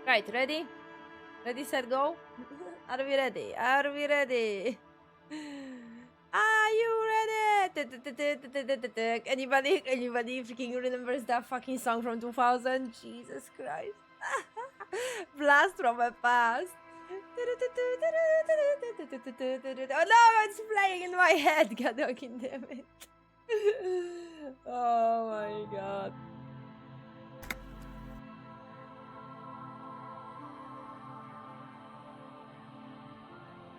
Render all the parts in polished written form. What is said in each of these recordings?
Right, ready? Ready, set, go? Are we ready? Are we ready? Are you ready? Anybody freaking remembers that fucking song from 2000? Jesus Christ. Blast from a past. Oh no, it's playing in my head. God fucking damn it. Oh my god.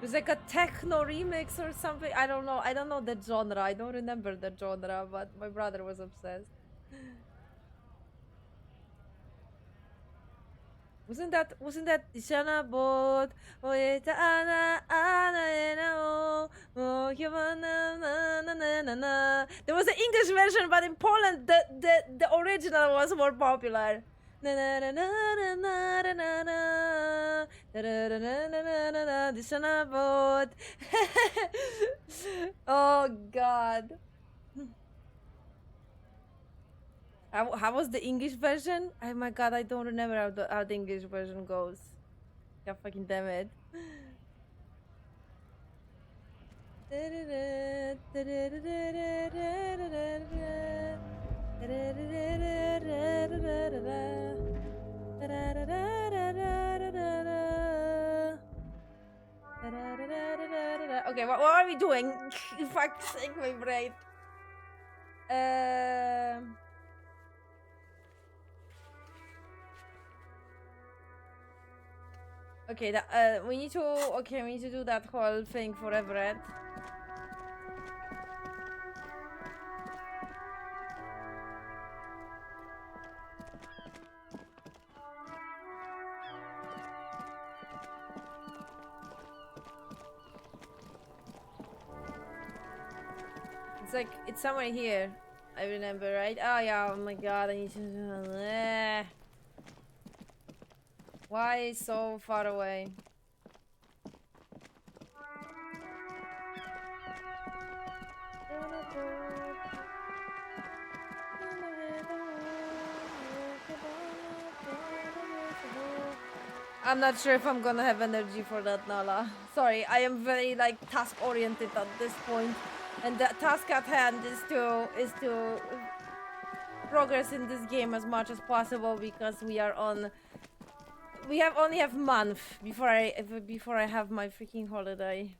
It's like a techno remix or something. I don't know. I don't know the genre. I don't remember the genre, but my brother was obsessed. Wasn't that Shana Bot? Oh it's Ana na. There was an English version, but in Poland the original was more popular. Na na na na na na na na na the Shana Bot. Oh god. How was the English version? Oh my god, I don't remember how the English version goes. God fucking damn it. Okay, what are we doing? Fuck's sake, my brain. Okay, we need to do that whole thing for Everett. It's like it's somewhere here. I remember, right? Oh yeah, oh my god, I need to why so far away? I'm not sure if I'm gonna have energy for that, Nala. Sorry, I am very like task oriented at this point, and the task at hand is to progress in this game as much as possible because we only have month before I have my freaking holiday.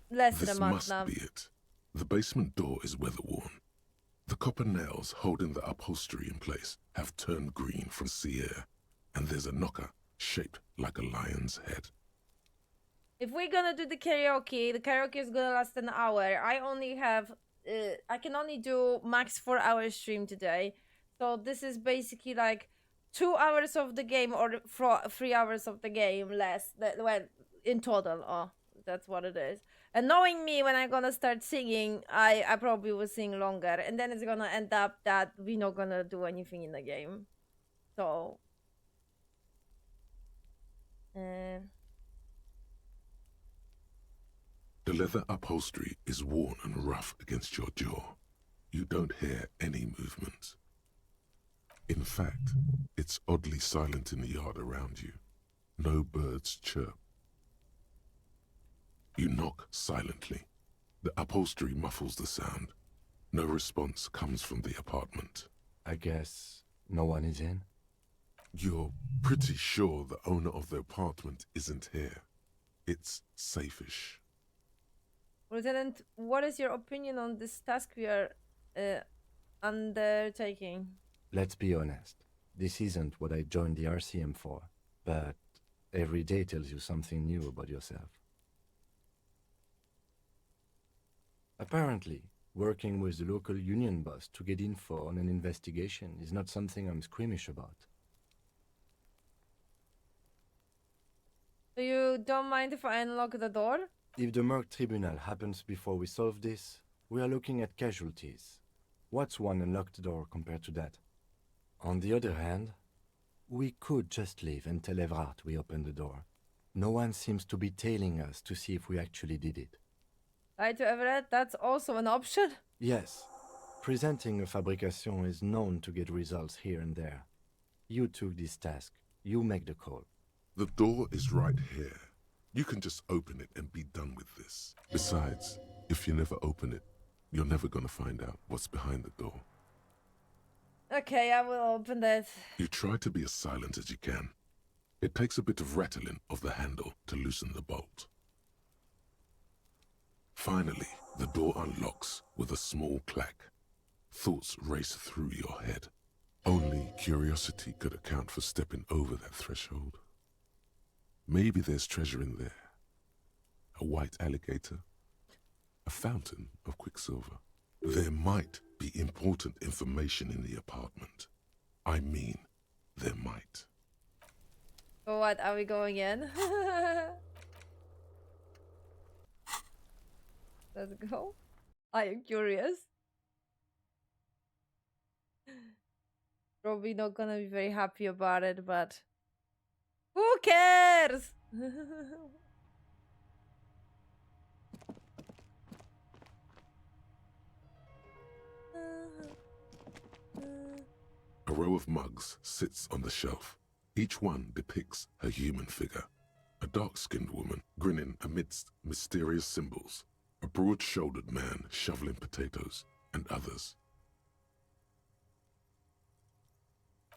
Less than a This month must now. be it. The basement door is weather-worn. The copper nails holding the upholstery in place have turned green from sea air, and there's a knocker shaped like a lion's head. If we're gonna do the karaoke is gonna last an hour. I can only do max 4 hour stream today. So this is basically like 2 hours of the game or 3 hours of the game less. Well, in total. Oh, that's what it is. And knowing me, when I'm gonna start singing, I probably will sing longer. And then it's gonna end up that we're not gonna do anything in the game. So... The leather upholstery is worn and rough against your jaw. You don't hear any movement. In fact, it's oddly silent in the yard around you. No birds chirp. You knock silently. The upholstery muffles the sound. No response comes from the apartment. I guess no one is in? You're pretty sure the owner of the apartment isn't here. It's safe-ish. Lieutenant, what is your opinion on this task we are undertaking? Let's be honest. This isn't what I joined the RCM for, but every day tells you something new about yourself. Apparently, working with the local union boss to get info on an investigation is not something I'm squeamish about. So you don't mind if I unlock the door? If the Merc Tribunal happens before we solve this, we are looking at casualties. What's one unlocked door compared to that? On the other hand, we could just leave and tell Evrart we opened the door. No one seems to be tailing us to see if we actually did it. Lie to Everett, that's also an option? Yes. Presenting a fabrication is known to get results here and there. You took this task. You make the call. The door is right here. You can just open it and be done with this. Besides, if you never open it, you're never gonna find out what's behind the door. Okay, I will open that. You try to be as silent as you can. It takes a bit of rattling of the handle to loosen the bolt. Finally, the door unlocks with a small clack. Thoughts race through your head. Only curiosity could account for stepping over that threshold. Maybe there's treasure in there. A white alligator. A fountain of quicksilver. There might be important information in the apartment. I mean, there might. So what, are we going in? Let's go. I am curious. Probably not gonna be very happy about it, but who cares? A row of mugs sits on the shelf. Each one depicts a human figure. A dark-skinned woman grinning amidst mysterious symbols. A broad-shouldered man shoveling potatoes, and others.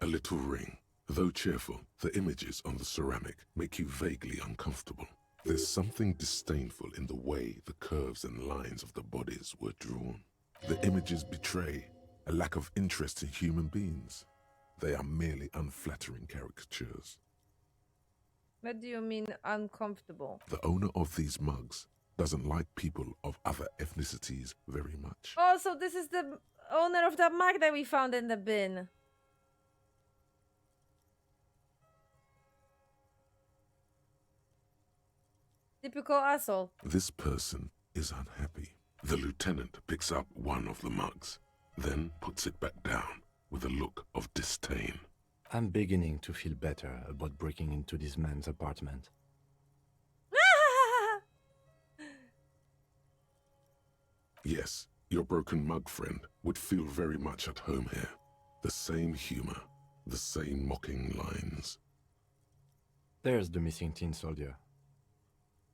A little ring. Though cheerful, the images on the ceramic make you vaguely uncomfortable. There's something disdainful in the way the curves and lines of the bodies were drawn. The images betray a lack of interest in human beings. They are merely unflattering caricatures. What do you mean uncomfortable? The owner of these mugs doesn't like people of other ethnicities very much. Oh, so this is the owner of that mug that we found in the bin. Typical asshole. This person is unhappy. The lieutenant picks up one of the mugs, then puts it back down with a look of disdain. I'm beginning to feel better about breaking into this man's apartment. Yes, your broken mug friend would feel very much at home here. The same humor, the same mocking lines. There's the missing tin soldier.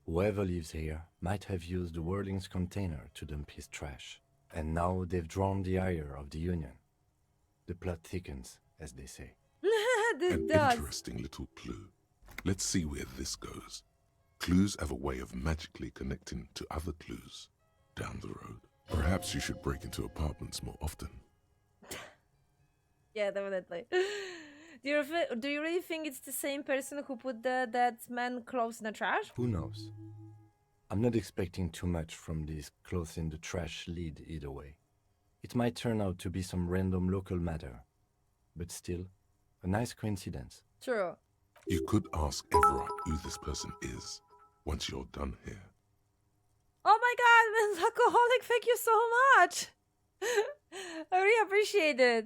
Whoever lives here might have used the Whirling's container to dump his trash. And now they've drawn the ire of the Union. The plot thickens, as they say. This An does. interesting little clue. Let's see where this goes. Clues have a way of magically connecting to other clues down the road. Perhaps you should break into apartments more often. Yeah, definitely. Do you really think it's the same person who put that man clothes in the trash? Who knows? I'm not expecting too much from this clothes in the trash lead either way. It might turn out to be some random local matter, but still, a nice coincidence. True. You could ask Everard who this person is once you're done here. Oh my god, man's alcoholic, thank you so much! I really appreciate it.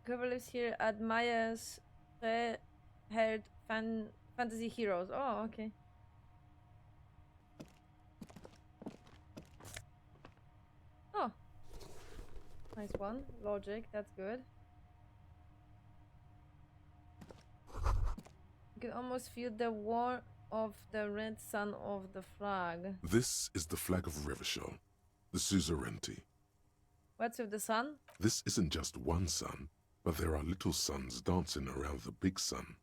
Whoever lives here admires fair-haired fantasy heroes. Oh, okay. Oh. Nice one. Logic, that's good. You can almost feel the warmth of the red sun of the flag. This is the flag of Revachol, the suzerainty. What's with the sun? This isn't just one sun, but there are little suns dancing around the big sun.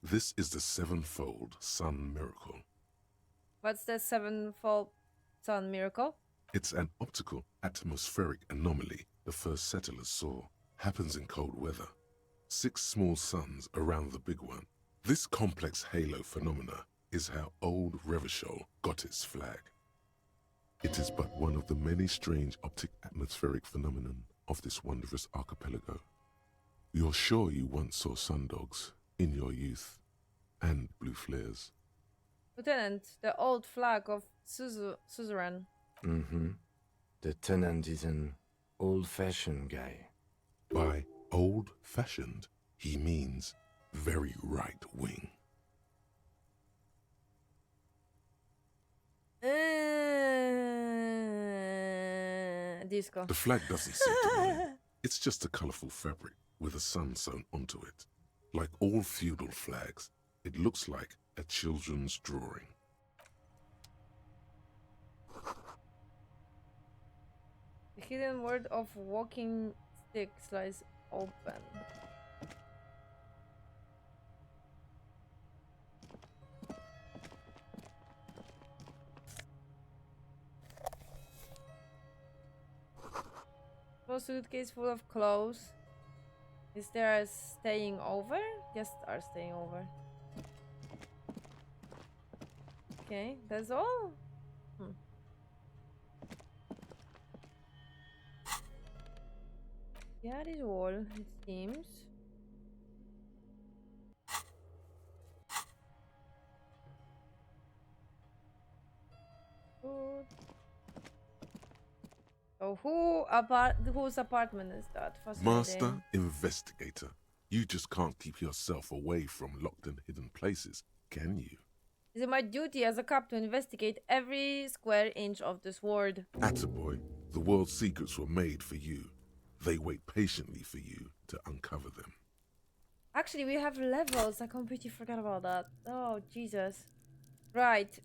This is the sevenfold sun miracle. What's the sevenfold sun miracle? It's an optical atmospheric anomaly the first settlers saw. Happens in cold weather. 6 small suns around the big one. This complex halo phenomena is how old Revachol got its flag. It is but one of the many strange optic atmospheric phenomenon of this wondrous archipelago. You're sure you once saw sundogs in your youth, and blue flares. Lieutenant, the old flag of suzerain. Mm-hmm. The tenant is an old-fashioned guy. By old-fashioned, he means very right-wing. disco. The flag doesn't seem to mind. It's just a colourful fabric with a sun sewn onto it. Like all feudal flags, it looks like a children's drawing. The hidden word of walking stick lies open. A suitcase full of clothes. Is there a staying over? Yes, are staying over. Okay, that's all. Yeah, it is all, it seems. Good. So whose apartment is that? Master Fascinating. Investigator, you just can't keep yourself away from locked and hidden places, can you? Is it my duty as a cop to investigate every square inch of this world? Attaboy, the world's secrets were made for you. They wait patiently for you to uncover them. Actually, we have levels. I completely forgot about that. Oh, Jesus. Right.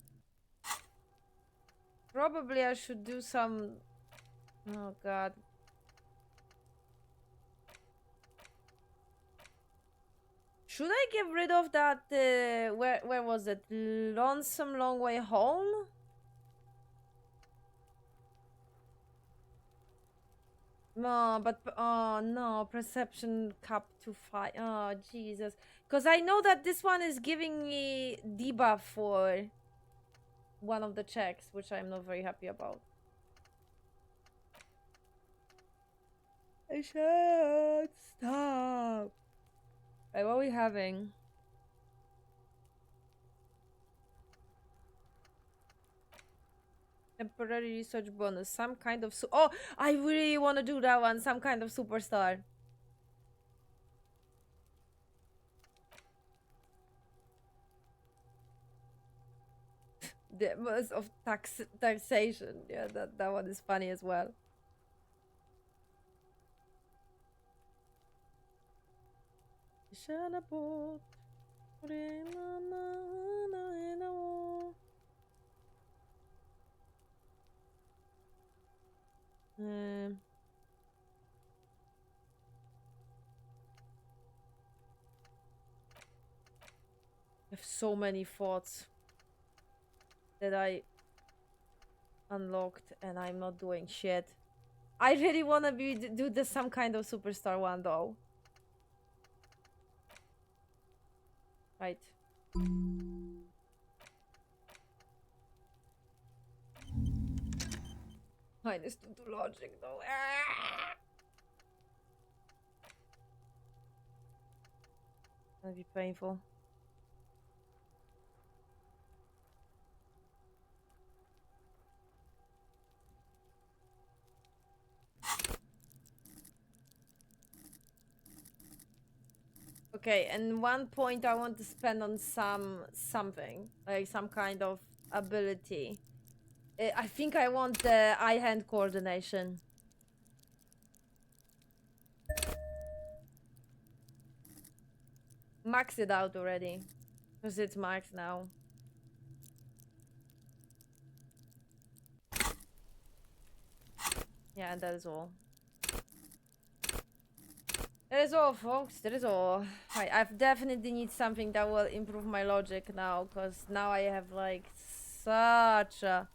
Probably I should do some... Oh, God. Should I get rid of that, where was it? Lonesome Long Way Home? No, but, oh no, perception cap to 5. Oh, Jesus. Because I know that this one is giving me debuff for one of the checks, which I'm not very happy about. I should stop. Right, what are we having? Temporary research bonus. Some kind of... Oh, I really want to do that one. Some kind of superstar. The most of taxation. Yeah, that one is funny as well. Um, I have so many thoughts that I unlocked and I'm not doing shit. I really want to do the some kind of superstar one though. Right. Minus 2 to logic though. Ah! That'd be painful. Okay, and 1 point I want to spend on something like some kind of ability. I think I want the eye-hand coordination. Max it out already, because it's max now. Yeah, and that is all. That is all, folks. That is all. Right, I definitely need something that will improve my logic now, because now I have like such a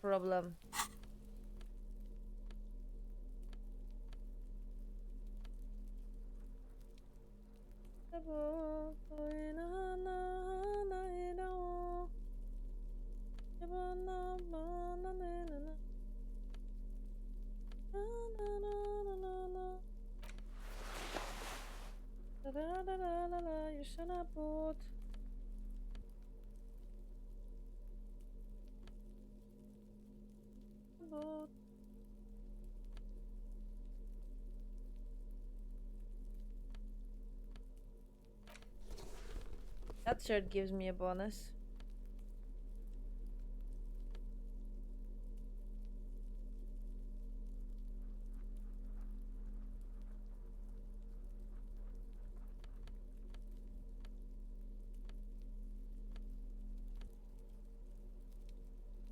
problem. You should have bought. That shirt gives me a bonus.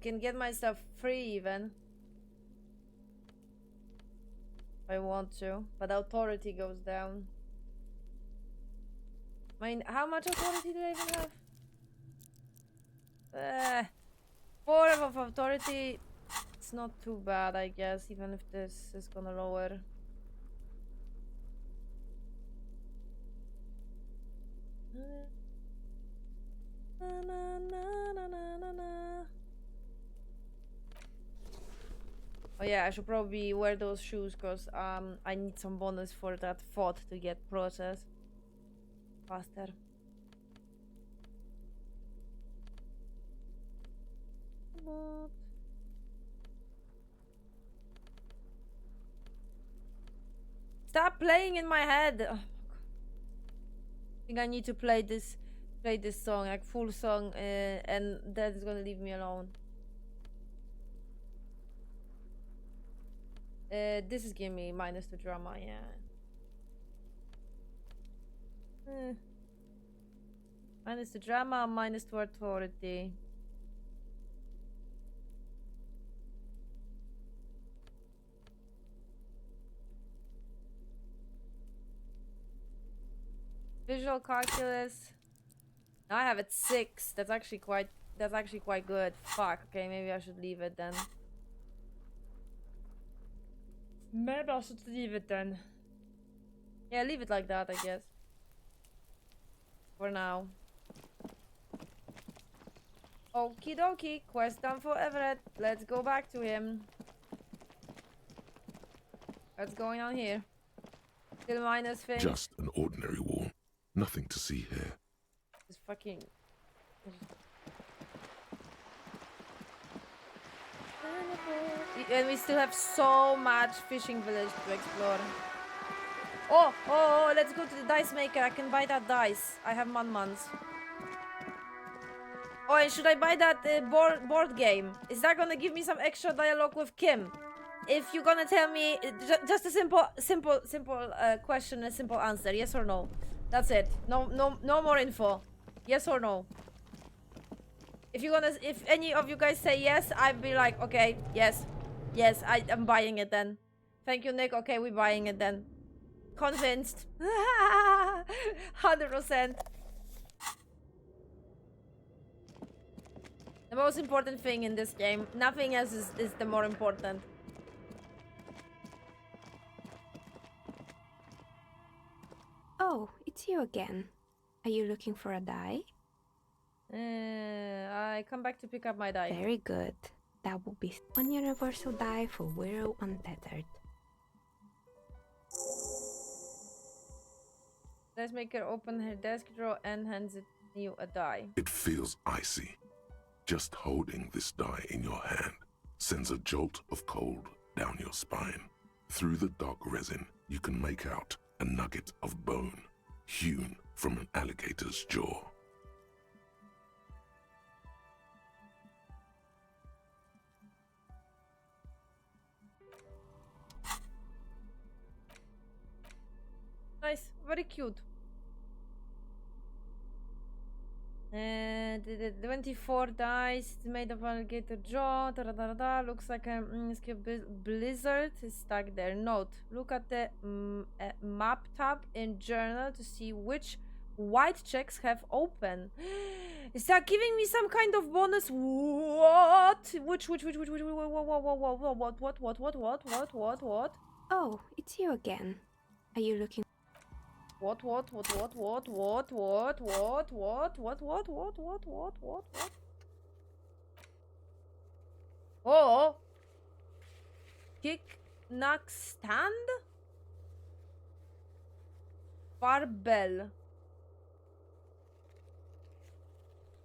Can get myself free even. If I want to. But authority goes down. I mean, how much authority do I even have? 4 of authority. It's not too bad, I guess, even if this is gonna lower. Na, na, na, na, na, na, na. Oh yeah, I should probably wear those shoes because I need some bonus for that thought to get processed faster. What? Stop playing in my head. Oh, I think I need to play this song, like full song, and that is gonna leave me alone. This is giving me minus to drama, yeah. Minus to drama, minus to authority. Visual calculus. Now I have it 6. That's actually quite good. Fuck. Okay, maybe I should leave it then. Maybe I should leave it then. Yeah, leave it like that, I guess. For now. Okie dokie. Quest done for Everett. Let's go back to him. What's going on here? Still minus thing. Just an ordinary wall. Nothing to see here. Just fucking... And we still have so much fishing village to explore. Oh, let's go to the dice maker. I can buy that dice. I have man-mans. Oh, and should I buy that board game? Is that gonna give me some extra dialogue with Kim? If you're gonna tell me just a simple question, a simple answer, yes or no. That's it. No more info. Yes or no. If any of you guys say yes, I'd be like, okay, yes, I'm buying it then. Thank you, Nick. Okay, we're buying it then. Convinced. 100%. The most important thing in this game. Nothing else is the more important. Oh, it's you again. Are you looking for a die? I come back to pick up my die. Very good. That will be one universal die for Wirral Untethered. Let's make her open her desk drawer and hands you a die. It feels icy. Just holding this die in your hand sends a jolt of cold down your spine. Through the dark resin, you can make out a nugget of bone hewn from an alligator's jaw. Nice, very cute. The 24 dice, it's made of alligator jaw. Looks like a blizzard is stuck there. Note: look at the map tab in journal to see which white checks have open. Is that giving me some kind of bonus? What? Which? What? Oh, it's you again. Are you looking? What? Oh! Kick, knock, stand? Barbell.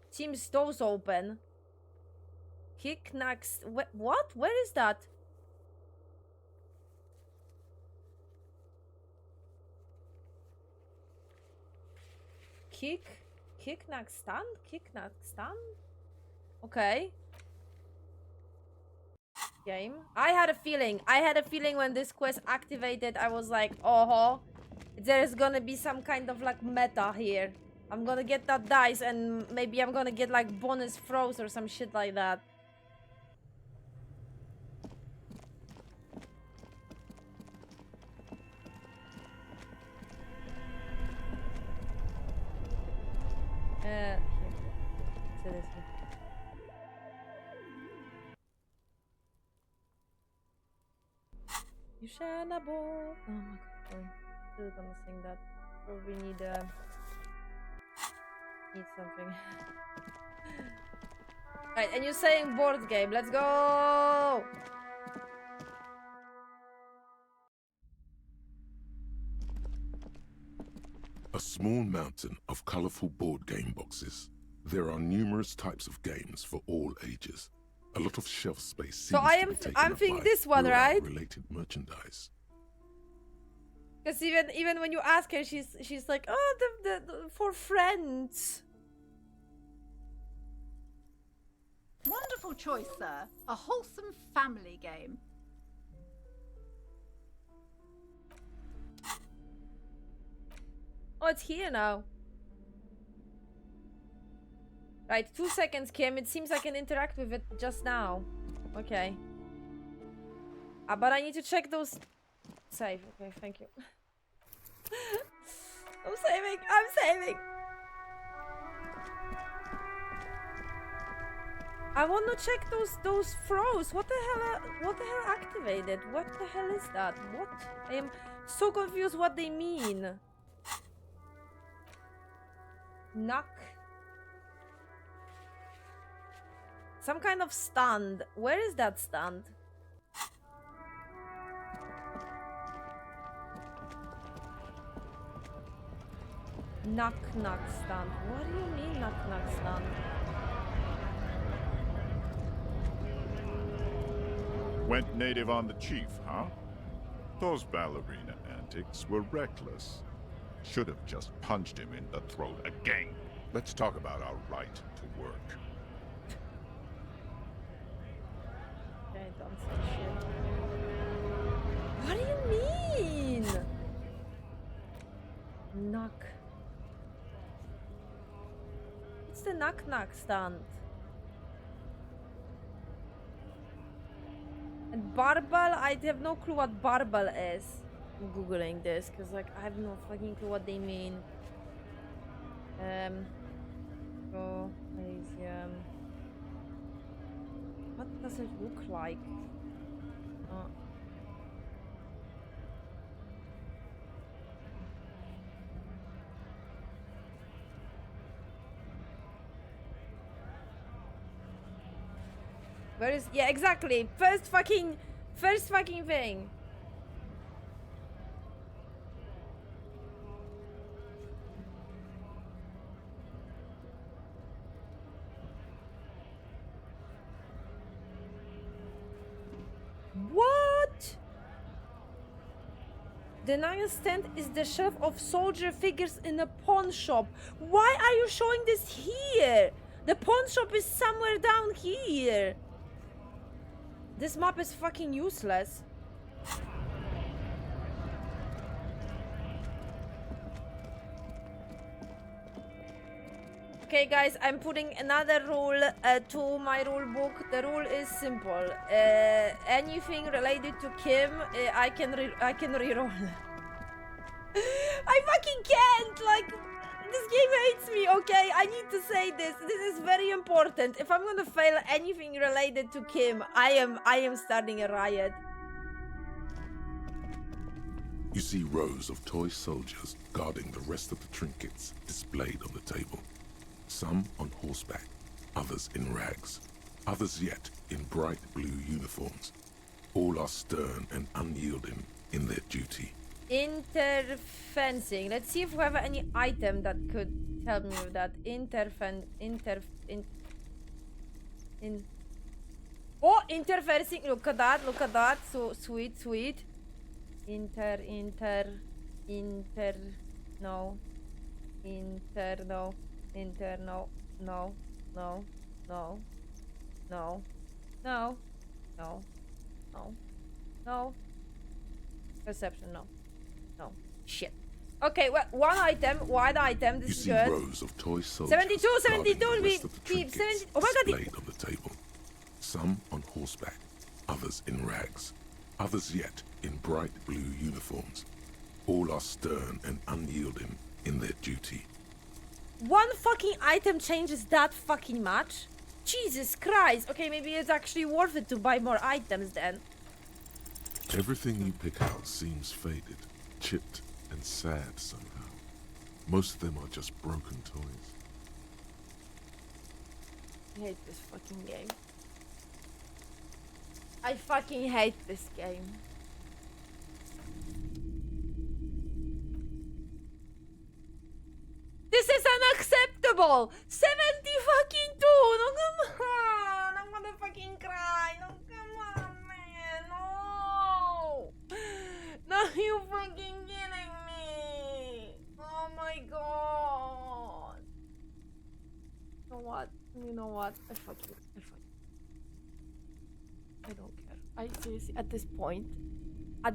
Seems those open. Kick, knock, what? Where is that? Kick, knock, stand? Kick, knock, stand? Okay. Game. I had a feeling when this quest activated, I was like, oh, there's gonna be some kind of like meta here. I'm gonna get that dice and maybe I'm gonna get like bonus throws or some shit like that. Here. So this one. You shall not both. Oh my god, sorry. Still gonna sing that. Probably need something. Right, and you're saying board game. Let's go! A small mountain of colorful board game boxes. There are numerous types of games for all ages. A lot of shelf space seems to be taken I'm up thinking by this one, right? related merchandise. Because even when you ask her, she's like, oh, the for friends. Wonderful choice, sir. A wholesome family game. Oh, it's here now. Right, 2 seconds, Kim. It seems I can interact with it just now. Okay. But I need to check those... Save. Okay, thank you. I'm saving. I'm saving. I want to check those throws. What the hell activated? What the hell is that? What? I am so confused what they mean. Knock. Some kind of stand. Where is that stand? Knock knock stand. What do you mean knock knock stand? Went native on the chief, huh? Those ballerina antics were reckless. Should have just punched him in the throat again. Let's talk about our right to work. Okay, don't say shit. What do you mean? Knock. It's the knock knock stand. And barbell, I have no clue what barbell is. I'm googling this because like I have no fucking clue what they mean. Go Elysium. What does it look like? Oh. Where is... Yeah, exactly. First fucking thing. What? The nightstand is the shelf of soldier figures in a pawn shop. Why are you showing this here? The pawn shop is somewhere down here. This map is fucking useless. Okay, guys, I'm putting another rule to my rule book. The rule is simple. Anything related to Kim, I can reroll. I fucking can't. Like, this game hates me. Okay, I need to say this. This is very important. If I'm gonna fail anything related to Kim, I am starting a riot. You see rows of toy soldiers guarding the rest of the trinkets displayed on the table. Some on horseback, others in rags, others yet in bright blue uniforms. All are stern and unyielding in their duty. Interfencing. Let's see if we have any item that could help me with that. Oh, interfencing. Look at that. Look at that. So sweet, sweet. No. No. No. No. No. No. No. No. No. No. No. Perception, no. No. Shit. Okay, well, one item. This You is see good. rows of toy soldiers 72, guarding 72, the we rest of the keep trinkets 70. Oh my god, displayed on the table. Some on horseback, others in rags, others yet in bright blue uniforms. All are stern and unyielding in their duty. one fucking item changes that fucking much? Jesus Christ. Okay, maybe it's actually worth it to buy more items then. Everything you pick out seems faded, chipped, and sad somehow. Most of them are just broken toys. I hate this fucking game. I fucking hate this game. This is unacceptable! 70 fucking 2! No, come on! I'm gonna fucking cry! No, come on, man! No! No, you fucking kidding me! Oh my god! You know what? You know what? I don't care. I seriously, at this point, I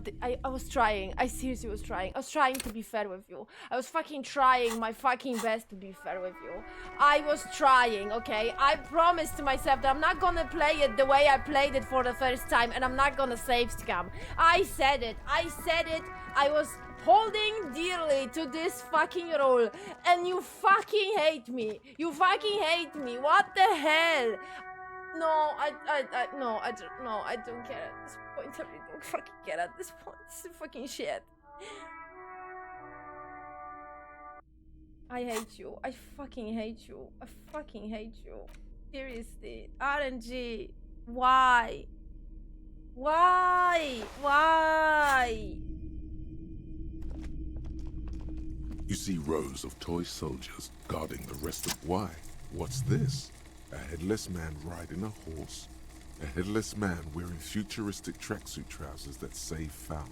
was trying. I seriously was trying. I was trying to be fair with you. I was fucking trying my fucking best to be fair with you. I was trying, okay? I promised to myself that I'm not gonna play it the way I played it for the first time, and I'm not gonna save scam. I said it. I said it. I was holding dearly to this fucking rule, and you fucking hate me. You fucking hate me. What the hell? No, no, I don't care at this point. I really don't fucking care at this point. This is fucking shit. I hate you. I fucking hate you. I fucking hate you. Seriously. RNG. Why? Why? Why? You see rows of toy soldiers guarding the rest of why? What's this? A headless man riding a horse. A headless man wearing futuristic tracksuit trousers that say found.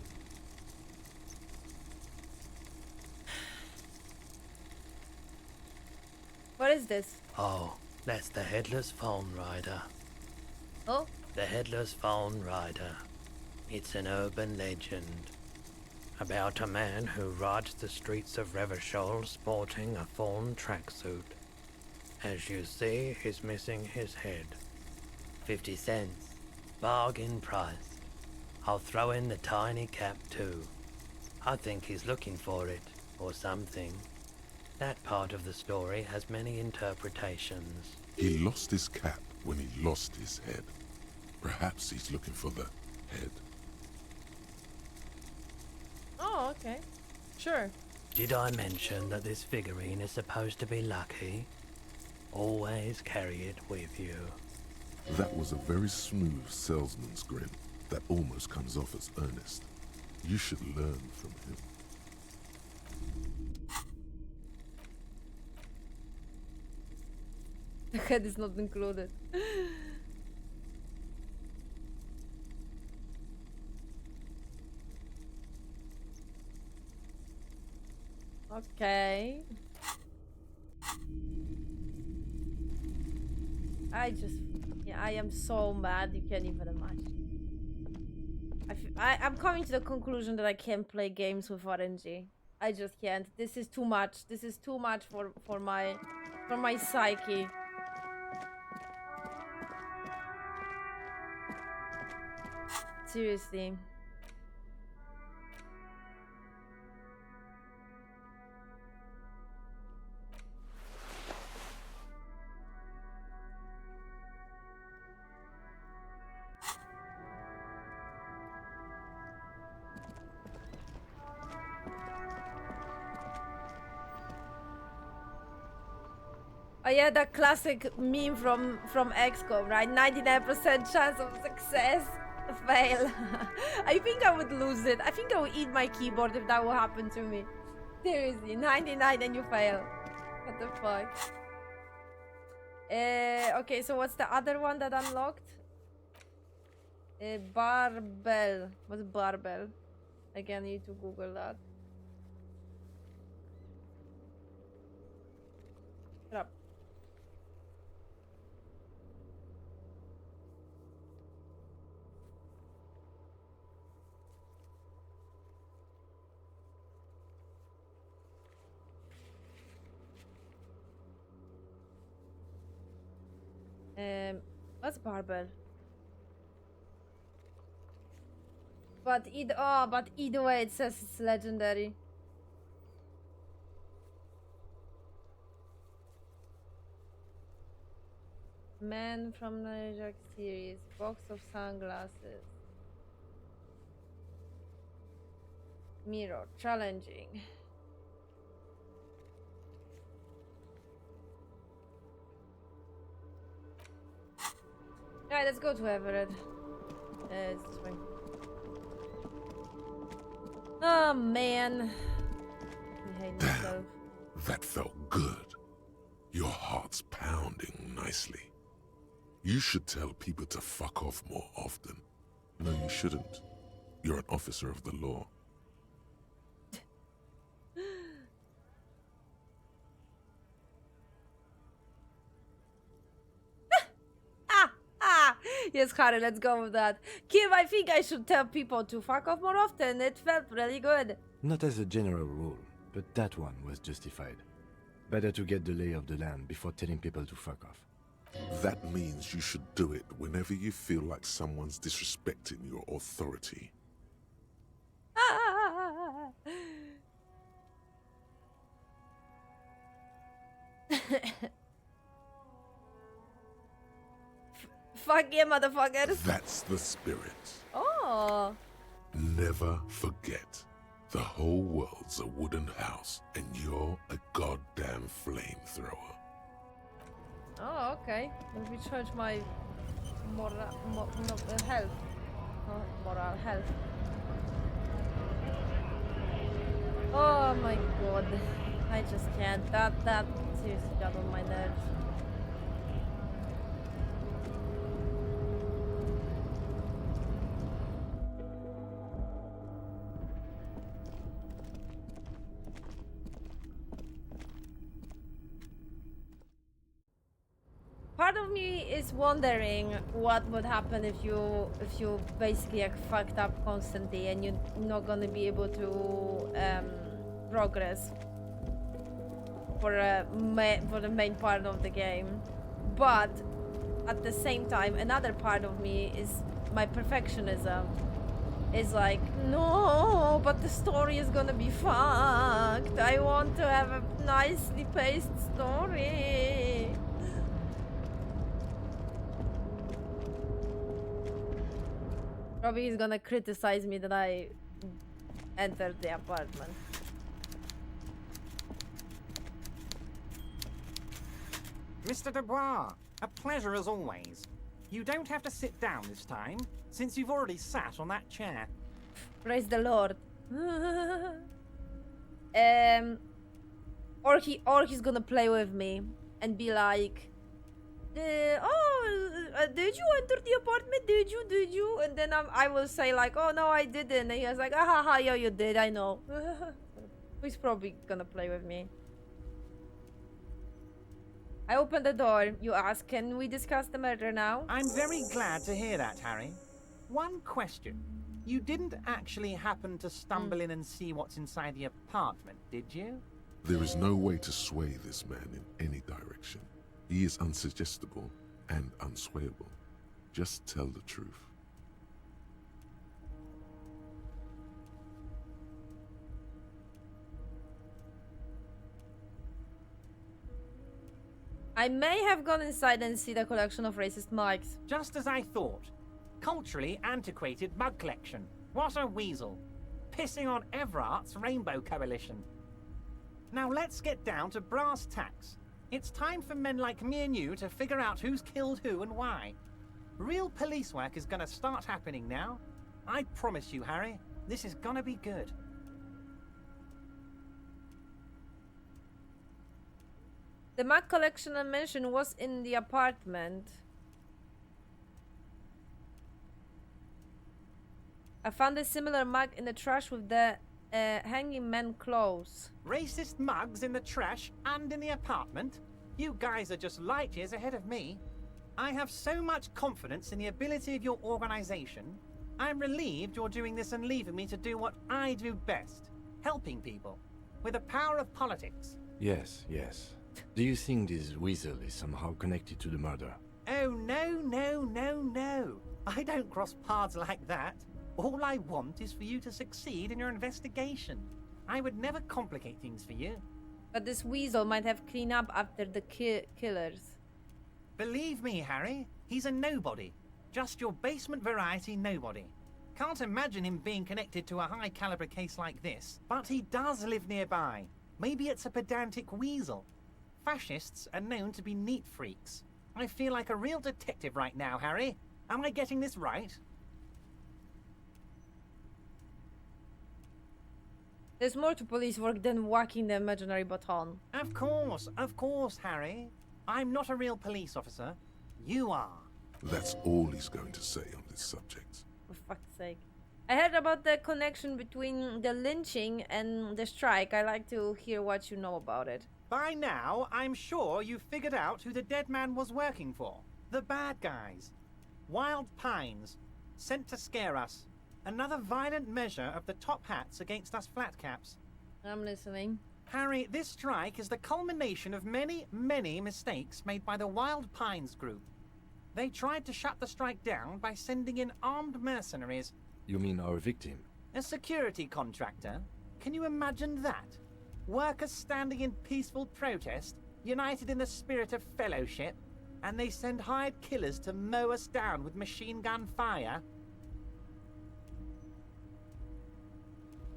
What is this? Oh, that's the Headless Phone Rider. Oh? The Headless Phone Rider. It's an urban legend about a man who rides the streets of Revachol sporting a fawn tracksuit. As you see, he's missing his head. 50 cents. Bargain price. I'll throw in the tiny cap too. I think he's looking for it, or something. That part of the story has many interpretations. He lost his cap when he lost his head. Perhaps he's looking for the head. Oh, okay. Sure. Did I mention that this figurine is supposed to be lucky? Always carry it with you. That was a very smooth salesman's grin that almost comes off as earnest. You should learn from him. The head is not included. Okay. I am so mad, you can't even imagine. I'm coming to the conclusion that I can't play games with RNG. I just can't. This is too much. This is too much for my psyche. Seriously. Oh yeah, that classic meme from XCOM, right? 99% chance of success. Fail. I think I would lose it. I think I would eat my keyboard if that would happen to me. Seriously, 99 and you fail. What the fuck? Okay, so what's the other one that unlocked? Barbell. What's barbell? Again, I need to Google that. Crap. What's barbell? But either way, it says it's legendary. Man from the Jack series. Box of sunglasses. Mirror. Challenging. Alright, let's go to Everett. It's this way. Oh man. I hate myself. That felt good. Your heart's pounding nicely. You should tell people to fuck off more often. No, you shouldn't. You're an officer of the law. Yes, Harry, let's go with that. Kim, I think I should tell people to fuck off more often. It felt really good. Not as a general rule, but that one was justified. Better to get the lay of the land before telling people to fuck off. That means you should do it whenever you feel like someone's disrespecting your authority. Fuck yeah, motherfuckers. That's the spirit. Oh. Never forget. The whole world's a wooden house, and you're a goddamn flamethrower. Oh, okay. Let me charge my health. Oh, moral health. Oh my god. I just can't. That seriously got on my nerves. Part of me is wondering what would happen if you basically like fucked up constantly and you're not gonna be able to progress for the main part of the game. But at the same time, another part of me is my perfectionism. Is like, no, but the story is gonna be fucked. I want to have a nicely paced story. Probably he's gonna criticize me that I entered the apartment. Mr. Dubois, a pleasure as always. You don't have to sit down this time, since you've already sat on that chair. Praise the Lord. Or he's gonna play with me and be like, did you enter the apartment? Did you? And then I will say like, oh no, I didn't. And he was like, ha, yeah, you did. I know. He's probably gonna play with me. I open the door. You ask, can we discuss the murder now? I'm very glad to hear that, Harry. One question. You didn't actually happen to stumble in and see what's inside the apartment, did you? There is no way to sway this man in any direction. He is unsuggestible and unswayable. Just tell the truth. I may have gone inside and seen a collection of racist mugs. Just as I thought. Culturally antiquated mug collection. What a weasel. Pissing on Everart's Rainbow Coalition. Now let's get down to brass tacks. It's time for men like me and you to figure out who's killed who and why. Real police work is gonna start happening now. I promise you, Harry, this is gonna be good. The mug collection I mentioned was in the apartment. I found a similar mug in the trash with the hanging man clothes. Racist mugs in the trash and in the apartment? You guys are just light years ahead of me. I have so much confidence in the ability of your organization. I'm relieved you're doing this and leaving me to do what I do best. Helping people. With the power of politics. Yes. Do you think this weasel is somehow connected to the murder? Oh, no. I don't cross paths like that. All I want is for you to succeed in your investigation. I would never complicate things for you. But this weasel might have cleaned up after the killers. Believe me, Harry, he's a nobody. Just your basement variety nobody. Can't imagine him being connected to a high-caliber case like this, but he does live nearby. Maybe it's a pedantic weasel. Fascists are known to be neat freaks. I feel like a real detective right now, Harry. Am I getting this right? There's more to police work than whacking the imaginary baton. Of course, Harry. I'm not a real police officer. You are. That's all he's going to say on this subject. For fuck's sake. I heard about the connection between the lynching and the strike. I like to hear what you know about it. By now, I'm sure you've figured out who the dead man was working for. The bad guys. Wild Pines. Sent to scare us. Another violent measure of the top hats against us flatcaps. I'm listening. Harry, this strike is the culmination of many, many mistakes made by the Wild Pines group. They tried to shut the strike down by sending in armed mercenaries. You mean our victim? A security contractor? Can you imagine that? Workers standing in peaceful protest, united in the spirit of fellowship, and they send hired killers to mow us down with machine gun fire?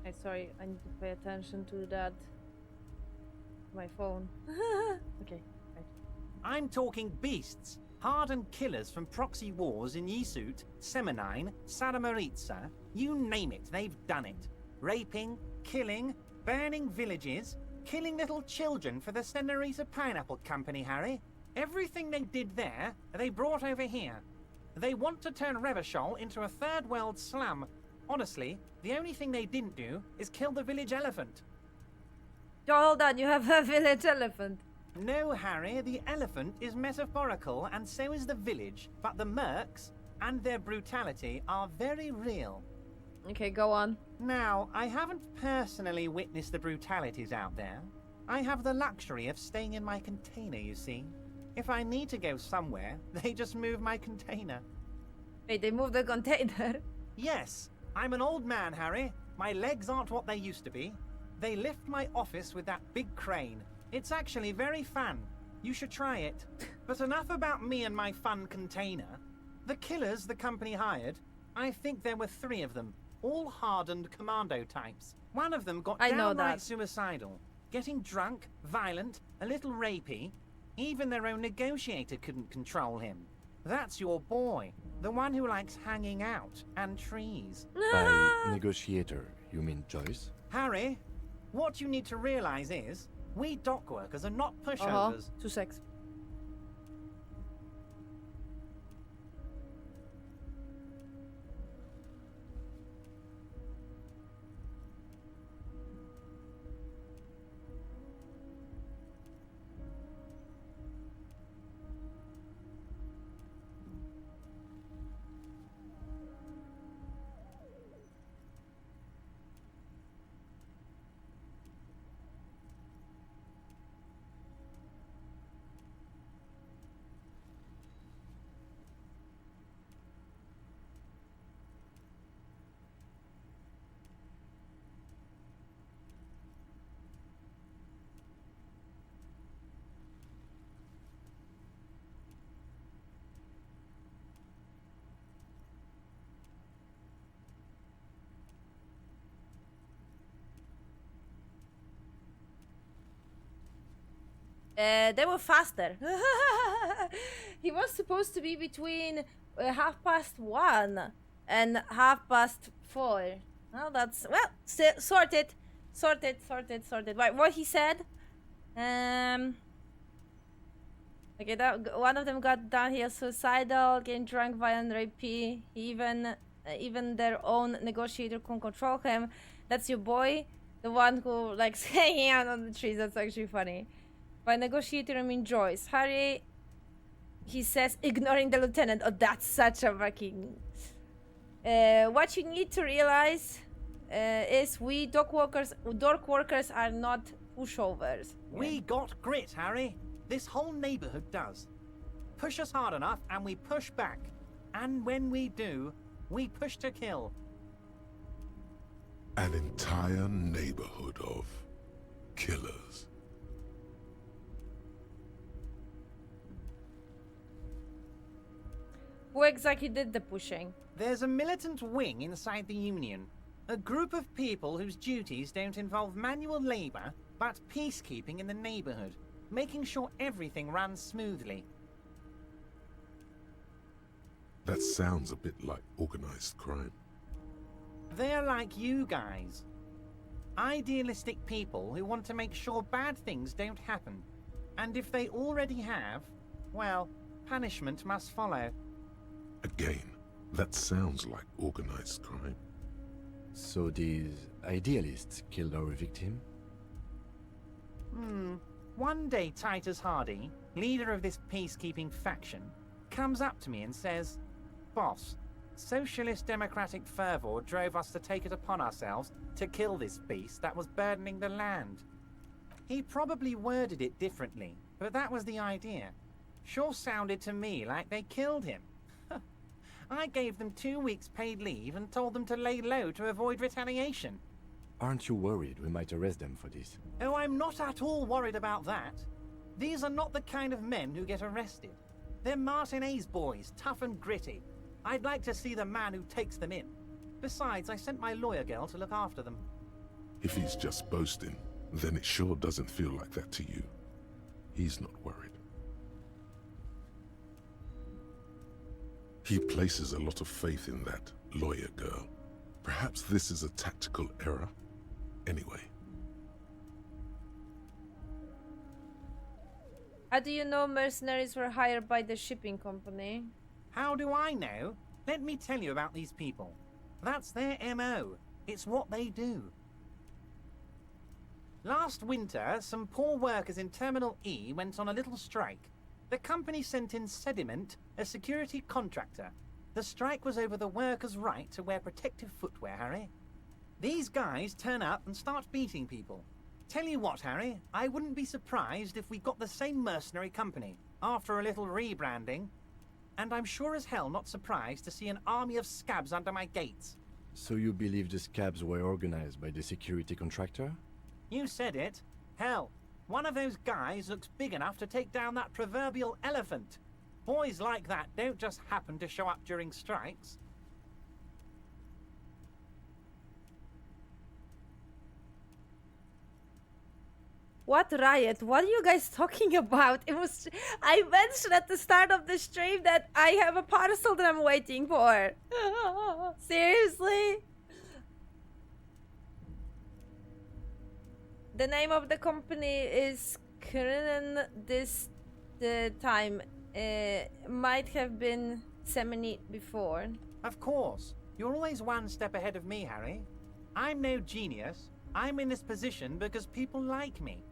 Hey, sorry, I need to pay attention to that. My phone. Okay, right. I'm talking beasts. Hardened killers from proxy wars in Yisut, Semenine, Saramaritsa. You name it, they've done it. Raping, killing, burning villages, killing little children for the Senorita Pineapple Company, Harry. Everything they did there, they brought over here. They want to turn Revachol into a third world slum. Honestly, the only thing they didn't do is kill the village elephant. Oh, hold on, you have a village elephant. No, Harry, the elephant is metaphorical and so is the village, but the mercs and their brutality are very real. Okay, go on. Now, I haven't personally witnessed the brutalities out there. I have the luxury of staying in my container, you see. If I need to go somewhere, they just move my container. Wait, they moved the container? Yes, I'm an old man, Harry. My legs aren't what they used to be. They lift my office with that big crane. It's actually very fun. You should try it. But enough about me and my fun container. The killers the company hired, I think there were 3 of them, all hardened commando types. One of them got I know downright that. suicidal. Getting drunk, violent, a little rapey. Even their own negotiator couldn't control him. That's your boy, the one who likes hanging out and trees. By negotiator, you mean Joyce? Harry, what you need to realize is, we dock workers are not pushovers. 2 secs. They were faster. He was supposed to be between 1:30 and 4:30. Well, that's well sorted. Right, what he said. Okay, that one of them got down here suicidal, getting drunk, violent, rapey. Even their own negotiator couldn't control him. That's your boy, the one who likes hanging out on the trees. That's actually funny. By negotiator, I mean Joyce. Harry, he says, ignoring the lieutenant. Oh, that's such a fucking... what you need to realize is we dock workers are not pushovers. We got grit, Harry. This whole neighborhood does. Push us hard enough and we push back. And when we do, we push to kill. An entire neighborhood of killers. Who exactly did the pushing? There's a militant wing inside the Union. A group of people whose duties don't involve manual labor, but peacekeeping in the neighborhood, making sure everything runs smoothly. That sounds a bit like organized crime. They're like you guys. Idealistic people who want to make sure bad things don't happen. And if they already have, well, punishment must follow. Again, that sounds like organized crime. So these idealists killed our victim? One day Titus Hardy, leader of this peacekeeping faction, comes up to me and says, "Boss, socialist democratic fervor drove us to take it upon ourselves to kill this beast that was burdening the land." He probably worded it differently, but that was the idea. Sure sounded to me like they killed him. I gave them 2 weeks paid leave and told them to lay low to avoid retaliation. Aren't you worried we might arrest them for this? Oh, I'm not at all worried about that. These are not the kind of men who get arrested. They're Martinez boys, tough and gritty. I'd like to see the man who takes them in. Besides, I sent my lawyer girl to look after them. If he's just boasting, then it sure doesn't feel like that to you. He's not worried. He places a lot of faith in that lawyer girl. Perhaps this is a tactical error. Anyway. How do you know mercenaries were hired by the shipping company? How do I know? Let me tell you about these people. That's their MO. It's what they do. Last winter, some poor workers in Terminal E went on a little strike. The company sent in Sediment, a security contractor. The strike was over the workers' right to wear protective footwear, Harry. These guys turn up and start beating people. Tell you what, Harry, I wouldn't be surprised if we got the same mercenary company, after a little rebranding. And I'm sure as hell not surprised to see an army of scabs under my gates. So you believe the scabs were organized by the security contractor? You said it. Hell, one of those guys looks big enough to take down that proverbial elephant. Boys like that don't just happen to show up during strikes. What riot? What are you guys talking about? I mentioned at the start of the stream that I have a parcel that I'm waiting for. Seriously? The name of the company is Krinen this the time. Might have been Seminit before. Of course. You're always one step ahead of me, Harry. I'm no genius. I'm in this position because people like me.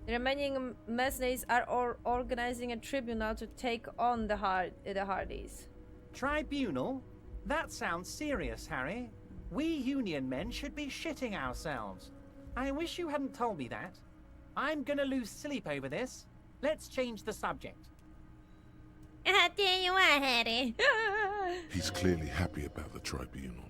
The remaining mercenaries are organizing a tribunal to take on the Hardys. Tribunal? That sounds serious, Harry. We Union men should be shitting ourselves. I wish you hadn't told me that. I'm gonna lose sleep over this. Let's change the subject. There you are, Harry. He's clearly happy about the tribunal.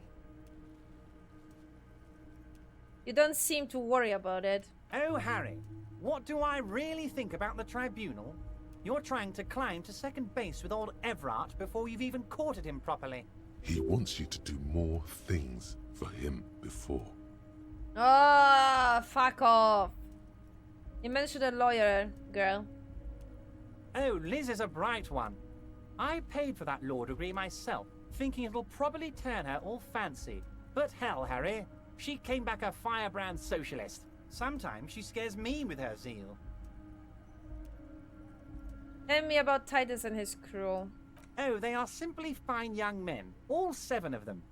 You don't seem to worry about it. Oh, Harry, what do I really think about the tribunal? You're trying to climb to second base with old Everard before you've even courted him properly. He wants you to do more things for him before. Oh, fuck off. You mentioned a lawyer, girl. Oh, Liz is a bright one. I paid for that law degree myself, thinking it'll probably turn her all fancy. But hell, Harry, she came back a firebrand socialist. Sometimes she scares me with her zeal. Tell me about Titus and his crew. Oh, they are simply fine young men, all 7 of them.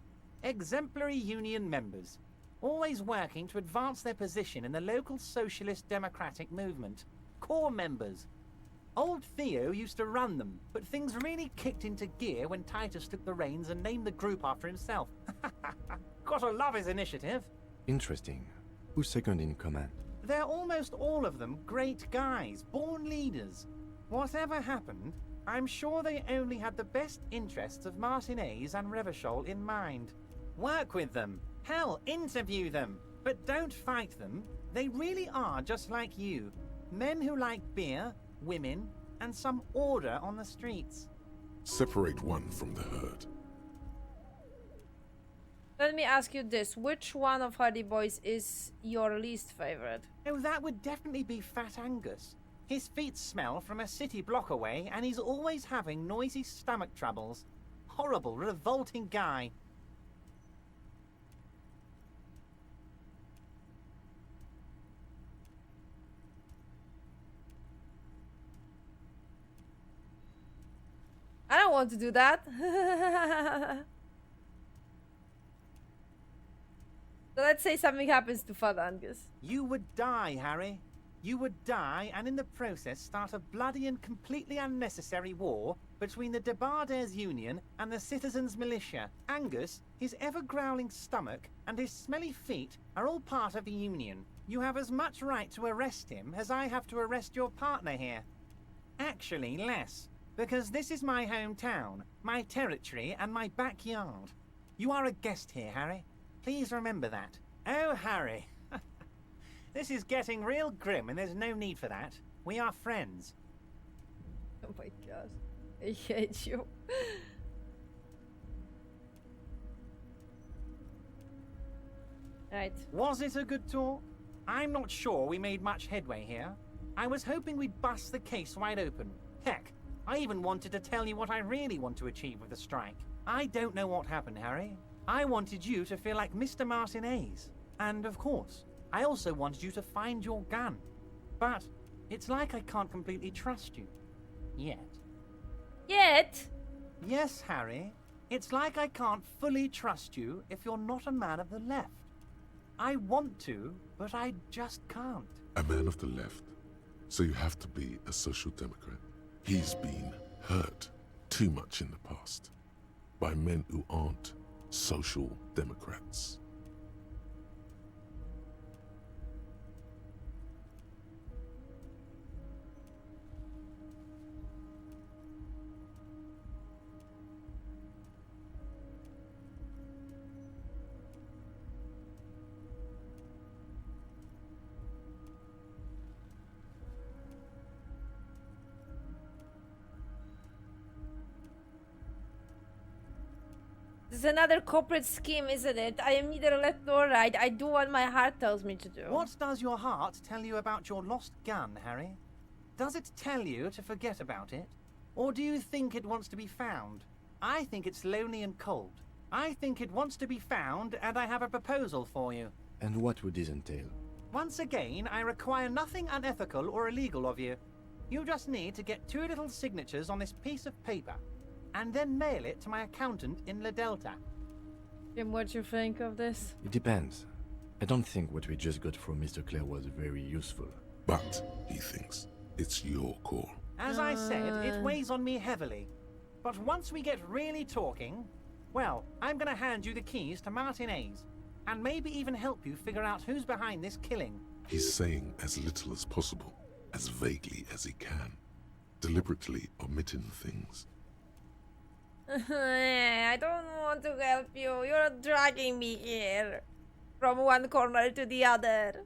Exemplary union members, always working to advance their position in the local socialist democratic movement. Core members. Old Theo used to run them, but things really kicked into gear when Titus took the reins and named the group after himself. Gotta love his initiative. Interesting. Who's second in command? They're almost all of them great guys, born leaders. Whatever happened, I'm sure they only had the best interests of Martinez and Revachol in mind. Work with them. Hell, interview them. But don't fight them. They really are just like you. Men who like beer, women, and some order on the streets. Separate one from the herd. Let me ask you this. Which one of Hardy Boys is your least favorite? Oh, that would definitely be Fat Angus. His feet smell from a city block away, and he's always having noisy stomach troubles. Horrible, revolting guy. I don't want to do that. So let's say something happens to Fat Angus. You would die, Harry. You would die, and in the process start a bloody and completely unnecessary war between the Debardairs Union and the Citizens Militia. Angus, his ever-growling stomach, and his smelly feet are all part of the Union. You have as much right to arrest him as I have to arrest your partner here. Actually, less, because this is my hometown, my territory, and my backyard. You are a guest here, Harry. Please remember that. Oh, Harry. This is getting real grim, and there's no need for that. We are friends. Oh my god. I hate you. Right. Was it a good talk? I'm not sure we made much headway here. I was hoping we'd bust the case wide open. Heck, I even wanted to tell you what I really want to achieve with the strike. I don't know what happened, Harry. I wanted you to feel like Mr. Martinez. And of course, I also wanted you to find your gun. But it's like I can't completely trust you. Yet. Yet? Yes, Harry. It's like I can't fully trust you if you're not a man of the left. I want to, but I just can't. A man of the left. So you have to be a social democrat. He's been hurt too much in the past by men who aren't social democrats. This is another corporate scheme, isn't it? I am neither left nor right. I do what my heart tells me to do. What does your heart tell you about your lost gun, Harry? Does it tell you to forget about it? Or do you think it wants to be found? I think it's lonely and cold. I think it wants to be found, and I have a proposal for you. And what would this entail? Once again, I require nothing unethical or illegal of you. You just need to get 2 little signatures on this piece of paper, and then mail it to my accountant in La Delta. Jim, what you think of this? It depends. I don't think what we just got from Mr. Clare was very useful. But, he thinks, it's your call. As I said, it weighs on me heavily. But once we get really talking, well, I'm gonna hand you the keys to Martinez, and maybe even help you figure out who's behind this killing. He's saying as little as possible, as vaguely as he can, deliberately omitting things. I don't want to help you. You're dragging me here. From one corner to the other.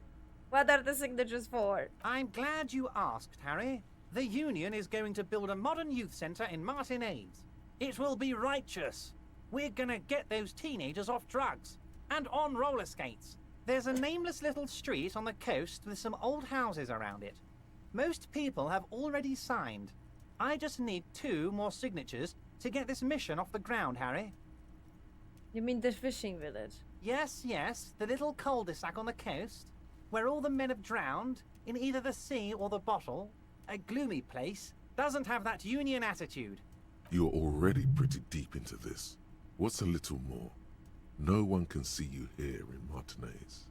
What are the signatures for? I'm glad you asked, Harry. The Union is going to build a modern youth centre in Martinez. It will be righteous. We're gonna get those teenagers off drugs. And on roller skates. There's a nameless little street on the coast with some old houses around it. Most people have already signed. I just need 2 more signatures to get this mission off the ground, Harry. You mean the fishing village? Yes, yes, the little cul-de-sac on the coast, where all the men have drowned, in either the sea or the bottle. A gloomy place, doesn't have that Union attitude. You're already pretty deep into this. What's a little more? No one can see you here in Martinez.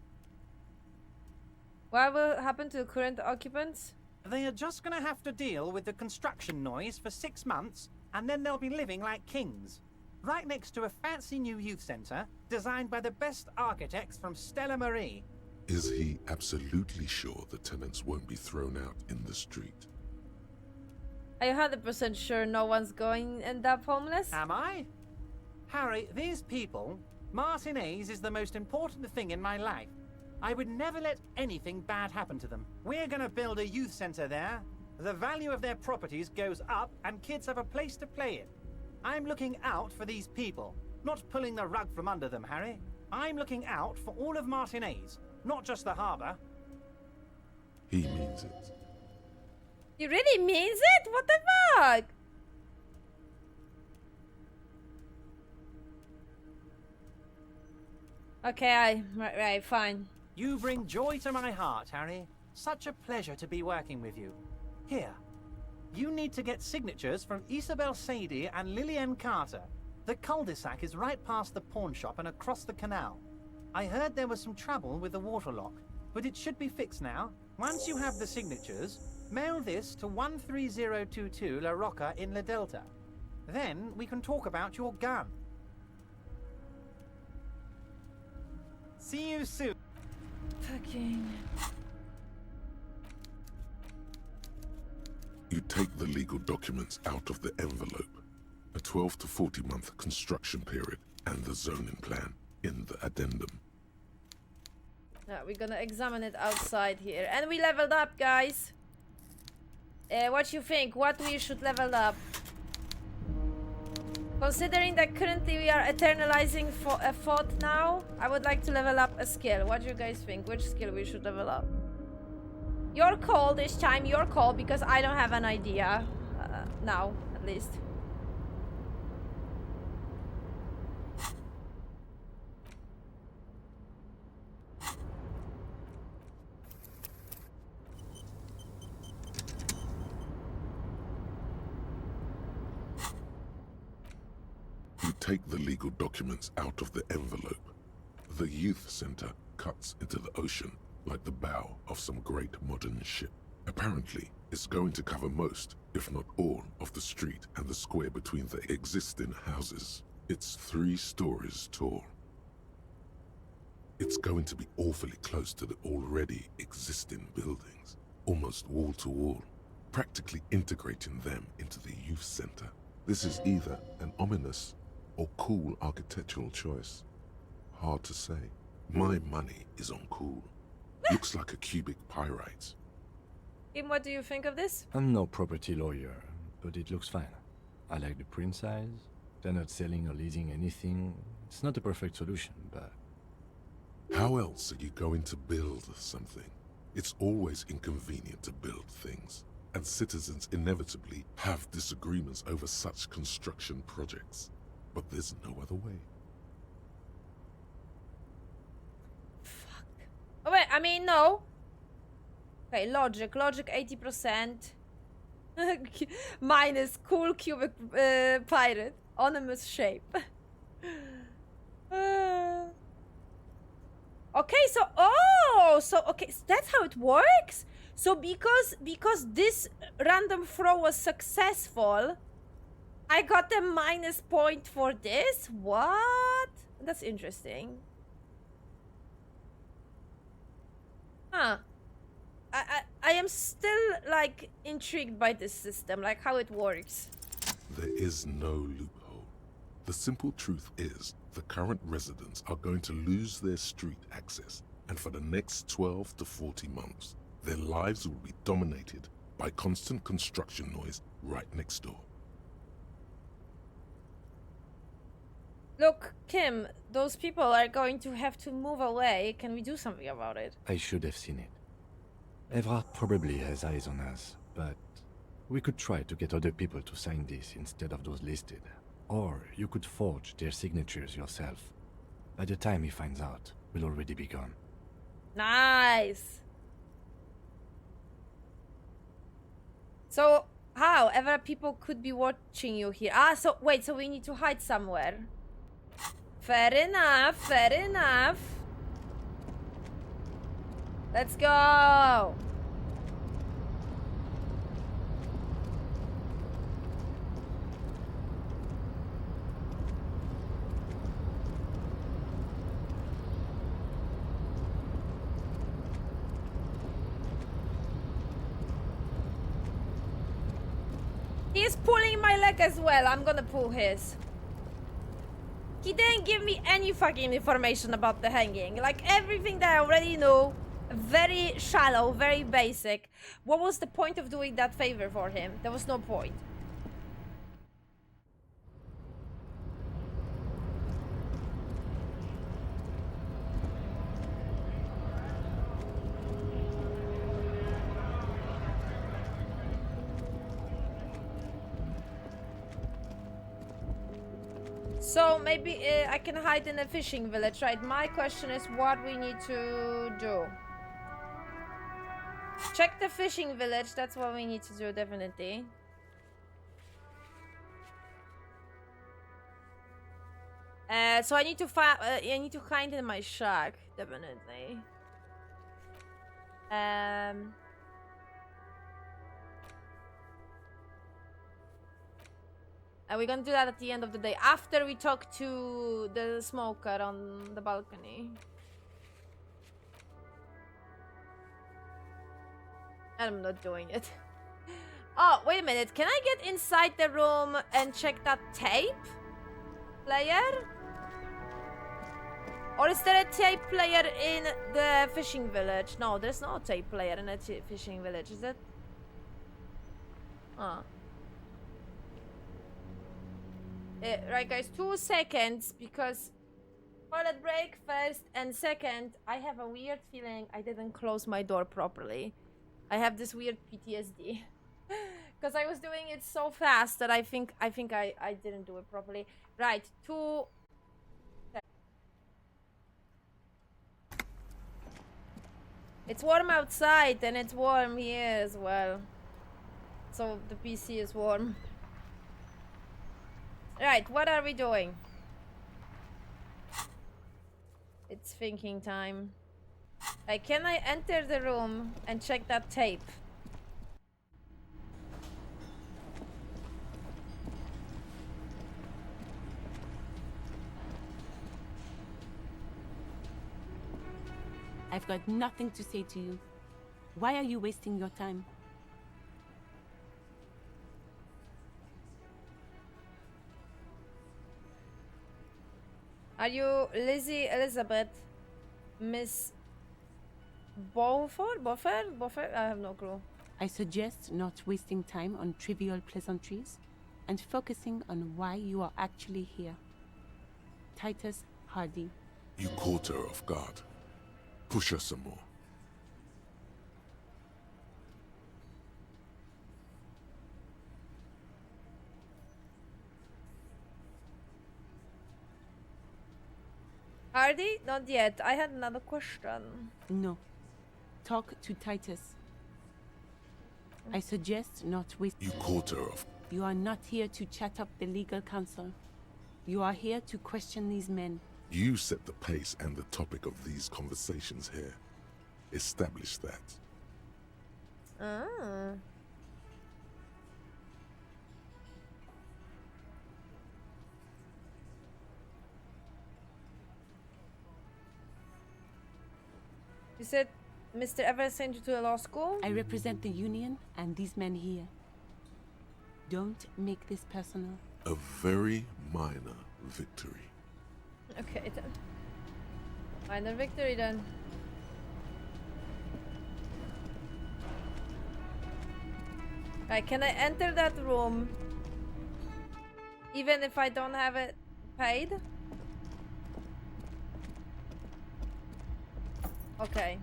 What will happen to the current occupants? They are just gonna have to deal with the construction noise for 6 months, and then they'll be living like kings. Right next to a fancy new youth centre, designed by the best architects from Stella Marie. Is he absolutely sure the tenants won't be thrown out in the street? Are you 100% sure no one's going to end up homeless? Am I? Harry, these people, Martinez is the most important thing in my life. I would never let anything bad happen to them. We're gonna build a youth centre there. The value of their properties goes up, and kids have a place to play in. I'm looking out for these people, not pulling the rug from under them, Harry. I'm looking out for all of Martinez, not just the harbour. He means it. He really means it? What the fuck? Okay, right, fine. You bring joy to my heart, Harry. Such a pleasure to be working with you. Here, you need to get signatures from Isabel Sadie and Lillian Carter. The cul-de-sac is right past the pawn shop and across the canal. I heard there was some trouble with the waterlock, but it should be fixed now. Once you have the signatures, mail this to 13022 La Rocca in La Delta. Then we can talk about your gun. See you soon. Fucking... You take the legal documents out of the envelope. A 12 to 40 month construction period and the zoning plan in the addendum. Yeah, we're gonna examine it outside here. And we leveled up, guys. What you think? What we should level up? Considering that currently we are eternalizing for a thought now, I would like to level up a skill. What do you guys think? Which skill we should level up? Your call this time, your call, because I don't have an idea. Now, at least. You take the legal documents out of the envelope. The youth center cuts into the ocean like the bow of some great modern ship. Apparently, it's going to cover most, if not all, of the street and the square between the existing houses. It's 3 stories tall. It's going to be awfully close to the already existing buildings, almost wall to wall, practically integrating them into the youth center. This is either an ominous or cool architectural choice. Hard to say. My money is on cool. Looks like a cubic pyrite. Kim, what do you think of this? I'm no property lawyer, but it looks fine. I like the print size. They're not selling or leasing anything. It's not a perfect solution, but... How else are you going to build something? It's always inconvenient to build things, and citizens inevitably have disagreements over such construction projects. But there's no other way. Fuck. Oh wait, I mean, no. Okay, logic 80%. Minus cool cubic pirate. Ominous shape. Okay, so okay, so that's how it works. So because this random throw was successful, I got a minus point for this. What? That's interesting. Huh. I am still like intrigued by this system, like how it works. There is no loophole. The simple truth is, the current residents are going to lose their street access, and for the next 12 to 40 months, their lives will be dominated by constant construction noise right next door. Look, Kim, those people are going to have to move away. Can we do something about it? I should have seen it. Evrard probably has eyes on us, but we could try to get other people to sign this instead of those listed. Or you could forge their signatures yourself. By the time he finds out, we'll already be gone. Nice. So, how? Ever people could be watching you here. Ah, so, wait, so we need to hide somewhere. Fair enough, fair enough. Let's go. He's pulling my leg as well. I'm gonna pull his. He didn't give me any fucking information about the hanging. Like, everything that I already know. Very shallow, very basic. What was the point of doing that favor for him? There was no point. So maybe I can hide in a fishing village, right? My question is what we need to do. Check the fishing village. That's what we need to do, definitely. So I need to find. I need to hide in my shack, definitely. And we're gonna do that at the end of the day, after we talk to the smoker on the balcony. I'm not doing it. Oh, wait a minute. Can I get inside the room and check that tape player? Or is there a tape player in the fishing village? No, there's no tape player in a fishing village, is it? Oh. Right, guys, 2 seconds, because toilet break first, and second, I have a weird feeling I didn't close my door properly. I have this weird PTSD. Because I was doing it so fast that I think I didn't do it properly. Right, 2 It's warm outside and it's warm here as well. So the PC is warm. Right, what are we doing? It's thinking time. Can I enter the room and check that tape? I've got nothing to say to you. Why are you wasting your time? Are you Lizzie Elizabeth? Miss Beaufort? Beaufort? Beaufort? I have no clue. I suggest not wasting time on trivial pleasantries and focusing on why you are actually here. Titus Hardy. You caught her off guard. Push her some more. Hardy? Not yet. I had another question. No. Talk to Titus. I suggest not waste. You caught her off. You are not here to chat up the legal counsel. You are here to question these men. You set the pace and the topic of these conversations here. Establish that. Ah. You said Mr. Everett sent you to a law school? I represent the union and these men here. Don't make this personal. A very minor victory. Okay then. Minor victory then. Right, can I enter that room even if I don't have it paid? Okay.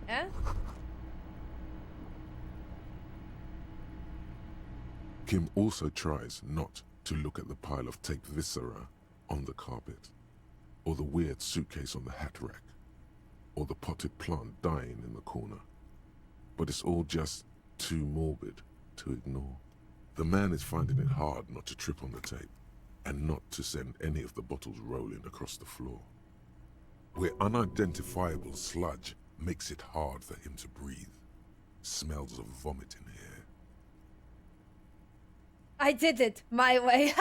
Yeah? Kim also tries not to look at the pile of tape viscera on the carpet, or the weird suitcase on the hat rack, or the potted plant dying in the corner. But it's all just too morbid to ignore. The man is finding it hard not to trip on the tape, and not to send any of the bottles rolling across the floor, where unidentifiable sludge makes it hard for him to breathe. Smells of vomit in here. I did it my way.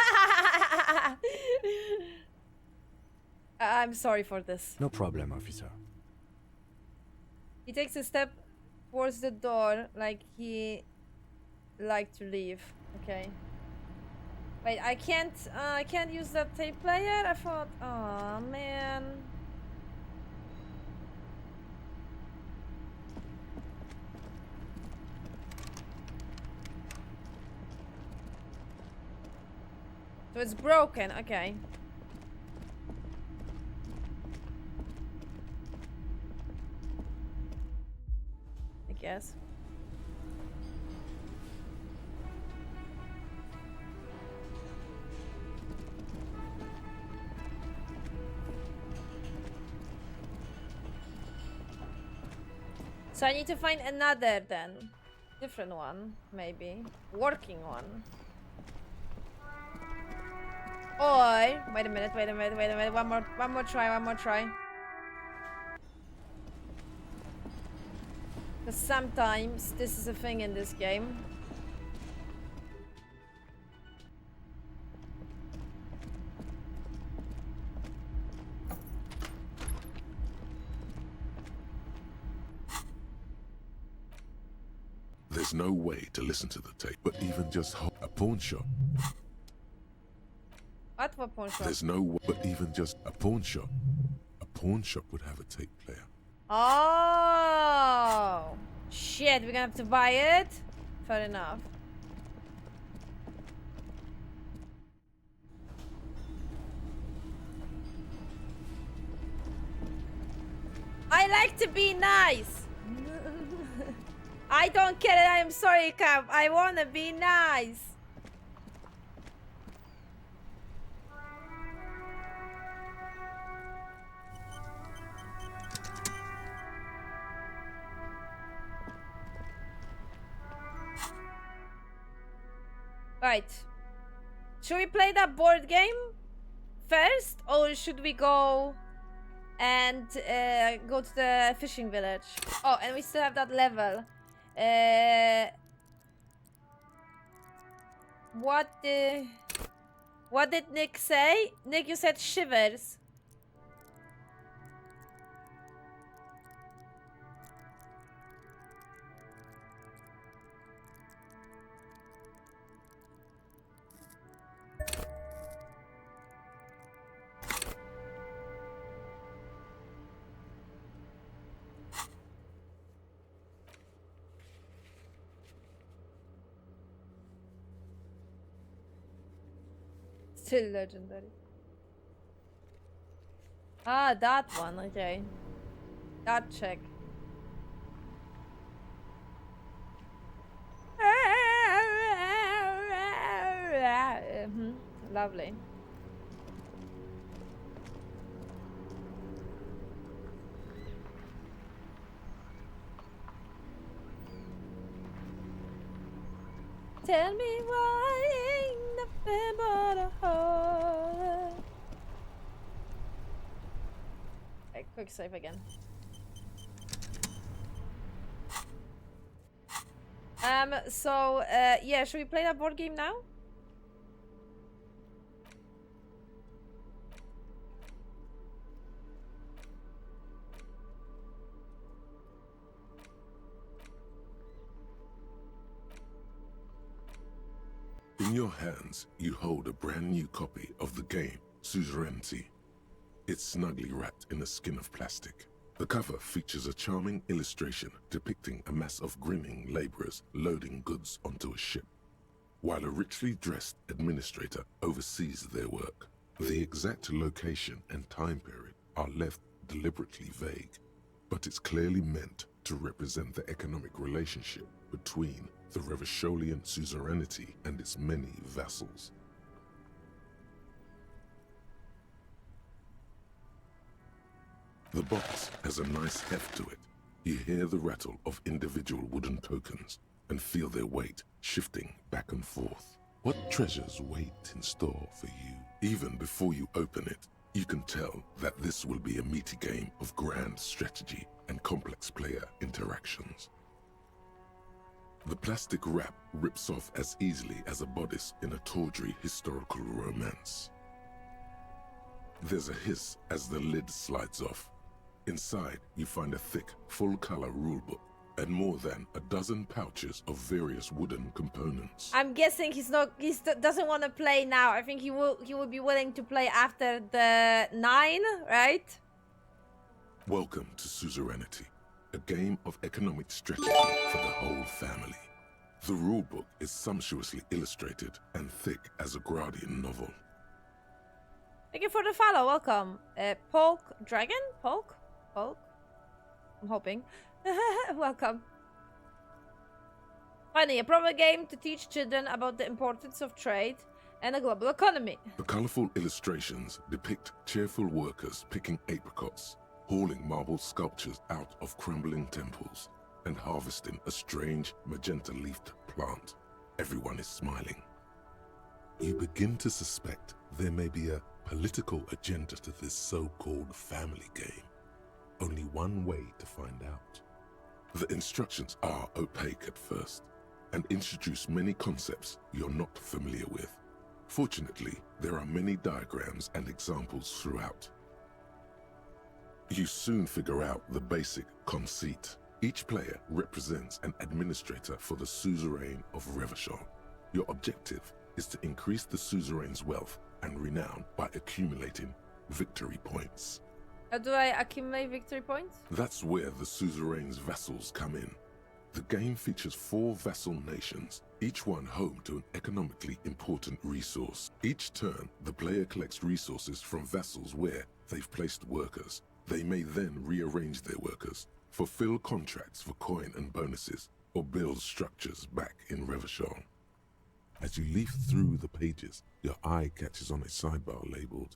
I'm sorry for this. No problem, officer. He takes a step towards the door like he liked to leave. Okay. Wait, I can't use that tape player? I thought, oh man. So it's broken, okay. I guess. So I need to find another then. Different one, maybe. Working one. Or wait a minute. One more try. Because sometimes this is a thing in this game. There's no way to listen to the tape, but even just a pawn shop. What for pawn shop? There's no way, but even just a pawn shop. A pawn shop would have a tape player. Oh shit, we're gonna have to buy it? Fair enough. I like to be nice. I don't get it. I'm sorry, Cap. I wanna be nice. Right. Should we play that board game first, or should we go and go to the fishing village? Oh, and we still have that level. What did Nick say? Nick, you said shivers. Still legendary. Ah, that one, okay. That check. Lovely. Tell me why ain't nothing but a hole. Okay, quick save again. Yeah, should we play that board game now? In your hands, you hold a brand new copy of the game, Suzerainty. It's snugly wrapped in a skin of plastic. The cover features a charming illustration depicting a mass of grinning laborers loading goods onto a ship, while a richly dressed administrator oversees their work. The exact location and time period are left deliberately vague, but it's clearly meant to represent the economic relationship between the Revacholian suzerainty and its many vassals. The box has a nice heft to it. You hear the rattle of individual wooden tokens and feel their weight shifting back and forth. What treasures wait in store for you? Even before you open it, you can tell that this will be a meaty game of grand strategy and complex player interactions. The plastic wrap rips off as easily as a bodice in a tawdry historical romance. There's a hiss as the lid slides off. Inside, you find a thick, full-color rulebook and more than a dozen pouches of various wooden components. I'm guessing he doesn't want to play now. I think he will be willing to play after the 9, right? Welcome to Suzerainty, a game of economic strategy for the whole family. The rulebook is sumptuously illustrated and thick as a Gradian novel. Thank you for the follow. Welcome. Polk Dragon? Polk? I'm hoping. Welcome. Finally, a proper game to teach children about the importance of trade and a global economy. The colorful illustrations depict cheerful workers picking apricots, hauling marble sculptures out of crumbling temples, and harvesting a strange magenta-leafed plant. Everyone is smiling. You begin to suspect there may be a political agenda to this so-called family game. Only one way to find out. The instructions are opaque at first and introduce many concepts you're not familiar with. Fortunately, there are many diagrams and examples throughout. You soon figure out the basic conceit. Each player represents an administrator for the suzerain of Revachol. Your objective is to increase the suzerain's wealth and renown by accumulating victory points. How do I accumulate victory points? That's where the suzerain's vassals come in. The game features 4 vassal nations, each one home to an economically important resource. Each turn, the player collects resources from vassals where they've placed workers. They may then rearrange their workers, fulfill contracts for coin and bonuses, or build structures back in Revachol. As you leaf through the pages, your eye catches on a sidebar labeled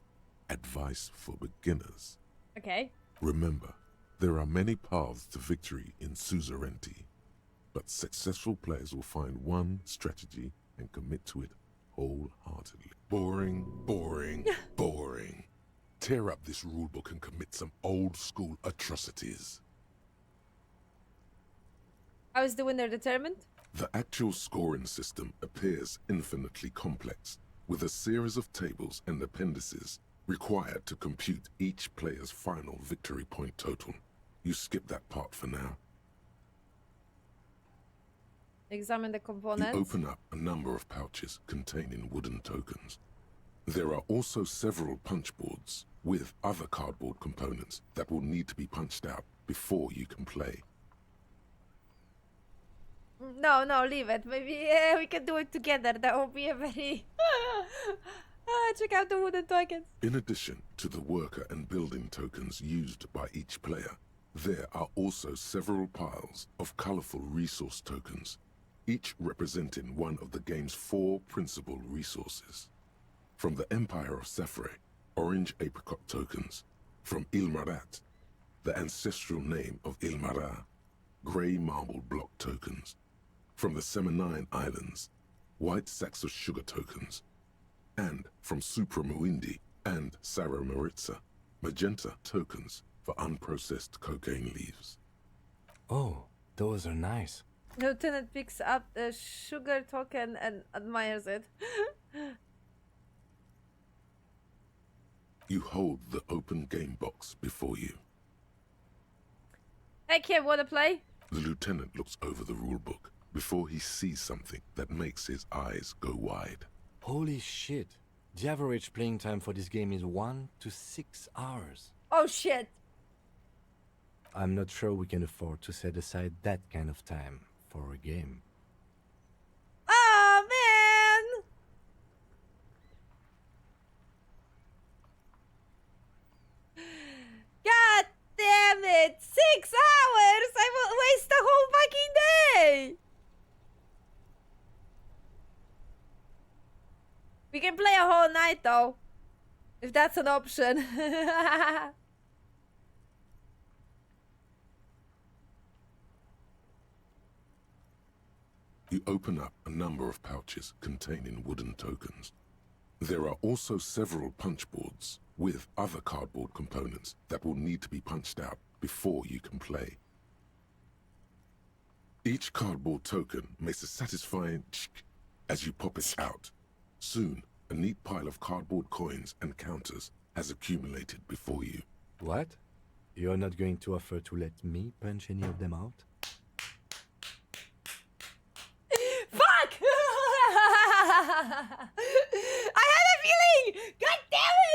Advice for Beginners. Okay. Remember, there are many paths to victory in suzerainty, but successful players will find one strategy and commit to it wholeheartedly. Boring, boring, boring. Tear up this rulebook and commit some old-school atrocities. How is the winner determined? The actual scoring system appears infinitely complex, with a series of tables and appendices required to compute each player's final victory point total. You skip that part for now. Examine the components. You open up a number of pouches containing wooden tokens. There are also several punch boards with other cardboard components that will need to be punched out before you can play. No, leave it. Maybe we can do it together. That will be a very... check out the wooden tokens. In addition to the worker and building tokens used by each player, there are also several piles of colorful resource tokens, each representing one of the game's 4 principal resources. From the Empire of Safre, orange apricot tokens. From Ilmarat, the ancestral name of Ilmara, grey marble block tokens. From the Seminine Islands, white sacks of sugar tokens. And from Supramuindi and Sarah Maritza, magenta tokens for unprocessed cocaine leaves. Oh, those are nice. Lieutenant picks up the sugar token and admires it. You hold the open game box before you. Hey kid, wanna play? The lieutenant looks over the rulebook before he sees something that makes his eyes go wide. Holy shit. The average playing time for this game is 1 to 6 hours. Oh shit. I'm not sure we can afford to set aside that kind of time for a game. Oh man! God damn it! 6 hours! I will waste the whole fucking day! We can play a whole night though. If that's an option. You open up a number of pouches containing wooden tokens. There are also several punch boards with other cardboard components that will need to be punched out before you can play. Each cardboard token makes a satisfying tsk as you pop it out. Soon, a neat pile of cardboard coins and counters has accumulated before you. What? You're not going to offer to let me punch any of them out? Fuck! I had a feeling! God damn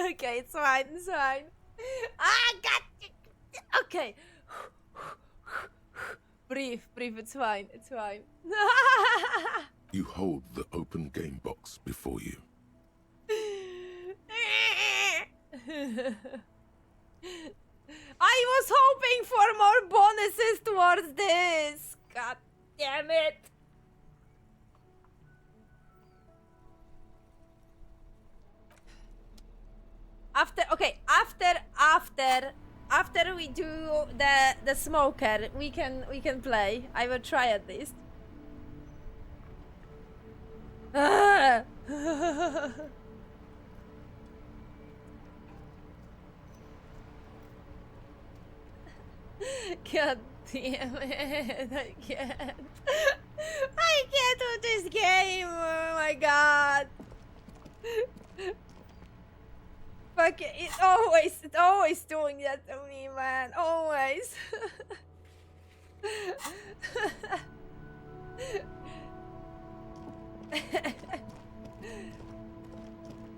it! Okay, it's fine, it's fine. Ah, God! Okay. Breathe, it's fine, it's fine. You hold the open game box before you. I was hoping for more bonuses towards this. God damn it. After we do the smoker, we can play. I will try at least. Ah! God damn it! I can't. I can't do this game. Oh my god. Fuck it! It's always doing that to me, man. Always.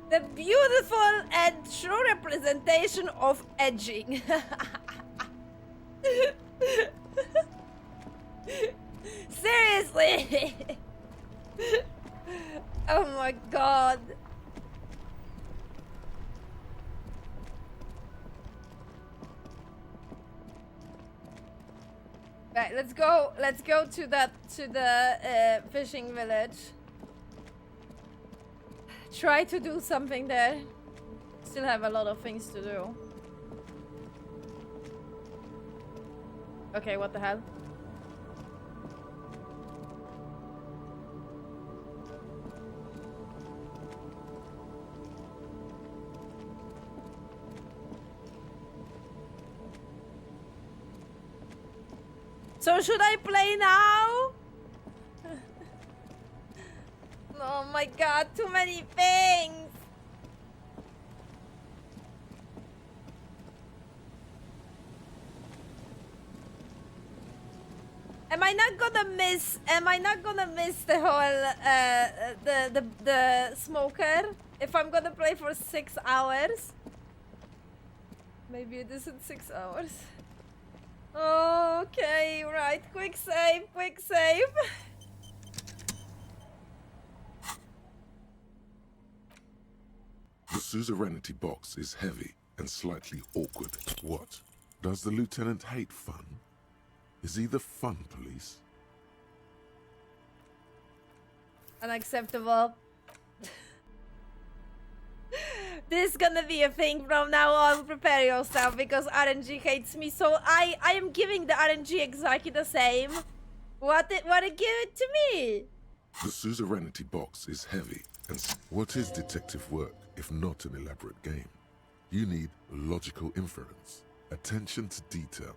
The beautiful and true representation of edging. Seriously. Oh my god. Right, let's go to the fishing village. Try to do something there. Still have a lot of things to do. Okay, what the hell? So should I play now? Oh my god, too many things! Am I not gonna miss the whole the smoker if I'm gonna play for 6 hours? Maybe it isn't 6 hours. Okay, right. Quick save, quick save. The suzerainty box is heavy and slightly awkward. What? Does the lieutenant hate fun? Is he the fun police? Unacceptable. This is gonna be a thing from now on. Prepare yourself because RNG hates me. So I am giving the RNG exactly the same. What it give it to me? The suzerainty box is heavy and what is detective work if not an elaborate game? You need logical inference, attention to detail,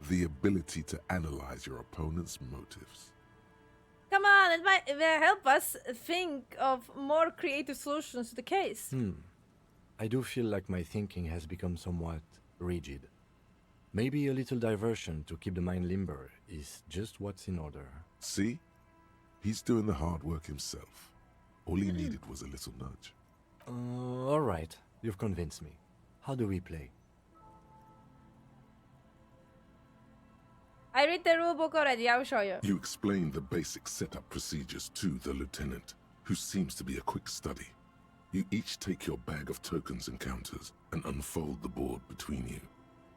the ability to analyze your opponent's motives. Come on, it might help us think of more creative solutions to the case. I do feel like my thinking has become somewhat rigid. Maybe a little diversion to keep the mind limber is just what's in order. See? He's doing the hard work himself. All he needed was a little nudge. All right, you've convinced me. How do we play? I read the rulebook already, I'll show you. You explain the basic setup procedures to the lieutenant, who seems to be a quick study. You each take your bag of tokens and counters and unfold the board between you.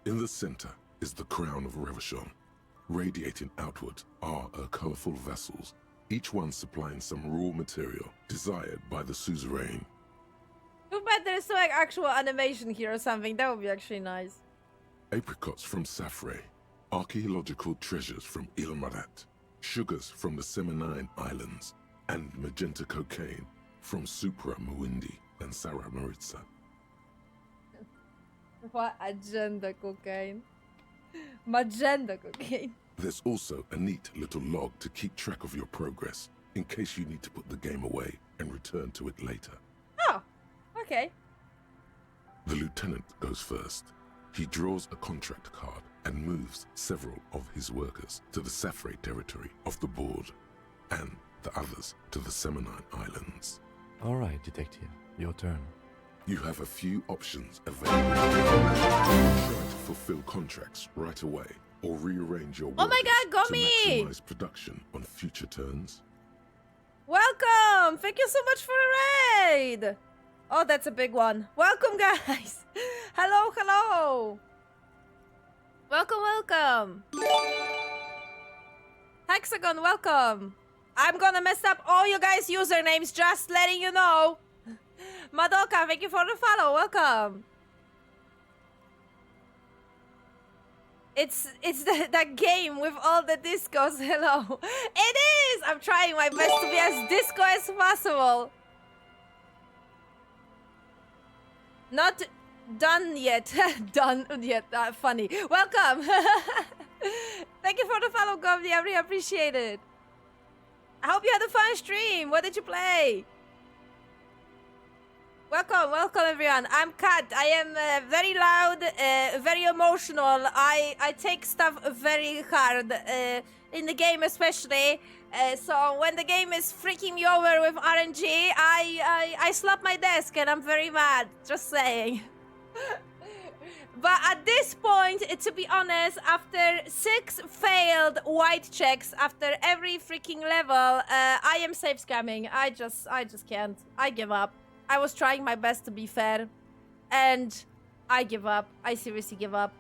In the center is the crown of Revachon. Radiating outward are her colorful vessels, each one supplying some raw material desired by the suzerain. Too bad there's no like actual animation here or something. That would be actually nice. Apricots from Safre, archaeological treasures from Ilmarat, sugars from the Seminine Islands, and magenta cocaine from Supra Muindi and Sarah Maritza. What agenda cocaine? Magenta cocaine. There's also a neat little log to keep track of your progress, in case you need to put the game away and return to it later. Oh, okay. The lieutenant goes first. He draws a contract card and moves several of his workers to the Safre territory of the board, and the others to the Seminine Islands. All right, detective, your turn. You have a few options available. Try to fulfill contracts right away, or rearrange your Oh my workers god, to Gomi! maximize production on future turns. Welcome! Thank you so much for the raid! Oh, that's a big one. Welcome, guys! Hello, hello! Welcome, welcome! Hexagon, welcome! I'm gonna mess up all you guys' usernames, just letting you know. Madoka, thank you for the follow, welcome. It's that game with all the discos. Hello. It is. I'm trying my best to be as disco as possible. Not done yet. Done yet. Funny. Welcome. Thank you for the follow, Govney. I really appreciate it. I hope you had a fun stream. What did you play? Welcome everyone. I'm Kat. I am very loud, very emotional. I take stuff very hard, in the game especially. So when the game is freaking me over with RNG, I slap my desk and I'm very mad. Just saying. But at this point, to be honest, after 6 failed white checks after every freaking level, I am safe scamming. I just can't. I give up. I was trying my best to be fair, and I give up. I seriously give up.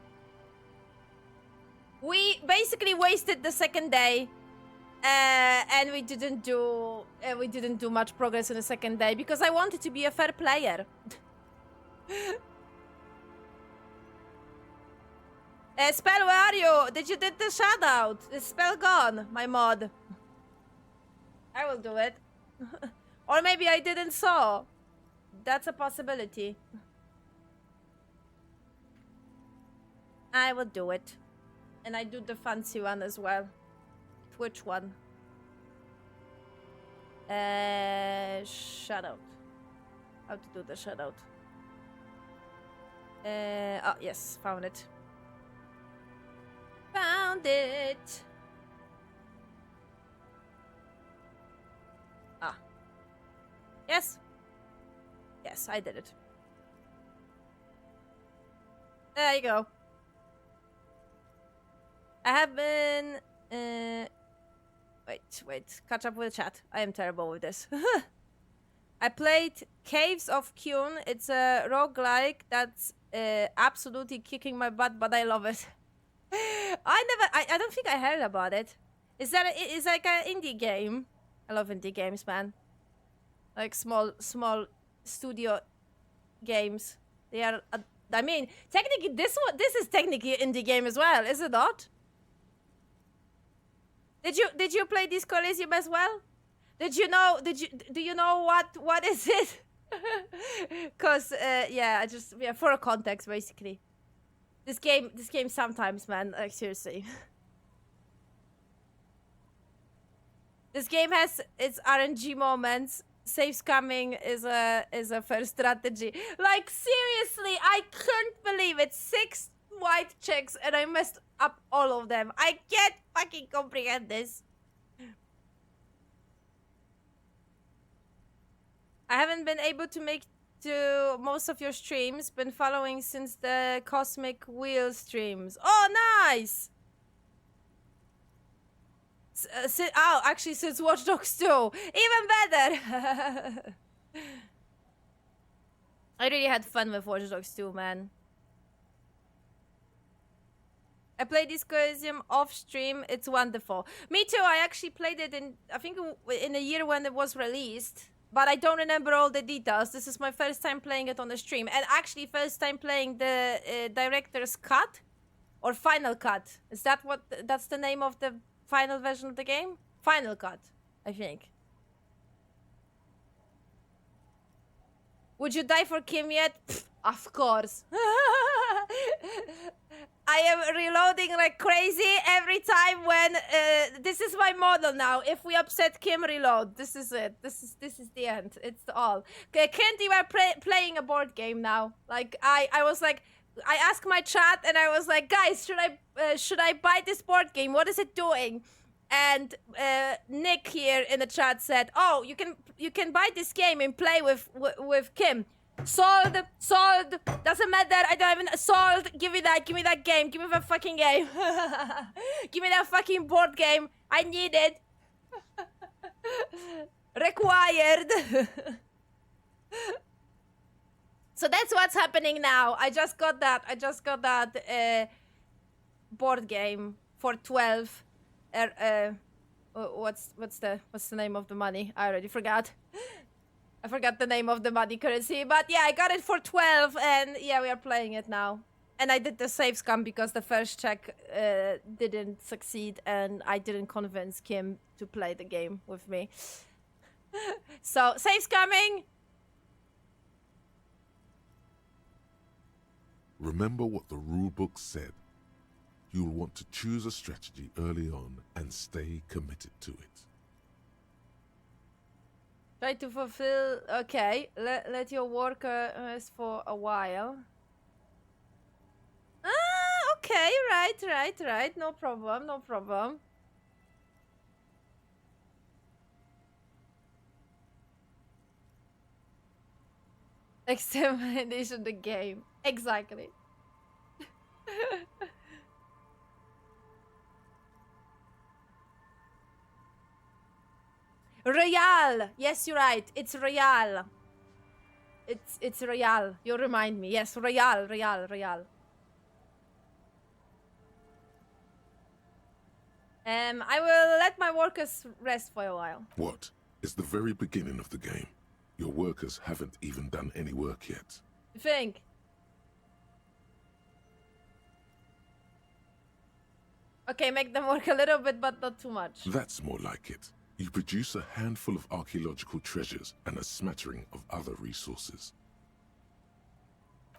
We basically wasted the second day, and we didn't do much progress on the second day because I wanted to be a fair player. Spell, where are you? Did you did the shout out? Is Spell gone? My mod. I will do it. Or maybe I didn't saw. That's a possibility. I will do it. And I do the fancy one as well. Which one? Shout out. How to do the shout out. Oh, yes, found it. Found it. Ah. Yes. Yes, I did it. There you go. I have been... Wait. Catch up with the chat. I am terrible with this. I played Caves of Kyun. It's a roguelike that's absolutely kicking my butt, but I love it. I don't think I heard about it. It's like an indie game. I love indie games, man. Like small studio games. They are. I mean, technically, this is technically an indie game as well, is it not? Did you play Disco Elysium as well? Do you know what is it? Cause yeah, for a context basically. This game sometimes, man, like seriously. This game has its RNG moments. Safe scamming is a fair strategy. Like seriously, I couldn't believe it. 6 white checks and I messed up all of them. I can't fucking comprehend this. I haven't been able to make to most of your streams. Been following since the Cosmic Wheel streams. Oh, nice! Actually, since Watch Dogs 2. Even better! I really had fun with Watch Dogs 2, man. I played Disco Elysium off stream. It's wonderful. Me too. I actually played it I think in the year when it was released. But I don't remember all the details. This is my first time playing it on the stream. And actually first time playing the director's cut. Or final cut. Is that that's the name of the final version of the game? Final cut, I think. Would you die for Kim yet? Pfft, of course. I am reloading like crazy every time when this is my model now. If we upset Kim, reload. This is it. This is the end. It's all. Can't even playing a board game now. Like I was like, I asked my chat and I was like, guys, should I buy this board game? What is it doing? And Nick here in the chat said, oh, you can buy this game and play with Kim. Sold, doesn't matter, I don't even, sold, give me that game, give me that fucking game. Give me that fucking board game, I need it. Required. So that's what's happening now. I just got that board game for 12. What's the name of the money? I already forgot. I forgot the name of the money currency, but yeah, I got it for 12, and yeah, we are playing it now. And I did the save scum because the first check didn't succeed and I didn't convince Kim to play the game with me. So, save scumming! Remember what the rulebook said. You'll want to choose a strategy early on and stay committed to it. Try to fulfill... Okay, let your worker rest for a while. Ah, okay, right. No problem. Extermination the game. Exactly. Royal! Yes, you're right. It's Royal. It's Royal. You remind me. Yes, Royal. I will let my workers rest for a while. What? It's the very beginning of the game. Your workers haven't even done any work yet. You think? Okay, make them work a little bit, but not too much. That's more like it. You produce a handful of archaeological treasures and a smattering of other resources.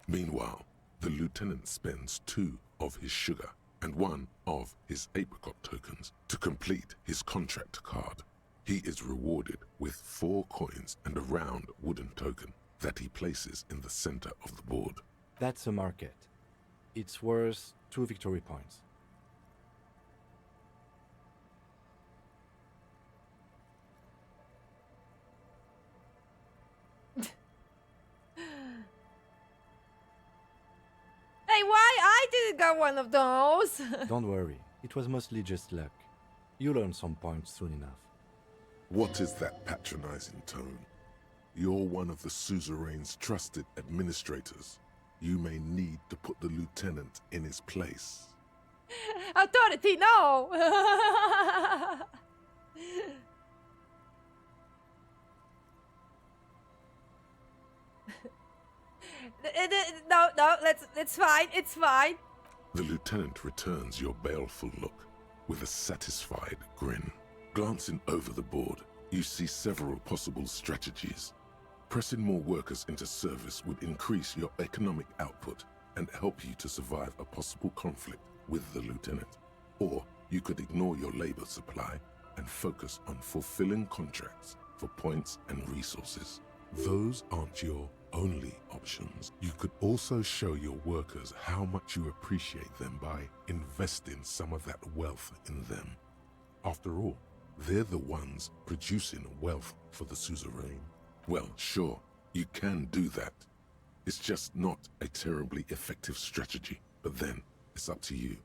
Meanwhile, the lieutenant spends 2 of his sugar and 1 of his apricot tokens to complete his contract card. He is rewarded with 4 coins and a round wooden token that he places in the center of the board. That's a market. It's worth 2 victory points. Hey, why I didn't got one of those? Don't worry, it was mostly just luck. You'll earn some points soon enough. What is that patronizing tone? You're one of the suzerain's trusted administrators. You may need to put the lieutenant in his place. Authority, no! No, it's fine, it's fine. The lieutenant returns your baleful look with a satisfied grin. Glancing over the board, you see several possible strategies. Pressing more workers into service would increase your economic output and help you to survive a possible conflict with the lieutenant. Or you could ignore your labor supply and focus on fulfilling contracts for points and resources. Those aren't your only options. You could also show your workers how much you appreciate them by investing some of that wealth in them. After all, they're the ones producing wealth for the suzerain. Well, sure, you can do that. It's just not a terribly effective strategy, but then it's up to you.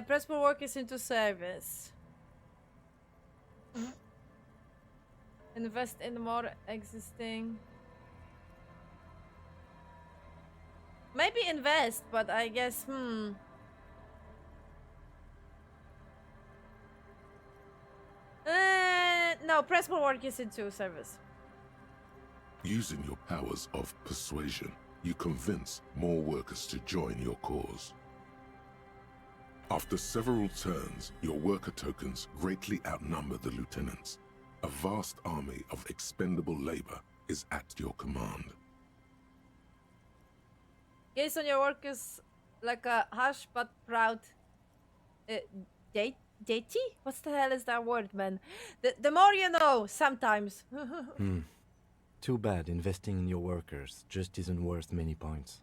Press more workers into service. Invest in more existing. Maybe invest, but I guess, no, press more workers into service. Using your powers of persuasion, you convince more workers to join your cause. After several turns, your worker tokens greatly outnumber the lieutenants. A vast army of expendable labor is at your command. Gaze on your workers like a harsh but proud deity? What the hell is that word, man? The more you know, sometimes. Too bad investing in your workers just isn't worth many points.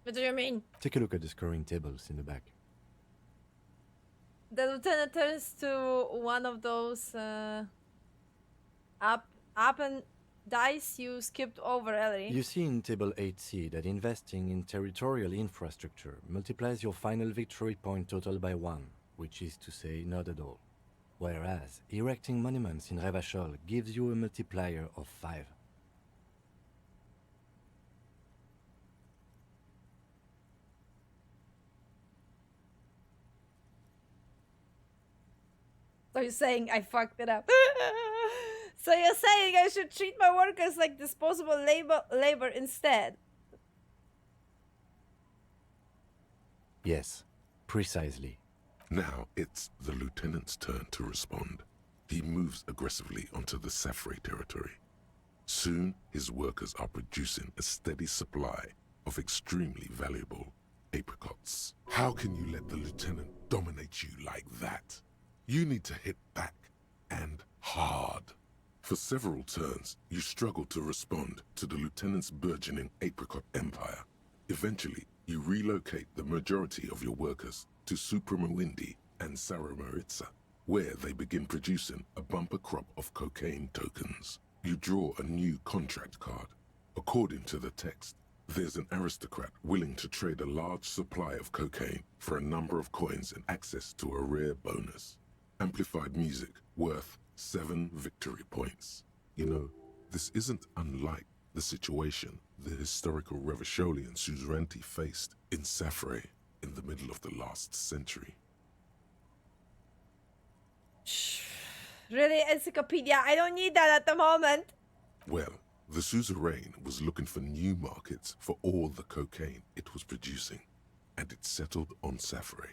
What do you mean? Take a look at the scoring tables in the back. The lieutenant turns to one of those up and dice you skipped over, Ellie. You see in Table 8C that investing in territorial infrastructure multiplies your final victory point total by 1, which is to say not at all. Whereas erecting monuments in Revachol gives you a multiplier of 5. So you're saying I fucked it up. So you're saying I should treat my workers like disposable labor instead? Yes, precisely. Now it's the lieutenant's turn to respond. He moves aggressively onto the Safre territory. Soon, his workers are producing a steady supply of extremely valuable apricots. How can you let the lieutenant dominate you like that? You need to hit back, and hard. For several turns, you struggle to respond to the lieutenant's burgeoning apricot empire. Eventually, you relocate the majority of your workers to Supremawindi and Saramaritsa, where they begin producing a bumper crop of cocaine tokens. You draw a new contract card. According to the text, there's an aristocrat willing to trade a large supply of cocaine for a number of coins and access to a rare bonus. Amplified music worth 7 victory points. You know, this isn't unlike the situation the historical Revacholian suzerainty faced in Safre in the middle of the last century. Really, encyclopedia? I don't need that at the moment. Well, the suzerain was looking for new markets for all the cocaine it was producing, and it settled on Safre.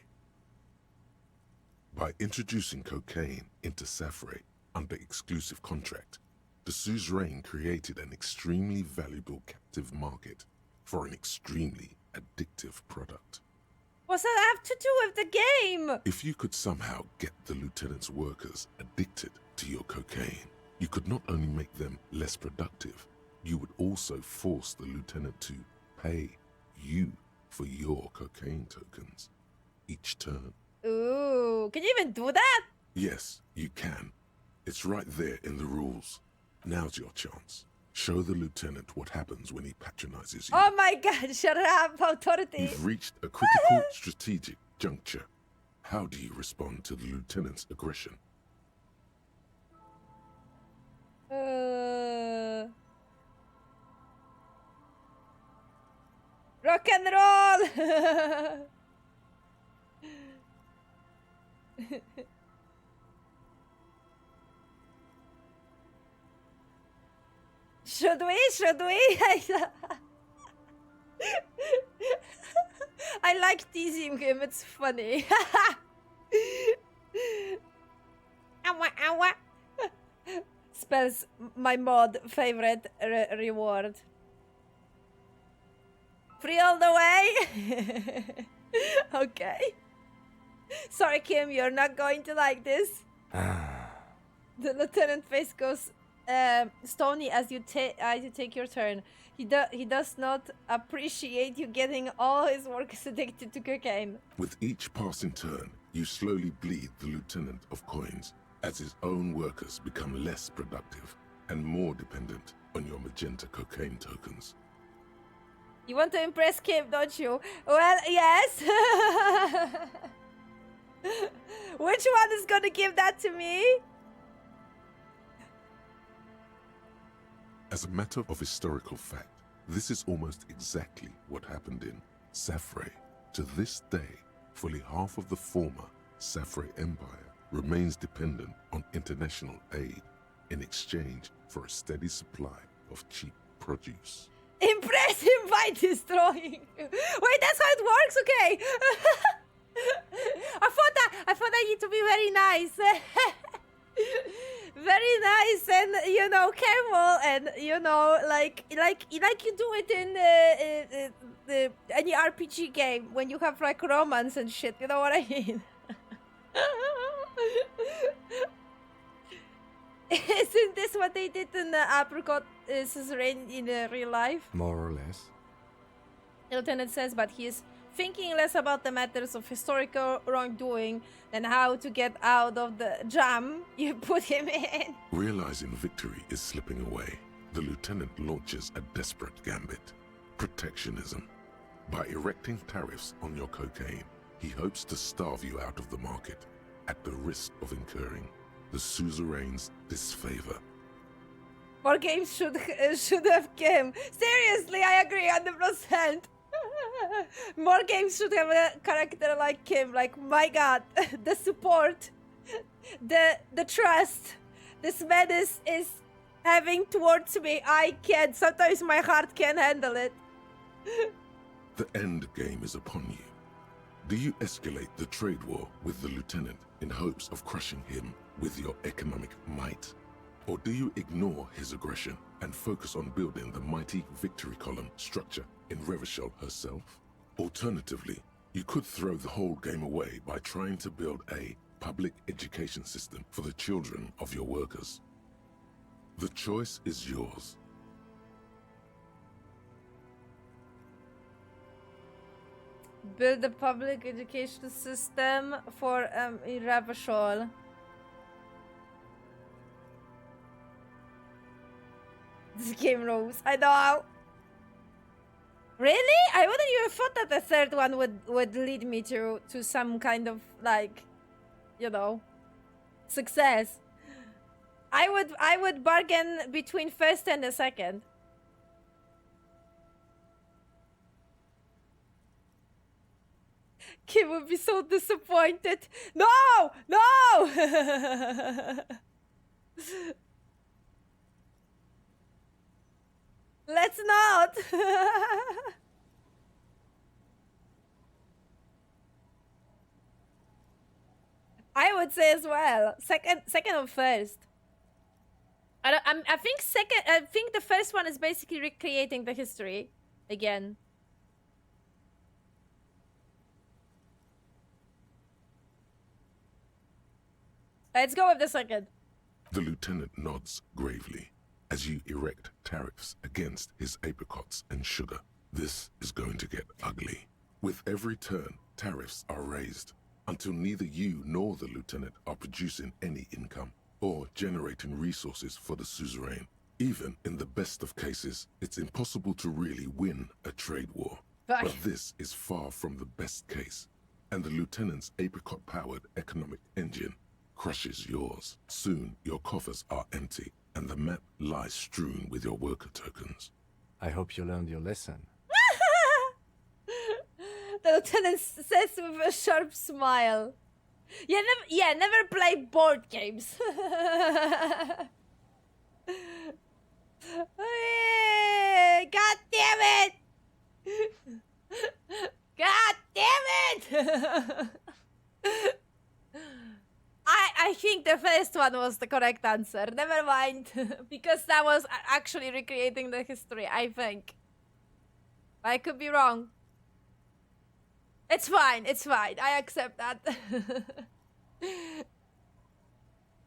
By introducing cocaine into Safre under exclusive contract, the suzerain created an extremely valuable captive market for an extremely addictive product. What's that have to do with the game? If you could somehow get the lieutenant's workers addicted to your cocaine, you could not only make them less productive, you would also force the lieutenant to pay you for your cocaine tokens each turn. Ooh, can you even do that? Yes, you can. It's right there in the rules. Now's your chance. Show the lieutenant what happens when he patronizes you. Oh my god, shut up, authority. You've reached a critical strategic juncture. How do you respond to the lieutenant's aggression? Rock and roll! Should we? Should we? I like teasing him, it's funny. Ow, ow. Spells my mod favorite reward. Free all the way? Okay. Sorry, Kim, you're not going to like this. The lieutenant face goes stony as you take your turn. He does not appreciate you getting all his workers addicted to cocaine. With each passing turn, you slowly bleed the lieutenant of coins as his own workers become less productive and more dependent on your magenta cocaine tokens. You want to impress Kim, don't you? Well, yes. Which one is gonna give that to me? As a matter of historical fact, this is almost exactly what happened in Safre. To this day, fully half of the former Safre Empire remains dependent on international aid in exchange for a steady supply of cheap produce. Impress him by destroying. Wait, that's how it works? Okay. I thought I need to be very nice. Very nice and, you know, careful and, you know, like you do it in any RPG game when you have like romance and shit, you know what I mean? Isn't this what they did in the Apricot Suzerain in real life? More or less. The lieutenant says, but he is thinking less about the matters of historical wrongdoing than how to get out of the jam you put him in. Realizing victory is slipping away, the lieutenant launches a desperate gambit: protectionism. By erecting tariffs on your cocaine, he hopes to starve you out of the market at the risk of incurring the suzerain's disfavor. More games should have Kim. Seriously, I agree 100%. More games should have a character like Kim. Like, my god, the support, the trust, this man is having towards me. I can't. Sometimes my heart can't handle it. The end game is upon you. Do you escalate the trade war with the lieutenant in hopes of crushing him with your economic might? Or do you ignore his aggression and focus on building the mighty victory column structure in Revachol herself? Alternatively, you could throw the whole game away by trying to build a public education system for the children of your workers. The choice is yours. Build a public education system for in Revachol. This game rules. I know. Really? I wouldn't even thought that the third one would lead me to some kind of like, you know, success. I would bargain between first and the second. Kim would be so disappointed. No! No! Let's not! I would say as well. Second or first. I think second. I think the first one is basically recreating the history again. Let's go with the second. The lieutenant nods gravely as you erect tariffs against his apricots and sugar. This is going to get ugly. With every turn, tariffs are raised until neither you nor the lieutenant are producing any income or generating resources for the suzerain. Even in the best of cases, it's impossible to really win a trade war. But this is far from the best case, and the lieutenant's apricot-powered economic engine crushes yours. Soon, your coffers are empty, and the map lies strewn with your worker tokens. I hope you learned your lesson. The lieutenant says with a sharp smile. Never play board games. God damn it! God damn it! I think the first one was the correct answer. Never mind. Because that was actually recreating the history, I think. I could be wrong. It's fine, it's fine. I accept that.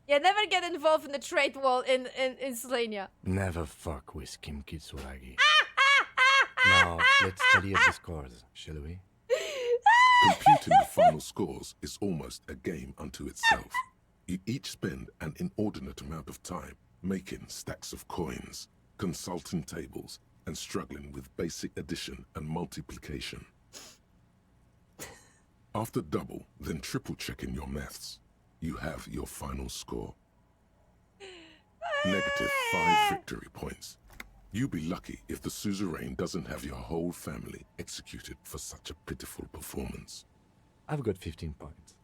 Yeah, never get involved in the trade war in Slovenia. Never fuck with Kim Kitsuragi. Now, let's tally up the scores, shall we? Computing the final scores is almost a game unto itself. You each spend an inordinate amount of time making stacks of coins, consulting tables, and struggling with basic addition and multiplication. After double, then triple checking your maths, you have your final score. -5 victory points. You'll be lucky if the suzerain doesn't have your whole family executed for such a pitiful performance. I've got 15 points.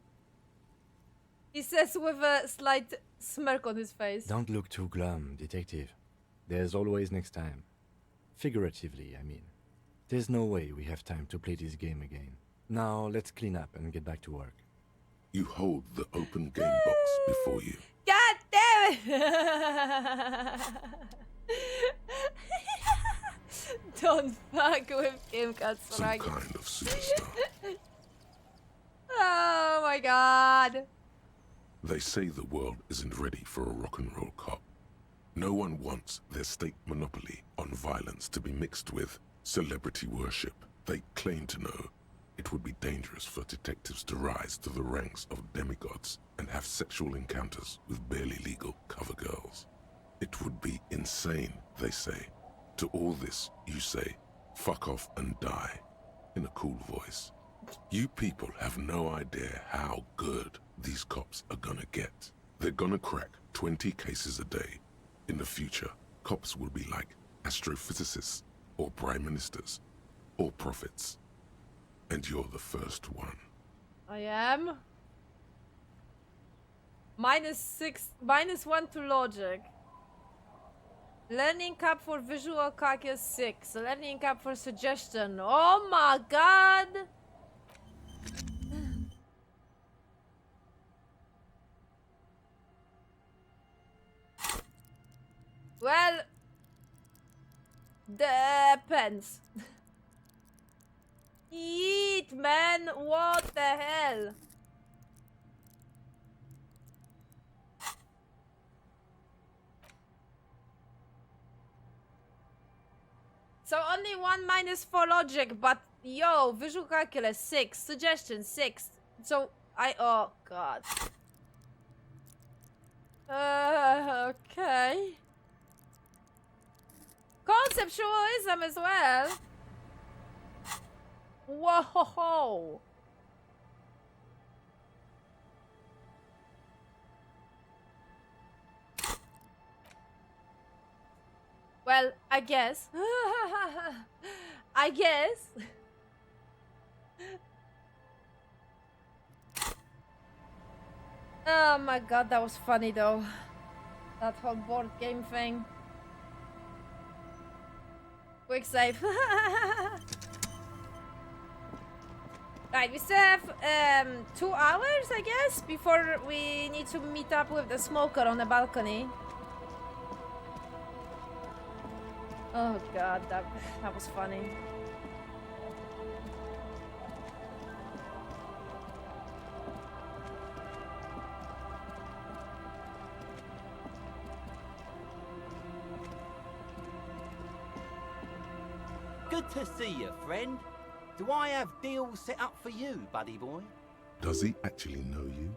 He says with a slight smirk on his face. Don't look too glum, detective. There's always next time. Figuratively, I mean. There's no way we have time to play this game again. Now, let's clean up and get back to work. You hold the open game box before you. God damn it! Don't fuck with Kim Some Katsuragi. kind of superstar. Oh my god. They say the world isn't ready for a rock and roll cop. No one wants their state monopoly on violence to be mixed with celebrity worship. They claim to know it would be dangerous for detectives to rise to the ranks of demigods and have sexual encounters with barely legal cover girls. It would be insane, they say. To all this, you say, fuck off and die, in a cool voice. You people have no idea how good these cops are gonna get. They're gonna crack 20 cases a day. In the future, cops will be like astrophysicists, or prime ministers, or prophets. And you're the first one. I am. -6, -1 to logic. Learning cap for visual calculus 6. Learning cap for suggestion. Oh my god! Well, depends. Yeet, man! What the hell? So only 1 -4 logic, but yo, visual calculus 6, suggestion 6. So oh god. Okay. Conceptualism as well. Whoa. Well, I guess. I guess. Oh my god, that was funny though. That whole board game thing. Quick save. Right, we still have 2 hours, I guess, before we need to meet up with the smoker on the balcony. Oh god, that was funny. Good to see you, friend. Do I have deals set up for you, buddy boy? Does he actually know you?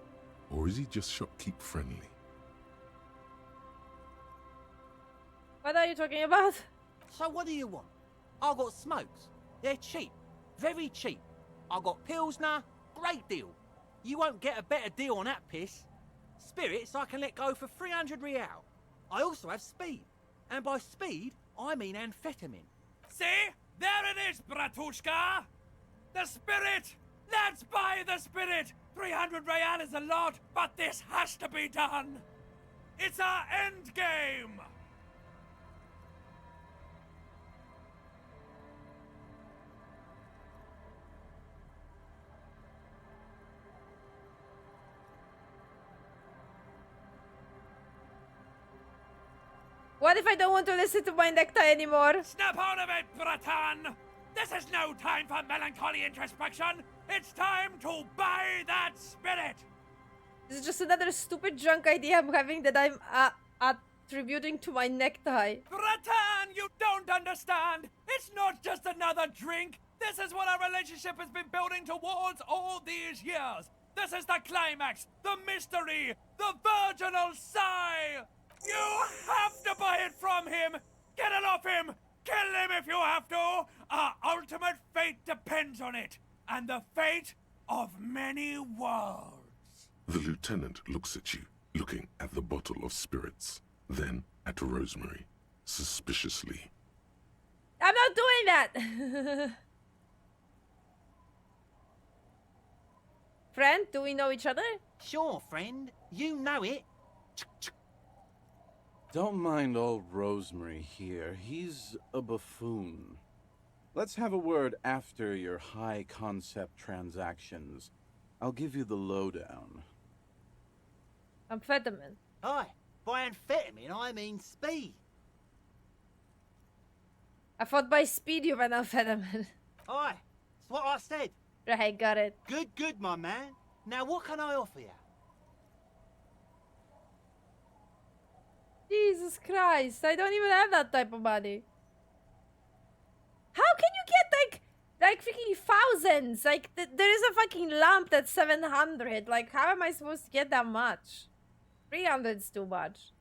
Or is he just shopkeep friendly? What are you talking about? So what do you want? I got smokes. They're cheap. Very cheap. I got Pilsner. Great deal. You won't get a better deal on that piss. Spirits I can let go for 300 real. I also have speed. And by speed, I mean amphetamine. See? There it is, Bratushka! The spirit! Let's buy the spirit! 300 real is a lot, but this has to be done! It's our end game! What if I don't want to listen to my necktie anymore? Snap out of it, Bratan! This is no time for melancholy introspection! It's time to buy that spirit! This is just another stupid drunk idea I'm having that I'm attributing to my necktie. Bratan, you don't understand! It's not just another drink! This is what our relationship has been building towards all these years! This is the climax, the mystery, the virginal sigh! You have to buy it from him! Get it off him! Kill him if you have to! Our ultimate fate depends on it! And the fate of many worlds! The lieutenant looks at you, looking at the bottle of spirits, then at Rosemary, suspiciously. I'm not doing that! Friend, do we know each other? Sure, friend. You know it. Don't mind old Rosemary here. He's a buffoon. Let's have a word after your high-concept transactions. I'll give you the lowdown. Amphetamine. Aye, by amphetamine I mean speed. I thought by speed you meant amphetamine. Aye, that's what I said. Right, got it. Good, my man. Now what can I offer you? Jesus Christ, I don't even have that type of money. How can you get like freaking thousands? Like there is a fucking lamp that's 700. Like how am I supposed to get that much? 300's too much.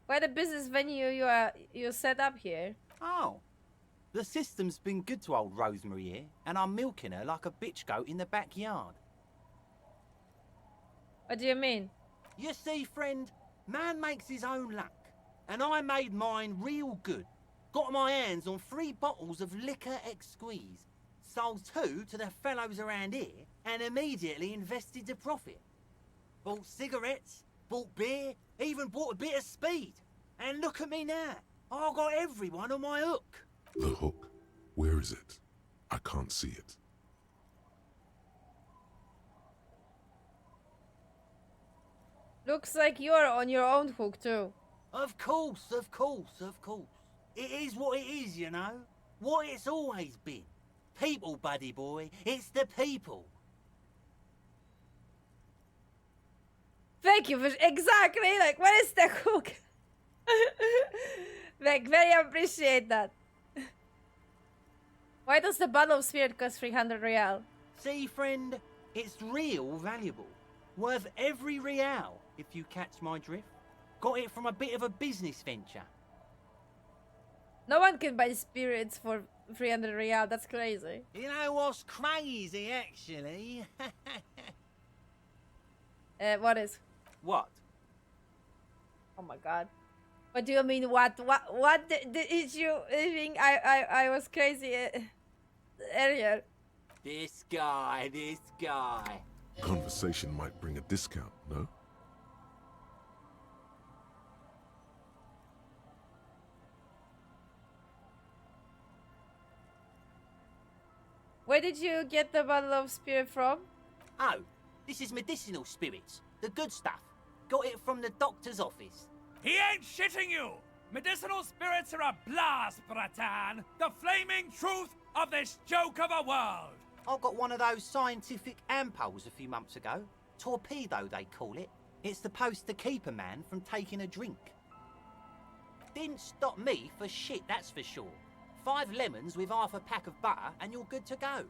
Quite a business venue you set up here. Oh, the system's been good to old Rosemary here, and I'm milking her like a bitch goat in the backyard. What do you mean? You see, friend, man makes his own luck. And I made mine real good. Got my hands on 3 bottles of liquor ex-squeeze. Sold 2 to the fellows around here, and immediately invested the profit. Bought cigarettes, bought beer, even bought a bit of speed. And look at me now. I got everyone on my hook. The hook? Where is it? I can't see it. Looks like you're on your own hook too. Of course, of course, of course. It is what it is, you know. What it's always been. People, buddy boy. It's the people. Thank you for exactly like where is the hook? Like very appreciate that. Why does the bottle of spirit cost 300 real? See, friend, it's real valuable. Worth every real, if you catch my drift. Got it from a bit of a business venture. No one can buy spirits for 300 real, that's crazy. You know what's crazy, actually? What is? What? Oh my god. What do you mean, what? What did you think I was crazy earlier? This guy. Conversation might bring a discount, no? Where did you get the bottle of spirit from? Oh, this is medicinal spirits. The good stuff. Got it from the doctor's office. He ain't shitting you! Medicinal spirits are a blast, Bratan! The flaming truth of this joke of a world! I got one of those scientific ampoules a few months ago. Torpedo, they call it. It's supposed to keep a man from taking a drink. Didn't stop me for shit, that's for sure. 5 lemons with half a pack of butter and you're good to go.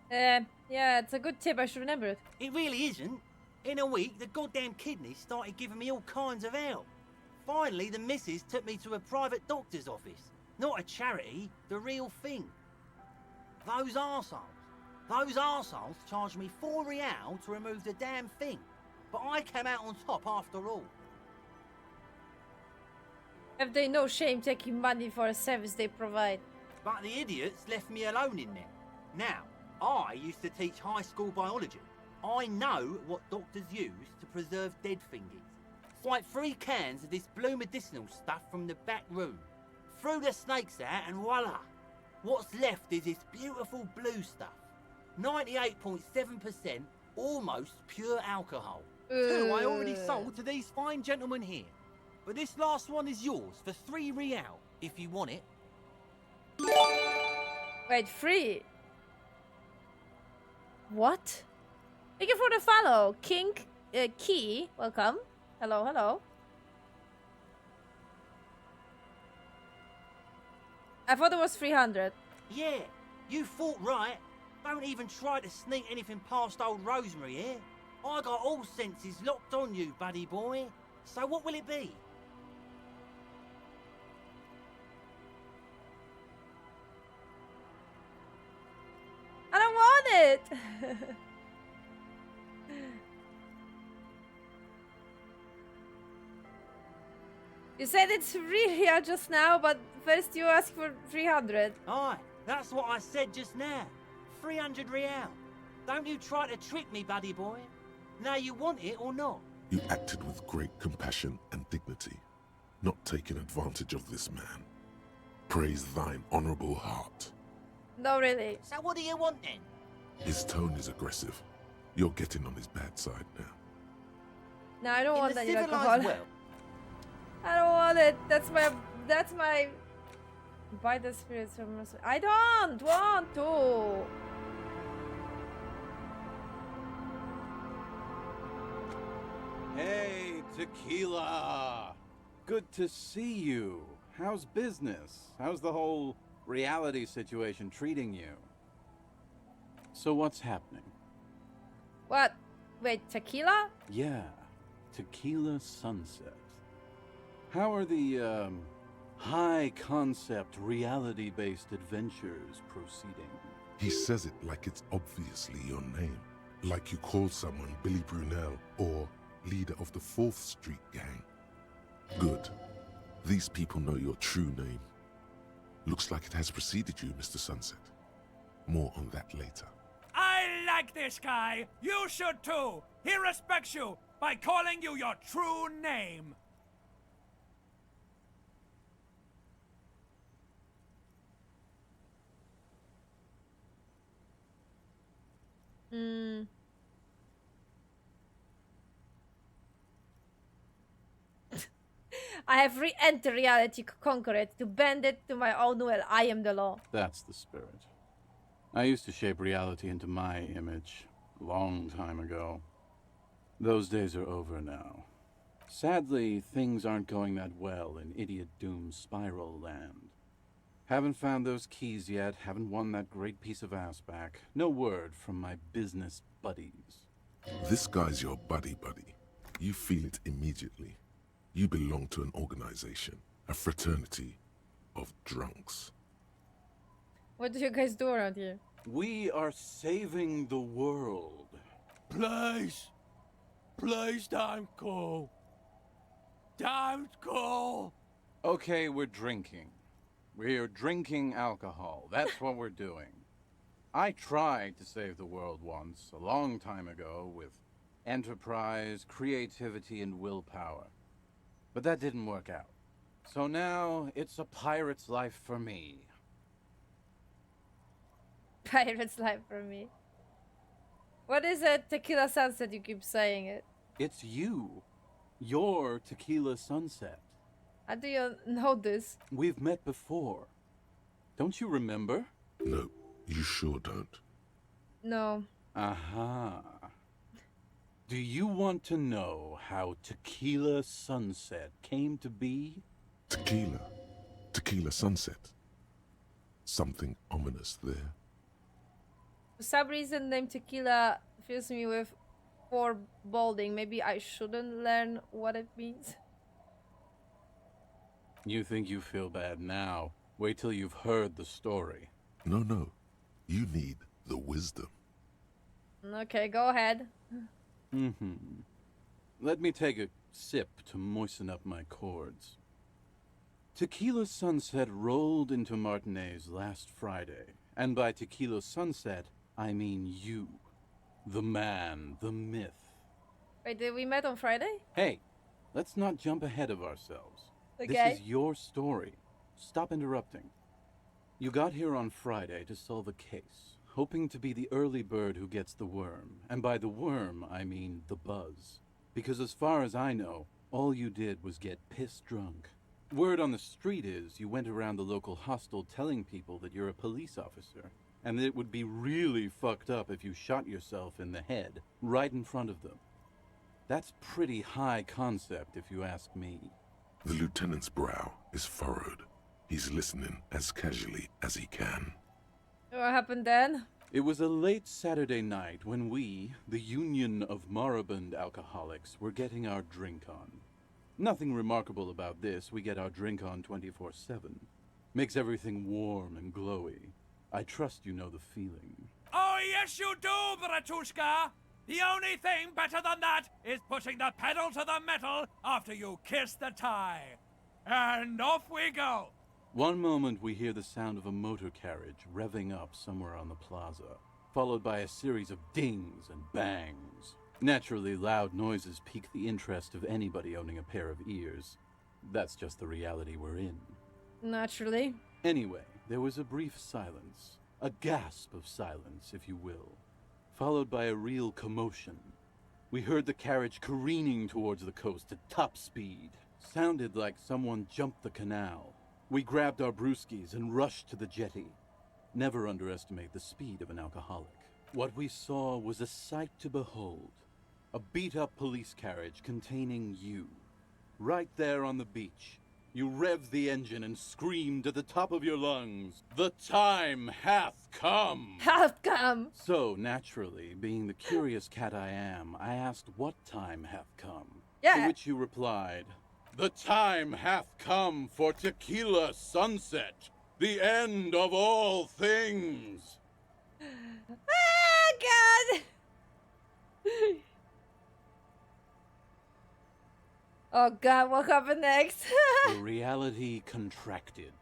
Yeah, it's a good tip, I should remember it. It really isn't. In a week, the goddamn kidneys started giving me all kinds of help. Finally, the missus took me to a private doctor's office. Not a charity, the real thing. Those arseholes charged me 4 real to remove the damn thing. But I came out on top after all. Have they no shame taking money for a service they provide? But the idiots left me alone in there. Now, I used to teach high school biology. I know what doctors use to preserve dead thingies. Swipe 3 cans of this blue medicinal stuff from the back room. Threw the snakes out and voila! What's left is this beautiful blue stuff. 98.7% almost pure alcohol. 2 I already sold to these fine gentlemen here. But this last one is yours for 3 real, if you want it. Wait, free? What? Thank you for the follow. King Key, welcome. Hello, hello. I thought it was 300. Yeah, you thought right. Don't even try to sneak anything past old Rosemary here. I got all senses locked on you, buddy boy. So what will it be? I don't want it! You said it's 3 here just now, but first you asked for 300. Aye, that's what I said just now. 300 real. Don't you try to trick me, buddy boy. Now you want it or not? You acted with great compassion and dignity, not taking advantage of this man. Praise thine honorable heart. No, really. So what do you want then? His tone is aggressive. You're getting on his bad side now. No, I don't want In the any civilized alcohol. world, I don't want it. That's my buy the spirits from I don't want to. Hey, Tequila! Good to see you. How's business? How's the whole reality situation treating you? So what's happening? What? Wait, tequila? Yeah, Tequila Sunset. How are the, high-concept, reality-based adventures proceeding? He says it like it's obviously your name. Like you call someone Billy Brunel or leader of the 4th Street Gang. Good. These people know your true name. Looks like it has preceded you, Mr. Sunset. More on that later. I like this guy. You should too. He respects you by calling you your true name. Hmm. I have re-entered reality to conquer it, to bend it to my own will. I am the law. That's the spirit. I used to shape reality into my image a long time ago. Those days are over now. Sadly, things aren't going that well in Idiot Doom's spiral land. Haven't found those keys yet, haven't won that great piece of ass back. No word from my business buddies. This guy's your buddy. You feel it immediately. You belong to an organization, a fraternity of drunks. What do you guys do around here? We are saving the world. Please. Please don't go. Don't go. Okay, we're drinking. We're drinking alcohol. That's what we're doing. I tried to save the world once, a long time ago, with enterprise, creativity, and willpower. But that didn't work out. So now, it's a pirate's life for me. Pirate's life for me. What is it, Tequila Sunset? You keep saying it. It's you. You're Tequila Sunset. How do you know this? We've met before. Don't you remember? No, you sure don't. No. Aha. Do you want to know how Tequila Sunset came to be? Tequila. Tequila Sunset. Something ominous there. For some reason, name Tequila fills me with foreboding. Maybe I shouldn't learn what it means. You think you feel bad now. Wait till you've heard the story. No. You need the wisdom. Okay, go ahead. Let me take a sip to moisten up my chords. Tequila Sunset rolled into Martinez last Friday. And by Tequila Sunset, I mean you. The man, the myth. Wait, did we met on Friday? Hey, let's not jump ahead of ourselves. Okay. This is your story. Stop interrupting. You got here on Friday to solve a case, hoping to be the early bird who gets the worm. And by the worm, I mean the buzz. Because as far as I know, all you did was get piss drunk. Word on the street is you went around the local hostel telling people that you're a police officer, and that it would be really fucked up if you shot yourself in the head, right in front of them. That's pretty high concept, if you ask me. The lieutenant's brow is furrowed. He's listening as casually as he can. What happened then? It was a late Saturday night when we, the Union of Moribund Alcoholics, were getting our drink on. Nothing remarkable about this. We get our drink on 24/7. Makes everything warm and glowy. I trust you know the feeling. Oh, yes, you do, Bratushka. The only thing better than that is putting the pedal to the metal after you kiss the tie. And off we go. One moment we hear the sound of a motor carriage revving up somewhere on the plaza, followed by a series of dings and bangs. Naturally, loud noises pique the interest of anybody owning a pair of ears. That's just the reality we're in. Naturally. Anyway, there was a brief silence. A gasp of silence, if you will. Followed by a real commotion. We heard the carriage careening towards the coast at top speed. Sounded like someone jumped the canal. We grabbed our brewskis and rushed to the jetty. Never underestimate the speed of an alcoholic. What we saw was a sight to behold. A beat-up police carriage containing you. Right there on the beach. You revved the engine and screamed at the top of your lungs, "The time hath come!" Hath come! So, naturally, being the curious cat I am, I asked what time hath come. Yeah. To which you replied, "The time hath come for Tequila Sunset, the end of all things." Ah, God! Oh God, what happened next? The reality contracted.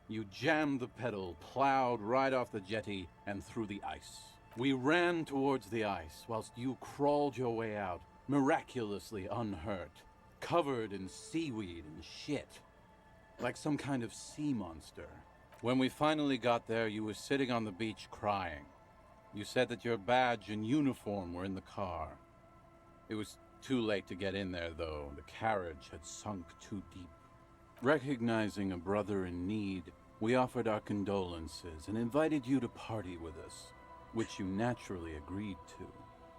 You jammed the pedal, plowed right off the jetty, and through the ice. We ran towards the ice whilst you crawled your way out, miraculously unhurt, covered in seaweed and shit, like some kind of sea monster. When we finally got there, you were sitting on the beach crying. You said that your badge and uniform were in the car. It was too late to get in there, though. The carriage had sunk too deep. Recognizing a brother in need, we offered our condolences and invited you to party with us, which you naturally agreed to.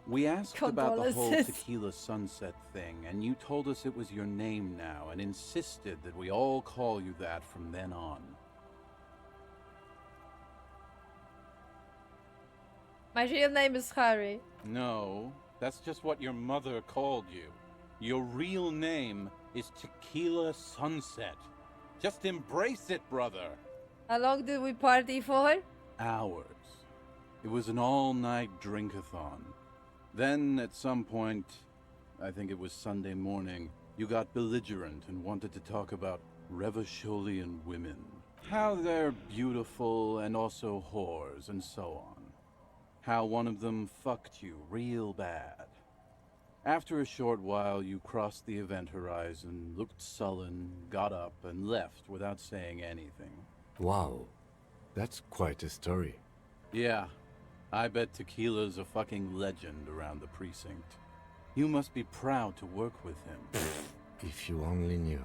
We asked about the whole Tequila Sunset thing, and you told us it was your name now and insisted that we all call you that from then on. My real name is Harry. No, that's just what your mother called you. Your real name is Tequila Sunset. Just embrace it, brother. How long did we party for? Hours. It was an all-night drink-a-thon. Then, at some point, I think it was Sunday morning, you got belligerent and wanted to talk about Revacholian women. How they're beautiful and also whores and so on. How one of them fucked you real bad. After a short while, you crossed the event horizon, looked sullen, got up, and left without saying anything. Wow, that's quite a story. Yeah, I bet Tequila's a fucking legend around the precinct. You must be proud to work with him. If you only knew.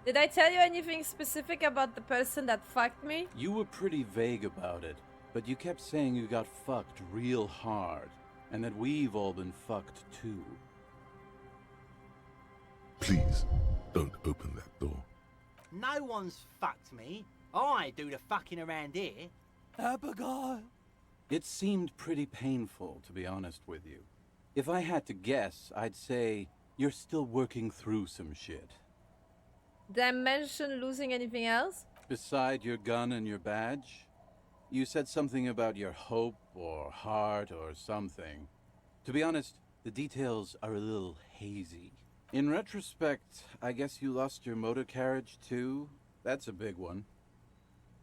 Did I tell you anything specific about the person that fucked me? You were pretty vague about it, but you kept saying you got fucked real hard, and that we've all been fucked too. Please, don't open that door. No one's fucked me. I do the fucking around here. Abigail! It seemed pretty painful, to be honest with you. If I had to guess, I'd say you're still working through some shit. Did I mention losing anything else? Beside your gun and your badge? You said something about your hope or heart or something. To be honest, the details are a little hazy. In retrospect, I guess you lost your motor carriage too? That's a big one.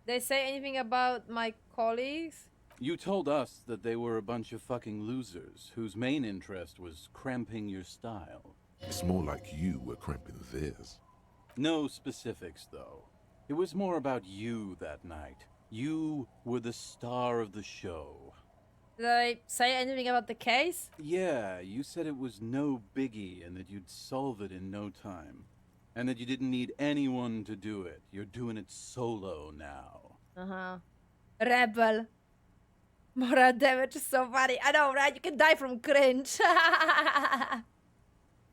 Did they say anything about my colleagues? You told us that they were a bunch of fucking losers whose main interest was cramping your style. It's more like you were cramping theirs. No specifics, though. It was more about you that night. You were the star of the show. Did I say anything about the case? Yeah, you said it was no biggie and that you'd solve it in no time. And that you didn't need anyone to do it. You're doing it solo now. Uh-huh. Rebel. Moral damage is so funny. I know, right? You can die from cringe.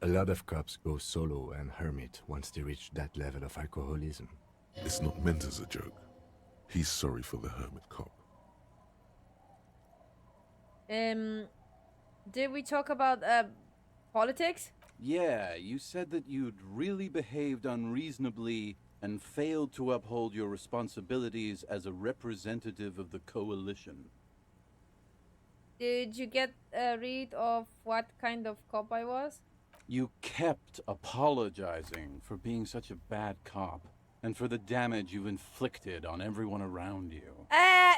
A lot of cops go solo and hermit once they reach that level of alcoholism. It's not meant as a joke. He's sorry for the hermit cop. Did we talk about, politics? Yeah, you said that you'd really behaved unreasonably and failed to uphold your responsibilities as a representative of the coalition. Did you get a read of what kind of cop I was? You kept apologizing for being such a bad cop and for the damage you've inflicted on everyone around you.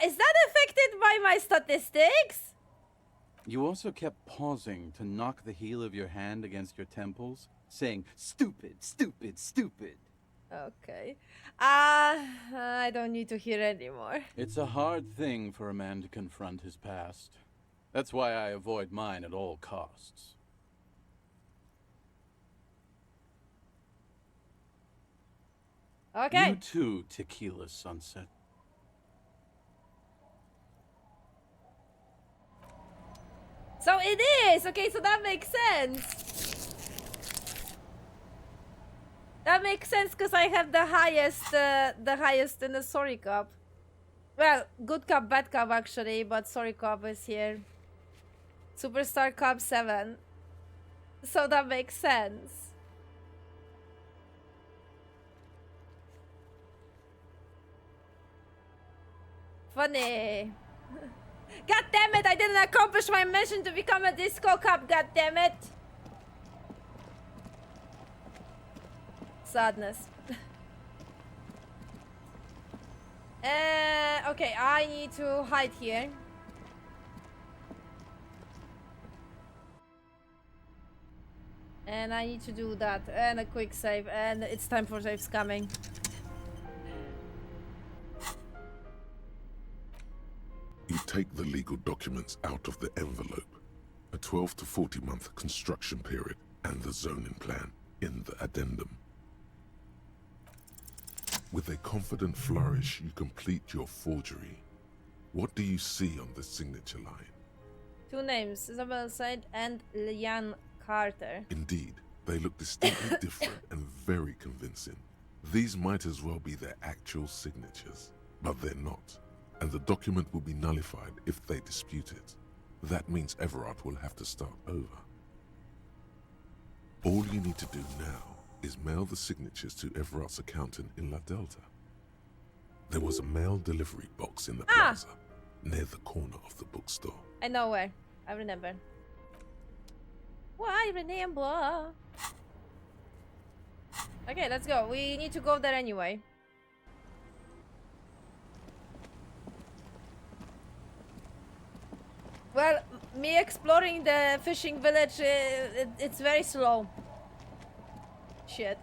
Is that affected by my statistics? You also kept pausing to knock the heel of your hand against your temples, saying, "Stupid, stupid, stupid." Okay. I don't need to hear anymore. It's a hard thing for a man to confront his past. That's why I avoid mine at all costs. Okay. You too, Tequila Sunset. So it is! Okay, so that makes sense. That makes sense because I have the highest in the sorry cop. Well, good cop, bad cop actually, but sorry cop is here. Superstar cop 7. So that makes sense. Funny. God damn it, I didn't accomplish my mission to become a disco cop, god damn it. Sadness. Okay, I need to hide here. And I need to do that. And a quick save. And it's time for save scamming. You take the legal documents out of the envelope. A 12 to 40 month construction period and the zoning plan in the addendum. With a confident flourish, you complete your forgery. What do you see on the signature line? 2 names, Isabel Said and Liane Carter. Indeed, they look distinctly different and very convincing. These might as well be their actual signatures, but they're not, and the document will be nullified if they dispute it. That means Everard will have to start over. All you need to do now is mail the signatures to Everard's accountant in La Delta. There was a mail delivery box in the plaza, near the corner of the bookstore. I know where. I remember. Why remember? Okay, let's go. We need to go there anyway. Well, me exploring the fishing village, it's very slow. Shit.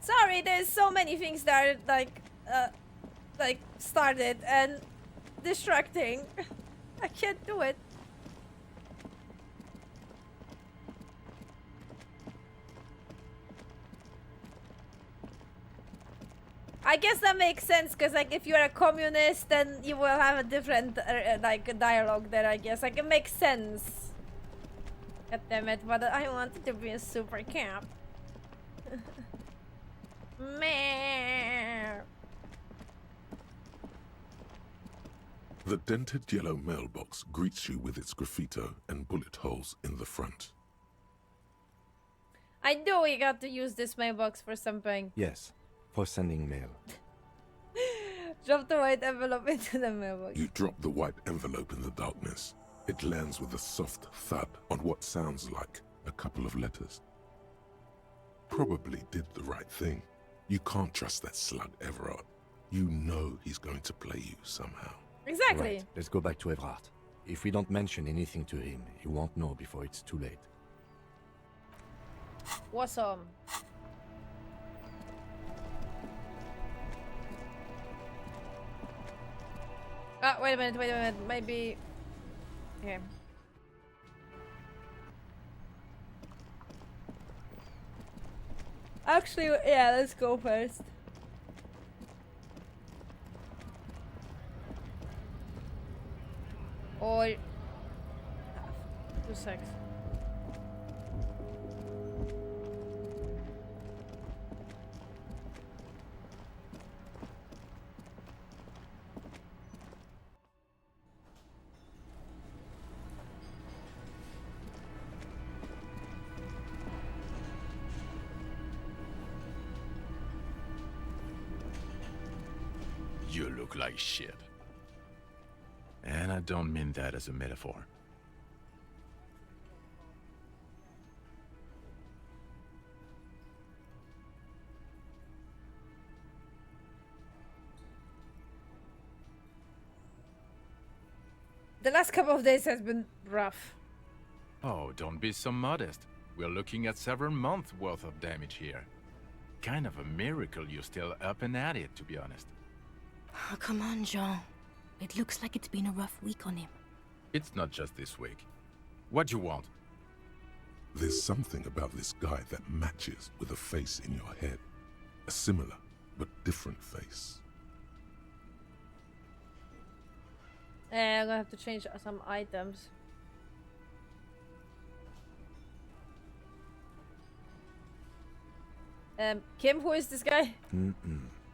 Sorry, there's so many things that are like started and distracting. I can't do it. I guess that makes sense, because like if you're a communist, then you will have a different like dialogue there. I guess like it makes sense. God damn it! But I wanted to be a super camp. Meh. The dented yellow mailbox greets you with its graffito and bullet holes in the front. I knew we got to use this mailbox for something. Yes, for sending mail. Drop the white envelope into the mailbox. You drop the white envelope in the darkness. It lands with a soft thud on what sounds like a couple of letters. Probably did the right thing. You can't trust that slug Everard. You know he's going to play you somehow. Exactly. Right, let's go back to Everard. If we don't mention anything to him, he won't know before it's too late. Awesome. Wait a minute, maybe... Okay. Actually, yeah, let's go first. Or... 2 seconds. You look like shit. And I don't mean that as a metaphor. The last couple of days has been rough. Oh, don't be so modest. We're looking at several months worth of damage here. Kind of a miracle you're still up and at it, to be honest. Oh, come on, Jean. It looks like it's been a rough week on him. It's not just this week. What you want? There's something about this guy that matches with a face in your head. A similar but different face. I'm gonna have to change some items. Kim, who is this guy?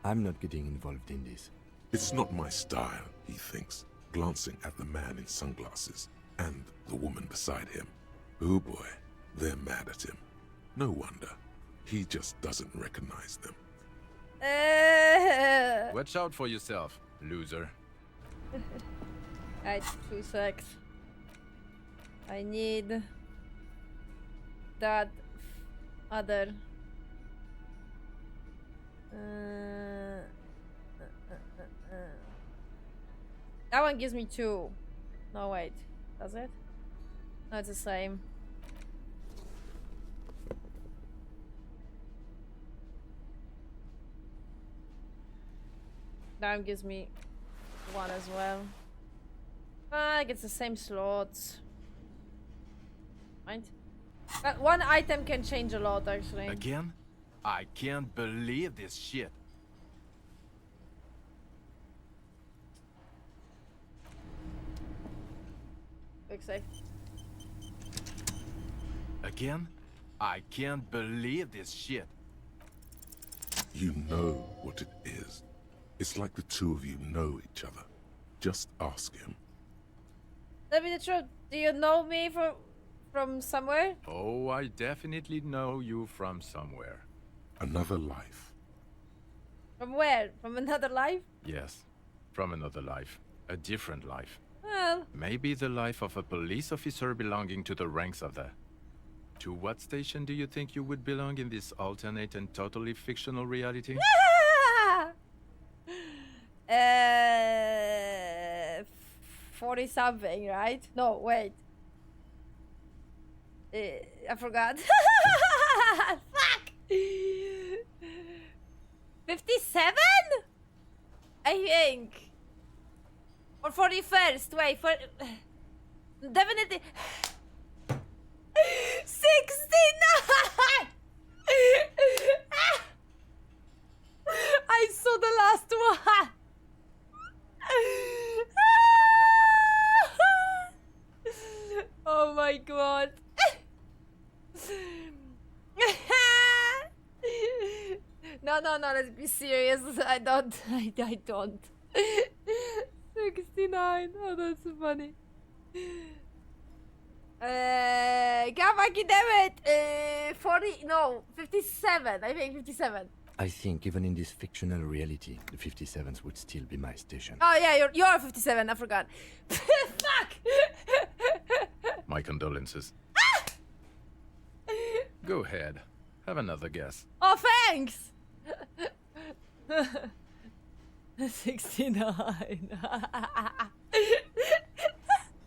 I'm not getting involved in this. It's not my style, he thinks, glancing at the man in sunglasses and the woman beside him. Oh boy, they're mad at him. No wonder. He just doesn't recognize them. Watch out for yourself, loser. Alright, 2 secs. I need that other That one gives me 2. No, wait. Does it? No, it's the same. That one gives me 1 as well. I get the same slots. Right? But one item can change a lot, actually. Again? I can't believe this shit. Quick save. Again? I can't believe this shit. You know what it is. It's like the two of you know each other. Just ask him. Tell me the truth. Do you know me from somewhere? Oh, I definitely know you from somewhere. Another life. From where? From another life? Yes, from another life. A different life. Well... Maybe the life of a police officer belonging to the ranks of the... To what station do you think you would belong in this alternate and totally fictional reality? 40 something, right? No, wait. I forgot. Fuck! 57? I think. Or 41st. Wait, for definitely 69. I saw the last one. Oh my god. No, let's be serious. I don't. 69. Oh, that's funny. God fucking damn it. 40, no, 57. I think 57. I think even in this fictional reality, the 57th would still be my station. Oh yeah, you're 57. I forgot. Fuck. My condolences. Go ahead. Have another guess. Oh, thanks. 69.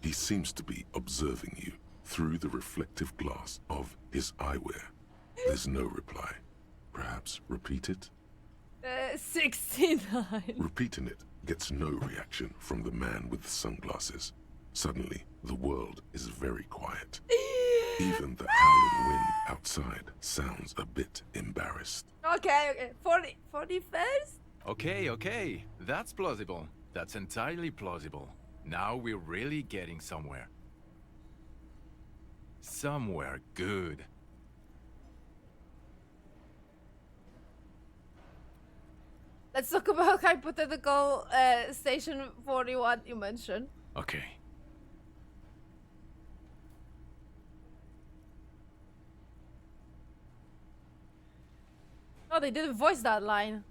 He seems to be observing you through the reflective glass of his eyewear. There's no reply. Perhaps repeat it? 69. Repeating it gets no reaction from the man with the sunglasses. Suddenly, the world is very quiet. Even the howling wind outside sounds a bit embarrassed. Okay. 41st? Okay. That's plausible. That's entirely plausible. Now we're really getting somewhere. Somewhere good. Let's talk about hypothetical station 41 you mentioned. Okay. Oh, they didn't voice that line.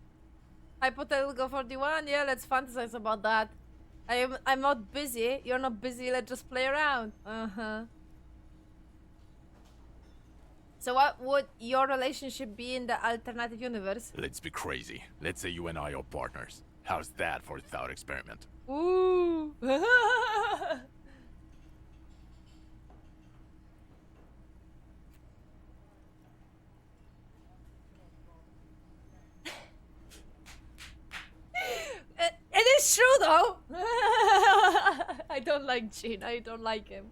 Hypothetical 41, yeah, let's fantasize about that. I'm not busy. You're not busy. Let's just play around. So what would your relationship be in the alternative universe? Let's be crazy. Let's say you and I are partners. How's that for a thought experiment? Ooh. It is true though. I don't like Gene. I don't like him.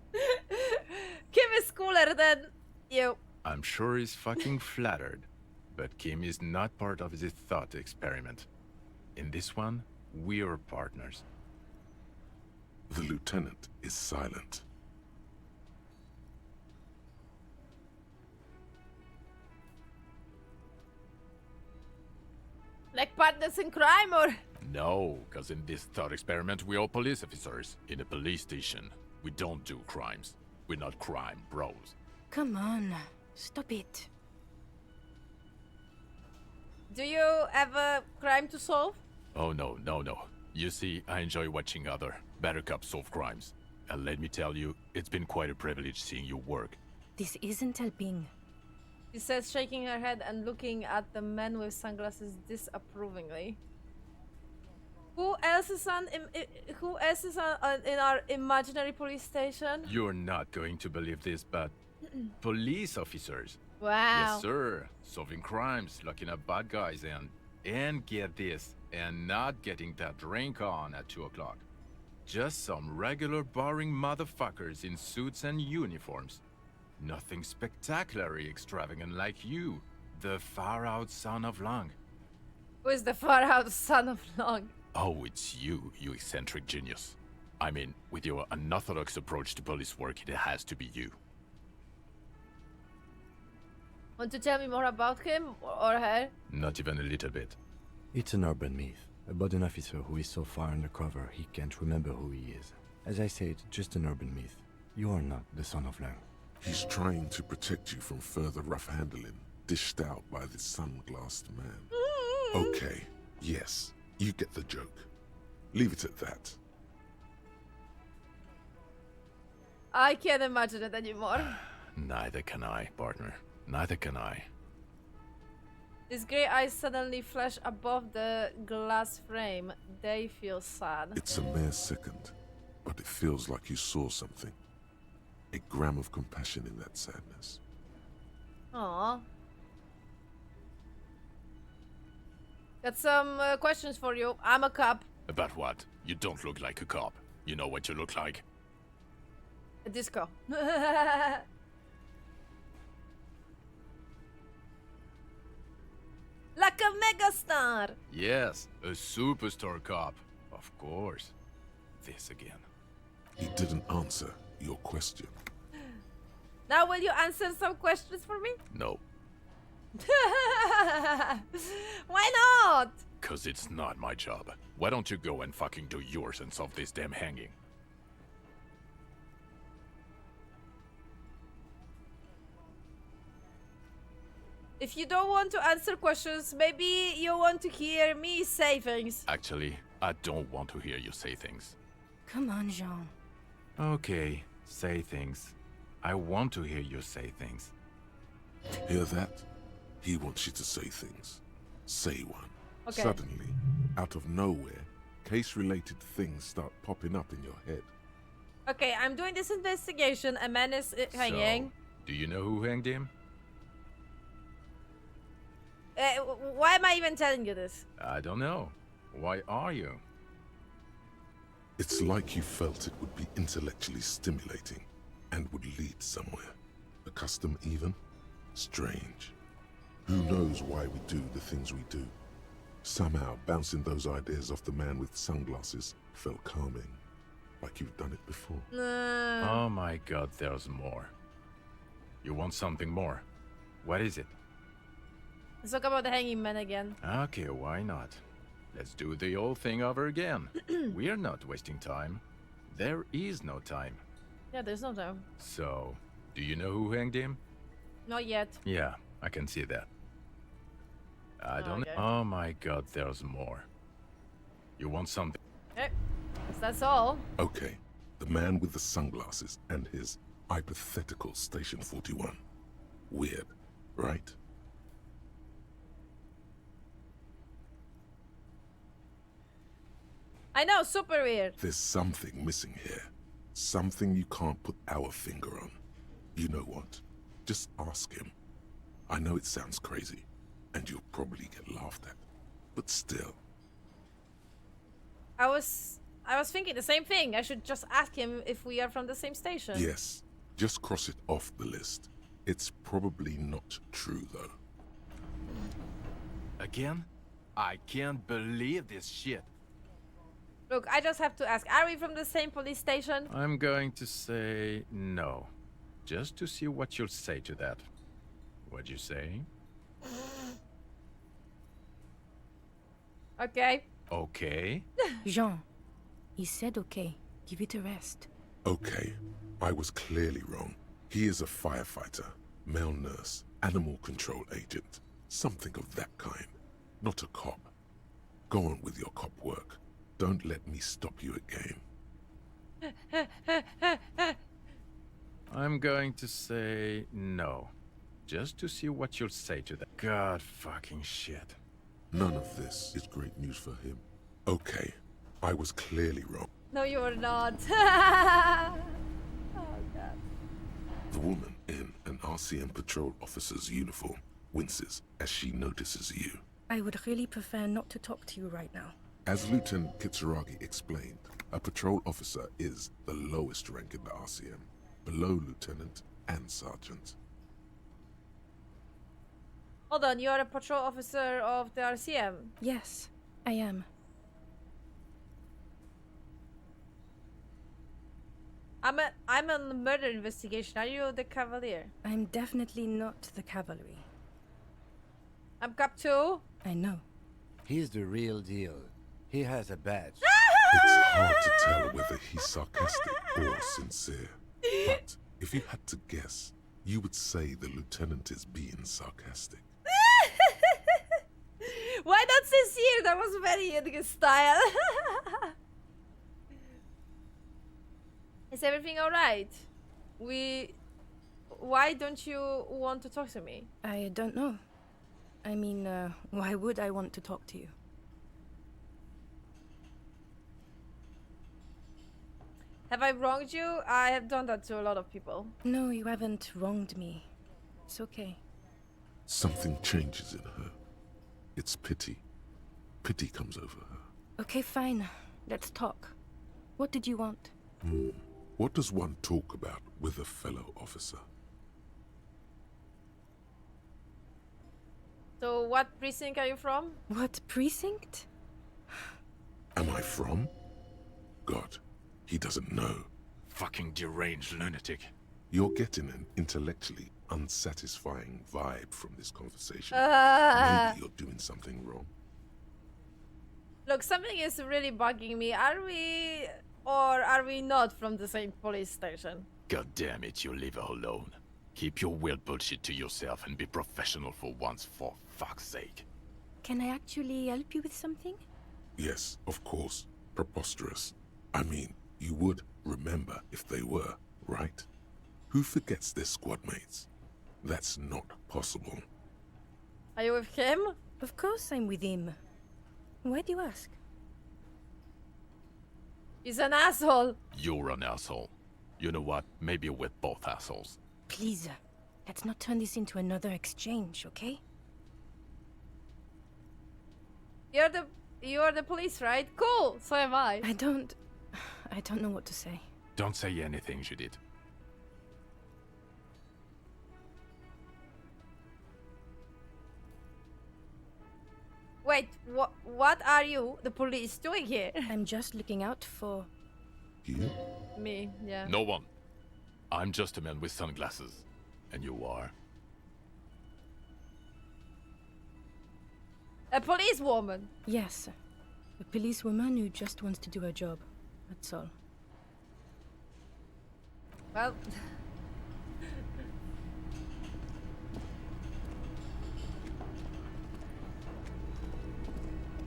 Kim is cooler than you. I'm sure he's fucking flattered. But Kim is not part of this thought experiment. In this one, we're partners. The lieutenant is silent. Like partners in crime or? No, because in this thought experiment, we're all police officers. In a police station, we don't do crimes. We're not crime bros. Come on, stop it. Do you have a crime to solve? Oh, no. You see, I enjoy watching other better cops solve crimes. And let me tell you, it's been quite a privilege seeing you work. This isn't helping. She says, shaking her head and looking at the men with sunglasses disapprovingly. Who else is in our imaginary police station? You're not going to believe this, but police officers. Wow. Yes, sir. Solving crimes, locking up bad guys, and get this, and not getting that drink on at 2 o'clock. Just some regular boring motherfuckers in suits and uniforms. Nothing spectacularly extravagant like you, the far-out son of Long. Who is the far-out son of Long? Oh, it's you, you eccentric genius. I mean, with your unorthodox approach to police work, it has to be you. Want to tell me more about him or her? Not even a little bit. It's an urban myth about an officer who is so far undercover he can't remember who he is. As I said, just an urban myth. You are not the son of Lang. He's trying to protect you from further rough handling, dished out by this sunglassed man. Okay, yes, you get the joke. Leave it at that. I can't imagine it anymore. Neither can I, partner. Neither can I. His grey eyes suddenly flash above the glass frame. They feel sad. It's a mere second, but it feels like you saw something. A gram of compassion in that sadness. Aww. Got some questions for you. I'm a cop. About what? You don't look like a cop. You know what you look like? A disco. Like a megastar. Yes, a superstar cop. Of course. This again. He didn't answer your question. Now will you answer some questions for me? No. Why not? 'Cause it's not my job. Why don't you go and fucking do yours and solve this damn hanging? If you don't want to answer questions, maybe you want to hear me say things. Actually, I don't want to hear you say things. Come on, Jean. Okay, say things. I want to hear you say things. Hear that? He wants you to say things. Say one. Okay. Suddenly, out of nowhere, case-related things start popping up in your head. Okay, I'm doing this investigation. A man is hanging. So, do you know who hanged him? Why am I even telling you this? I don't know. Why are you? It's like you felt it would be intellectually stimulating and would lead somewhere. A custom even? Strange. Who knows why we do the things we do? Somehow, bouncing those ideas off the man with sunglasses felt calming. Like you've done it before. Oh my god, there's more. You want something more? What is it? Let's talk about the hanging man again. Okay, why not? Let's do the old thing over again. We're not wasting time. There is no time. Yeah, there's no time. So, do you know who hanged him? Not yet. Yeah, I can see that. I don't Okay. know. Oh my god, there's more. You want something? Okay. Guess that's all. Okay, the man with the sunglasses and his hypothetical Station 41. Weird, right? I know, super weird. There's something missing here. Something you can't put our finger on. You know what? Just ask him. I know it sounds crazy, and you'll probably get laughed at. But still. I was thinking the same thing. I should just ask him if we are from the same station. Yes, just cross it off the list. It's probably not true, though. Again? I can't believe this shit. Look, I just have to ask. Are we from the same police station? I'm going to say no. Just to see what you'll say to that. What'd you say? Okay. Okay. Jean, he said okay. Give it a rest. Okay, I was clearly wrong. He is a firefighter, male nurse, animal control agent. Something of that kind. Not a cop. Go on with your cop work. Don't let me stop you again. I'm going to say no. just to see what you'll say to that. God fucking shit. None of this is great news for him. Okay, I was clearly wrong. No, you're not. Oh, God. The woman in an RCM patrol officer's uniform winces as she notices you. I would really prefer not to talk to you right now. As Lieutenant Kitsuragi explained, a patrol officer is the lowest rank in the RCM, below lieutenant and sergeant. Hold on, you're a patrol officer of the RCM? Yes, I am. I'm on the murder investigation. Are you the Cavalier? I'm definitely not the cavalry. I'm Cap 2. I know. He's the real deal. He has a badge. It's hard to tell whether he's sarcastic or sincere. But if you had to guess, you would say the lieutenant is being sarcastic. Why not sincere? That was very in his style. Is everything alright? Why don't you want to talk to me? I don't know. I mean, why would I want to talk to you? Have I wronged you? I have done that to a lot of people. No, you haven't wronged me. It's okay. Something changes in her. It's pity. Pity comes over her. Okay, fine. Let's talk. What did you want? What does one talk about with a fellow officer? So what precinct are you from? What precinct? Am I from? God, he doesn't know. Fucking deranged lunatic. You're getting an intellectually unsatisfying vibe from this conversation. Maybe you're doing something wrong. Look, something is really bugging me. Are we or are we not from the same police station? God damn it, you leave her alone. Keep your weird bullshit to yourself and be professional for once, for fuck's sake. Can I actually help you with something? Yes, of course. Preposterous. I mean, you would remember if they were, right? Who forgets their squad mates? That's not possible. Are you with him? Of course I'm with him. Why do you ask? He's an asshole. You're an asshole. You know what? Maybe we're both assholes. Please, let's not turn this into another exchange, okay? You're the police, right? Cool. So am I. I don't know what to say. Don't say anything, Judith. Wait, what are you, the police, doing here? I'm just looking out for... You? Me, yeah. No one. I'm just a man with sunglasses. And you are? A policewoman. Yes, a policewoman who just wants to do her job. That's all. Well...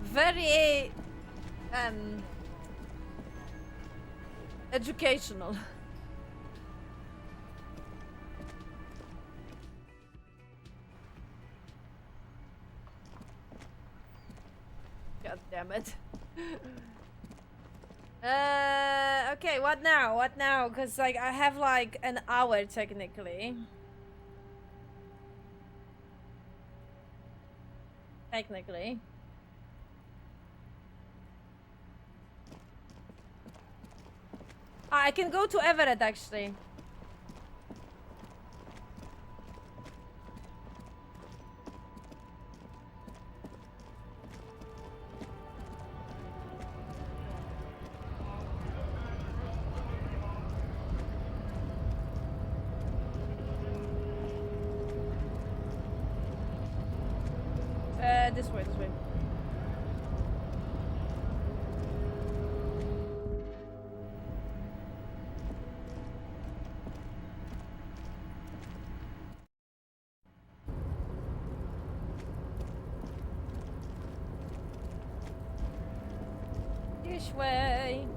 very... educational. God damn it. Okay, what now? What now? Because, like, I have, like, an hour, technically. Technically. I can go to Everett, actually. This way, this way. This way.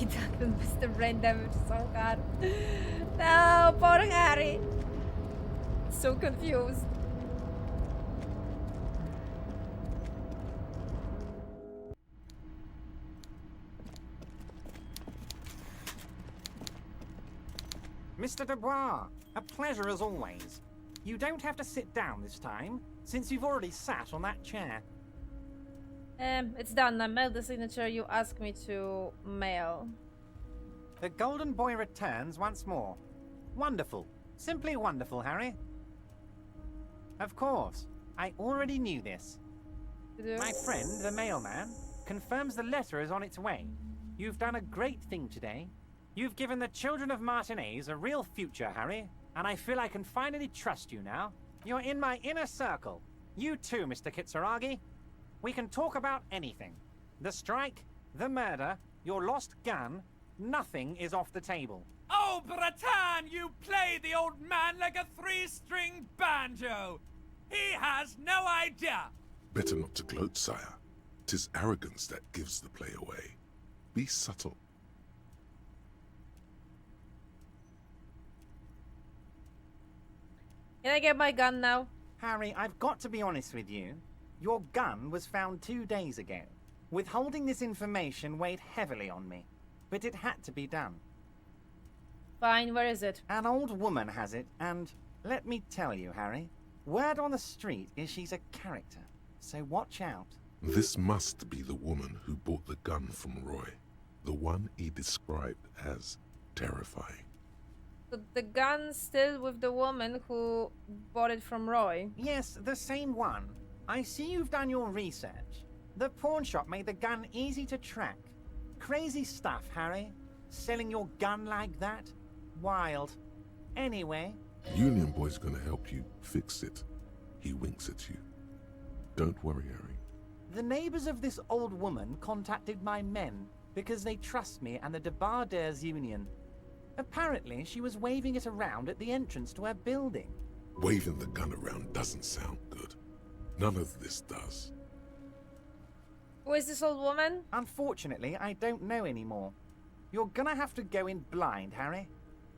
attacked with Mr. Brain damage so hard. No, poor Harry. So confused. Mr. Dubois, a pleasure as always. You don't have to sit down this time, since you've already sat on that chair. It's done. I mailed the signature you asked me to mail. The Golden Boy returns once more. Wonderful. Simply wonderful, Harry. Of course. I already knew this. My friend, the mailman, confirms the letter is on its way. You've done a great thing today. You've given the children of Martinez a real future, Harry, and I feel I can finally trust you now. You're in my inner circle. You too, Mr. Kitsuragi. We can talk about anything. The strike, the murder, your lost gun, nothing is off the table. Oh, Bratan, you play the old man like a three-string banjo. He has no idea. Better not to gloat, sire. 'Tis arrogance that gives the play away. Be subtle. Can I get my gun now? Harry, I've got to be honest with you. Your gun was found 2 days ago. Withholding this information weighed heavily on me, but it had to be done. Fine, where is it? An old woman has it, and let me tell you, Harry, word on the street is she's a character, so watch out. This must be the woman who bought the gun from Roy. The one he described as terrifying. So the gun's still with the woman who bought it from Roy? Yes, the same one. I see you've done your research. The pawn shop made the gun easy to track. Crazy stuff, Harry. Selling your gun like that? Wild. Anyway... Union Boy's gonna help you fix it. He winks at you. Don't worry, Harry. The neighbors of this old woman contacted my men because they trust me and the Debarders Union. Apparently, she was waving it around at the entrance to her building. Waving the gun around doesn't sound good. None of this does. Who is this old woman? Unfortunately, I don't know anymore. You're gonna have to go in blind, Harry.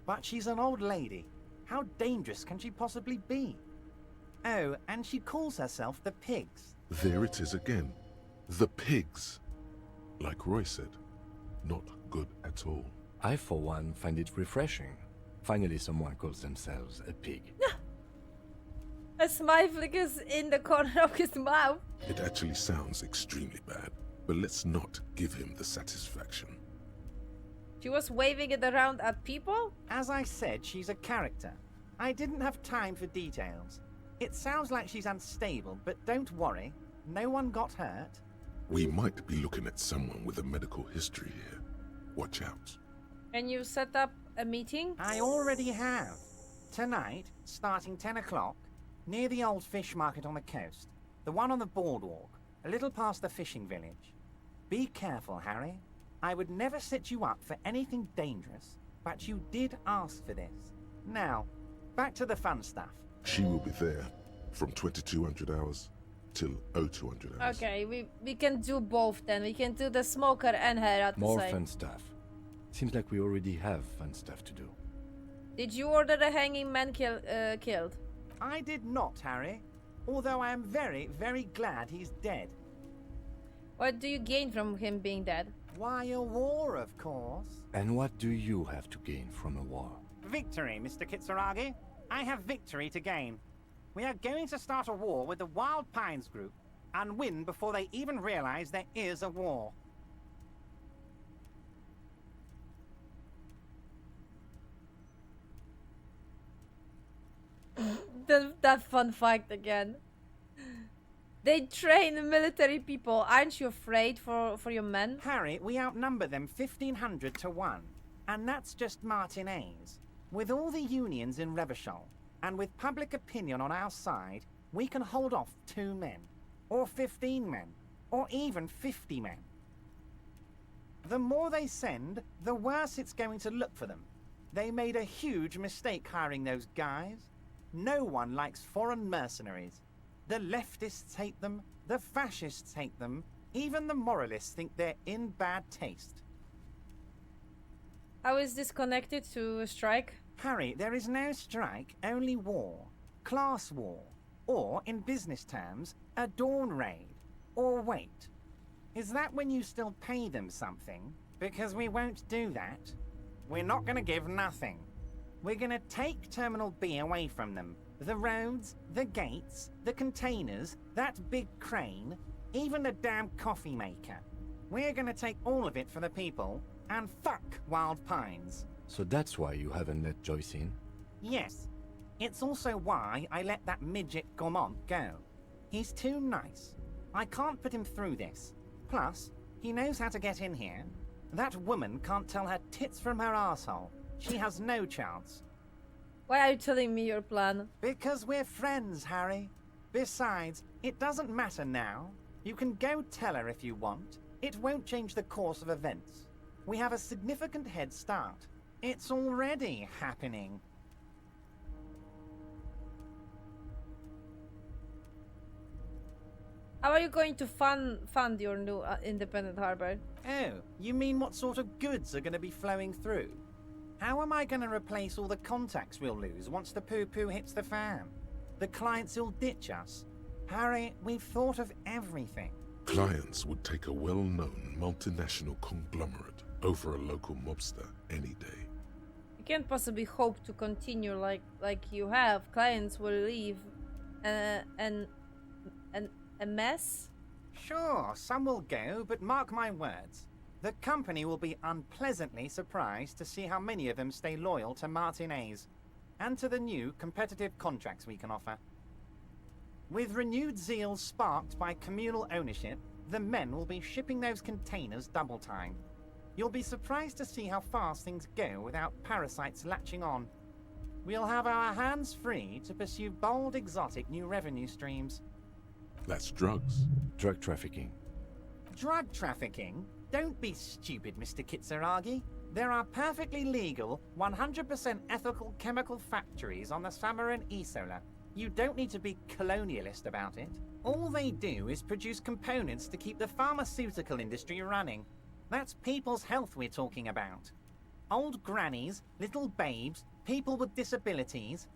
But she's an old lady. How dangerous can she possibly be? Oh, and she calls herself the Pigs. There it is again. The pigs. Like Roy said, not good at all. I, for one, find it refreshing. Finally, someone calls themselves a pig. A smile flickers in the corner of his mouth. It actually sounds extremely bad, but let's not give him the satisfaction. She was waving it around at people? As I said, she's a character. I didn't have time for details. It sounds like she's unstable, but don't worry. No one got hurt. We might be looking at someone with a medical history here. Watch out. Can you set up a meeting? I already have. Tonight, starting 10 o'clock, near the old fish market on the coast. The one on the boardwalk, a little past the fishing village. Be careful, Harry. I would never set you up for anything dangerous, but you did ask for this. Now, back to the fun stuff. She will be there from 2200 hours till 0200 hours. Okay, we can do both then. We can do the smoker and her at the More same. fun stuff. Seems like we already have fun stuff to do. Did you order the hanging man killed? I did not, Harry. Although I am very, very glad he's dead. What do you gain from him being dead? Why, a war, of course. And what do you have to gain from a war? Victory, Mr. Kitsuragi. I have victory to gain. We are going to start a war with the Wild Pines group and win before they even realize there is a war. that fun fact again. They train military people. Aren't you afraid for your men? Harry, we outnumber them 1,500 to 1. And that's just Martinez. With all the unions in Revachol, and with public opinion on our side, we can hold off 2 men, or 15 men, or even 50 men. The more they send, the worse it's going to look for them. They made a huge mistake hiring those guys. No one likes foreign mercenaries. The leftists hate them, the fascists hate them, even the moralists think they're in bad taste. How is this connected to a strike? Harry, there is no strike, only war. Class war. Or, in business terms, a dawn raid. Or wait. Is that when you still pay them something? Because we won't do that. We're not gonna give nothing. We're gonna take Terminal B away from them. The roads, the gates, the containers, that big crane, even the damn coffee maker. We're gonna take all of it for the people, and fuck Wild Pines. So that's why you haven't let Joyce in? Yes. It's also why I let that midget Gaumont go. He's too nice. I can't put him through this. Plus, he knows how to get in here. That woman can't tell her tits from her asshole. She has no chance. Why are you telling me your plan? Because we're friends, Harry. Besides, it doesn't matter now. You can go tell her if you want. It won't change the course of events. We have a significant head start. It's already happening. How are you going to fund your new independent harbor? Oh, you mean what sort of goods are going to be flowing through? How am I going to replace all the contacts we'll lose once the poo-poo hits the fan? The clients will ditch us. Harry, we've thought of everything. Clients would take a well-known multinational conglomerate over a local mobster any day. You can't possibly hope to continue like you have. Clients will leave and a mess? Sure, some will go, but mark my words. The company will be unpleasantly surprised to see how many of them stay loyal to Martinez and to the new competitive contracts we can offer. With renewed zeal sparked by communal ownership, the men will be shipping those containers double time. You'll be surprised to see how fast things go without parasites latching on. We'll have our hands free to pursue bold, exotic new revenue streams. That's drugs. Drug trafficking. Drug trafficking? Don't be stupid, Mr. Kitsuragi. There are perfectly legal, 100% ethical chemical factories on the Samaran Isola. You don't need to be colonialist about it. All they do is produce components to keep the pharmaceutical industry running. That's people's health we're talking about. Old grannies, little babes, people with disabilities.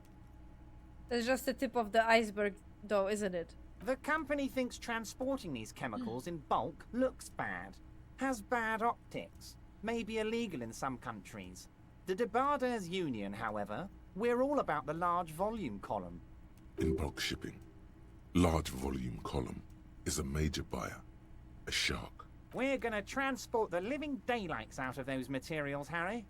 That's just the tip of the iceberg, though, isn't it? The company thinks transporting these chemicals in bulk looks bad, has bad optics, may be illegal in some countries. The Debarders Union, however, we're all about the large volume column. In bulk shipping, large volume column is a major buyer, a shark. We're gonna transport the living daylights out of those materials, Harry.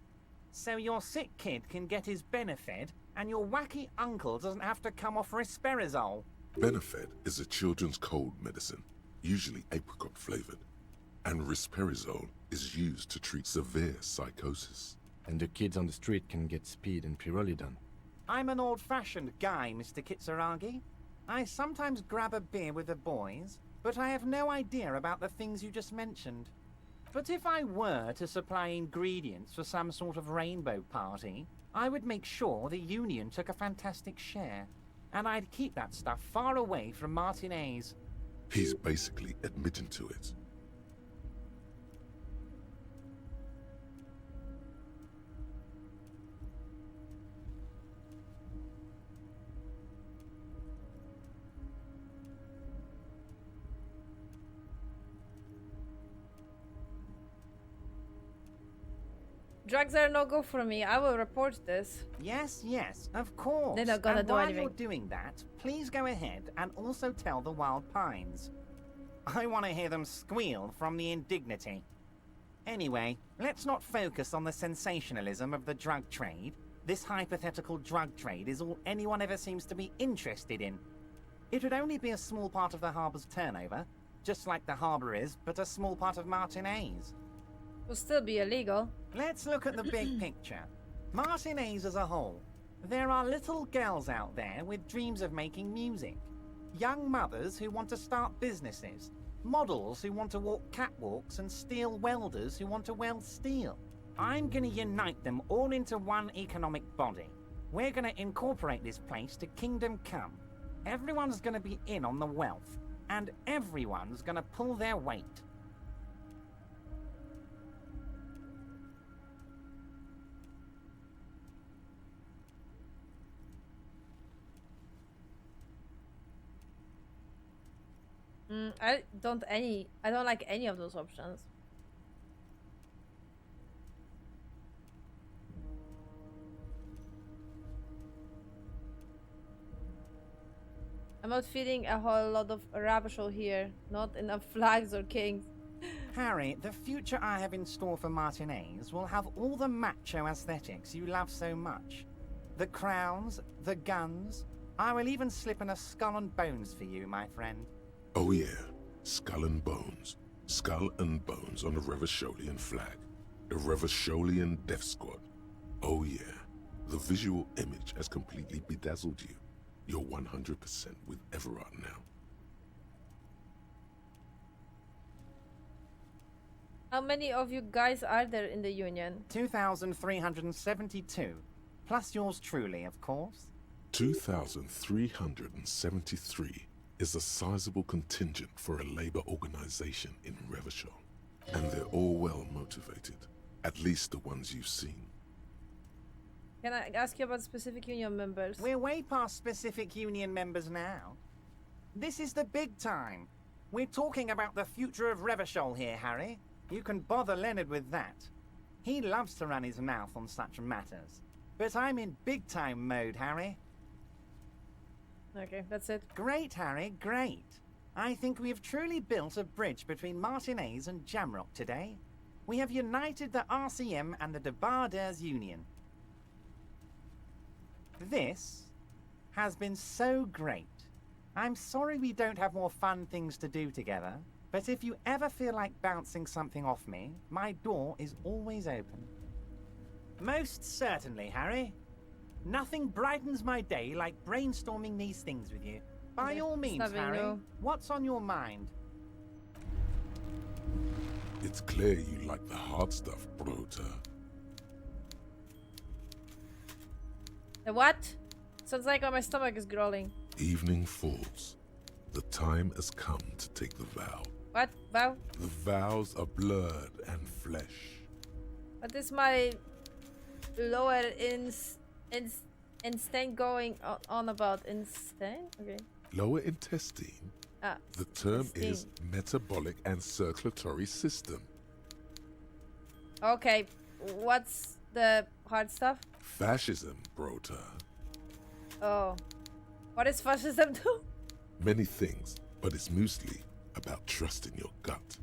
So your sick kid can get his Benefed, and your wacky uncle doesn't have to come off risperidone. Benefed is a children's cold medicine, usually apricot flavored, and risperidone is used to treat severe psychosis. And the kids on the street can get speed and pyrrolidone. I'm an old-fashioned guy, Mr. Kitsuragi. I sometimes grab a beer with the boys, but I have no idea about the things you just mentioned. But if I were to supply ingredients for some sort of rainbow party, I would make sure the Union took a fantastic share. And I'd keep that stuff far away from Martinez. He's basically admitting to it. Drugs are no go for me. I will report this. Yes, yes, of course. They're not gonna and do while anything. you're doing that, please go ahead and also tell the Wild Pines. I want to hear them squeal from the indignity. Anyway, let's not focus on the sensationalism of the drug trade. This hypothetical drug trade is all anyone ever seems to be interested in. It would only be a small part of the harbor's turnover, just like the harbor is, but a small part of Martinez. Will still be illegal. Let's look at the big picture. Martinez as a whole. There are little girls out there with dreams of making music. Young mothers who want to start businesses. Models who want to walk catwalks and steel welders who want to weld steel. I'm gonna unite them all into one economic body. We're gonna incorporate this place to Kingdom Come. Everyone's gonna be in on the wealth. And everyone's gonna pull their weight. I don't like any of those options. I'm not feeling a whole lot of Ravishol here. Not enough flags or kings. Harry, the future I have in store for Martinez will have all the macho aesthetics you love so much. The crowns, the guns. I will even slip in a skull and bones for you, my friend. Oh yeah, skull and bones. Skull and bones on the Revacholian flag. The Revacholian Death Squad. Oh yeah, the visual image has completely bedazzled you. You're 100% with Everard now. How many of you guys are there in the Union? 2,372. Plus yours truly, of course. 2,373 is a sizable contingent for a labor organization in Revachol. And they're all well motivated. At least the ones you've seen. Can I ask you about specific Union members? We're way past specific Union members now. This is the big time. We're talking about the future of Revachol here, Harry. You can bother Leonard with that. He loves to run his mouth on such matters. But I'm in big time mode, Harry. Okay, that's it. Great, Harry, great. I think we have truly built a bridge between Martinez and Jamrock today. We have united the RCM and the Debarders Union. This has been so great. I'm sorry we don't have more fun things to do together, but if you ever feel like bouncing something off me, my door is always open. Most certainly, Harry. Nothing brightens my day like brainstorming these things with you. By all means, Harry, what's on your mind? It's clear you like the hard stuff, Brota. The what? Sounds like my stomach is growling. Evening falls. The time has come to take the vow. What? Vow? The vows are blood and flesh. What is my lower instinct going on about? Instinct? Okay. Lower intestine? Ah, the term intestine. is metabolic and circulatory system. Okay, what's the hard stuff? Fascism, Brota. Oh. What is fascism do? Many things, but it's mostly about trusting your gut.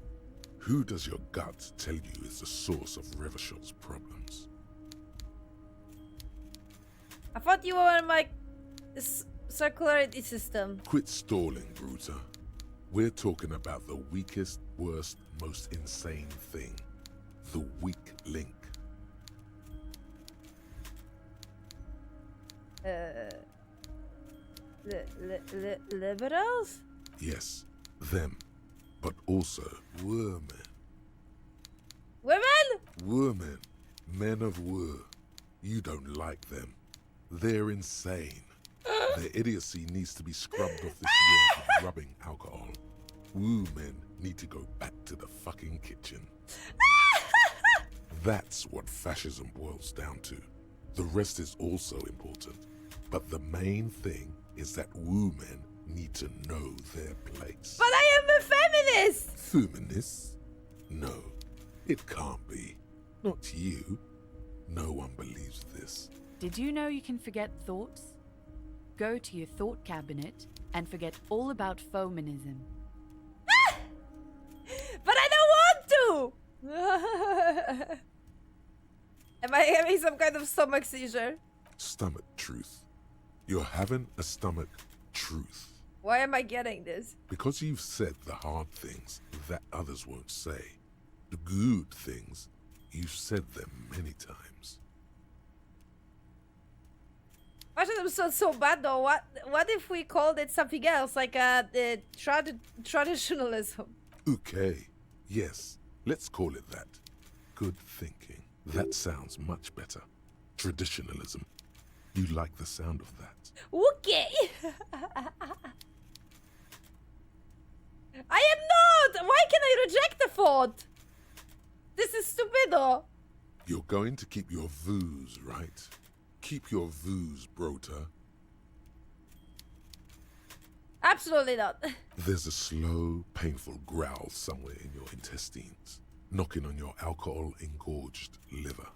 Who does your gut tell you is the source of Revachol's problems? I thought you were my circularity system. Quit stalling, Bruta. We're talking about the weakest, worst, most insane thing. The weak link. Liberals? Yes, them. But also women. Women? Women. Men of war. You don't like them. They're insane. Their idiocy needs to be scrubbed off this world with rubbing alcohol. Woo men need to go back to the fucking kitchen. That's what fascism boils down to. The rest is also important. But the main thing is that woo men need to know their place. But I am a feminist! Feminists? No, it can't be. Not you. No one believes this. Did you know you can forget thoughts? Go to your thought cabinet and forget all about feminism. But I don't want to! Am I having some kind of stomach seizure? Stomach truth. You're having a stomach truth. Why am I getting this? Because you've said the hard things that others won't say. The good things, you've said them many times. Fascism sounds so bad though. What if we called it something else, like traditionalism? Okay, yes, let's call it that. Good thinking. That sounds much better. Traditionalism. You like the sound of that? Okay. I am not! Why can I reject the thought? This is stupido. You're going to keep your views, right? Keep your views, Brota. Absolutely not. There's a slow, painful growl somewhere in your intestines, knocking on your alcohol-engorged liver.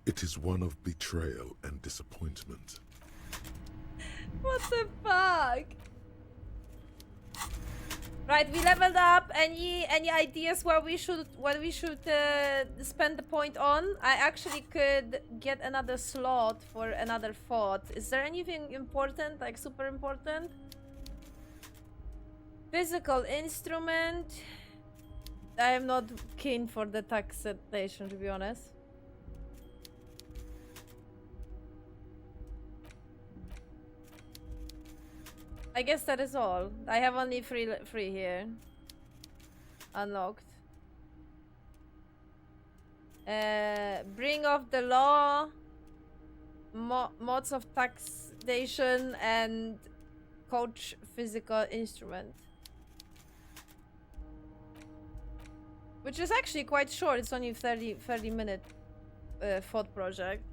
It is one of betrayal and disappointment. What the fuck? Right, we leveled up. Any ideas what we should spend the point on? I actually could get another slot for another thought. Is there anything important, like super important? Physical instrument. I am not keen for the taxation, to be honest. I guess that is all. I have only three here. Unlocked. Bring off the law. Mods of taxation and coach physical instrument. Which is actually quite short. It's only 30 minute thought project.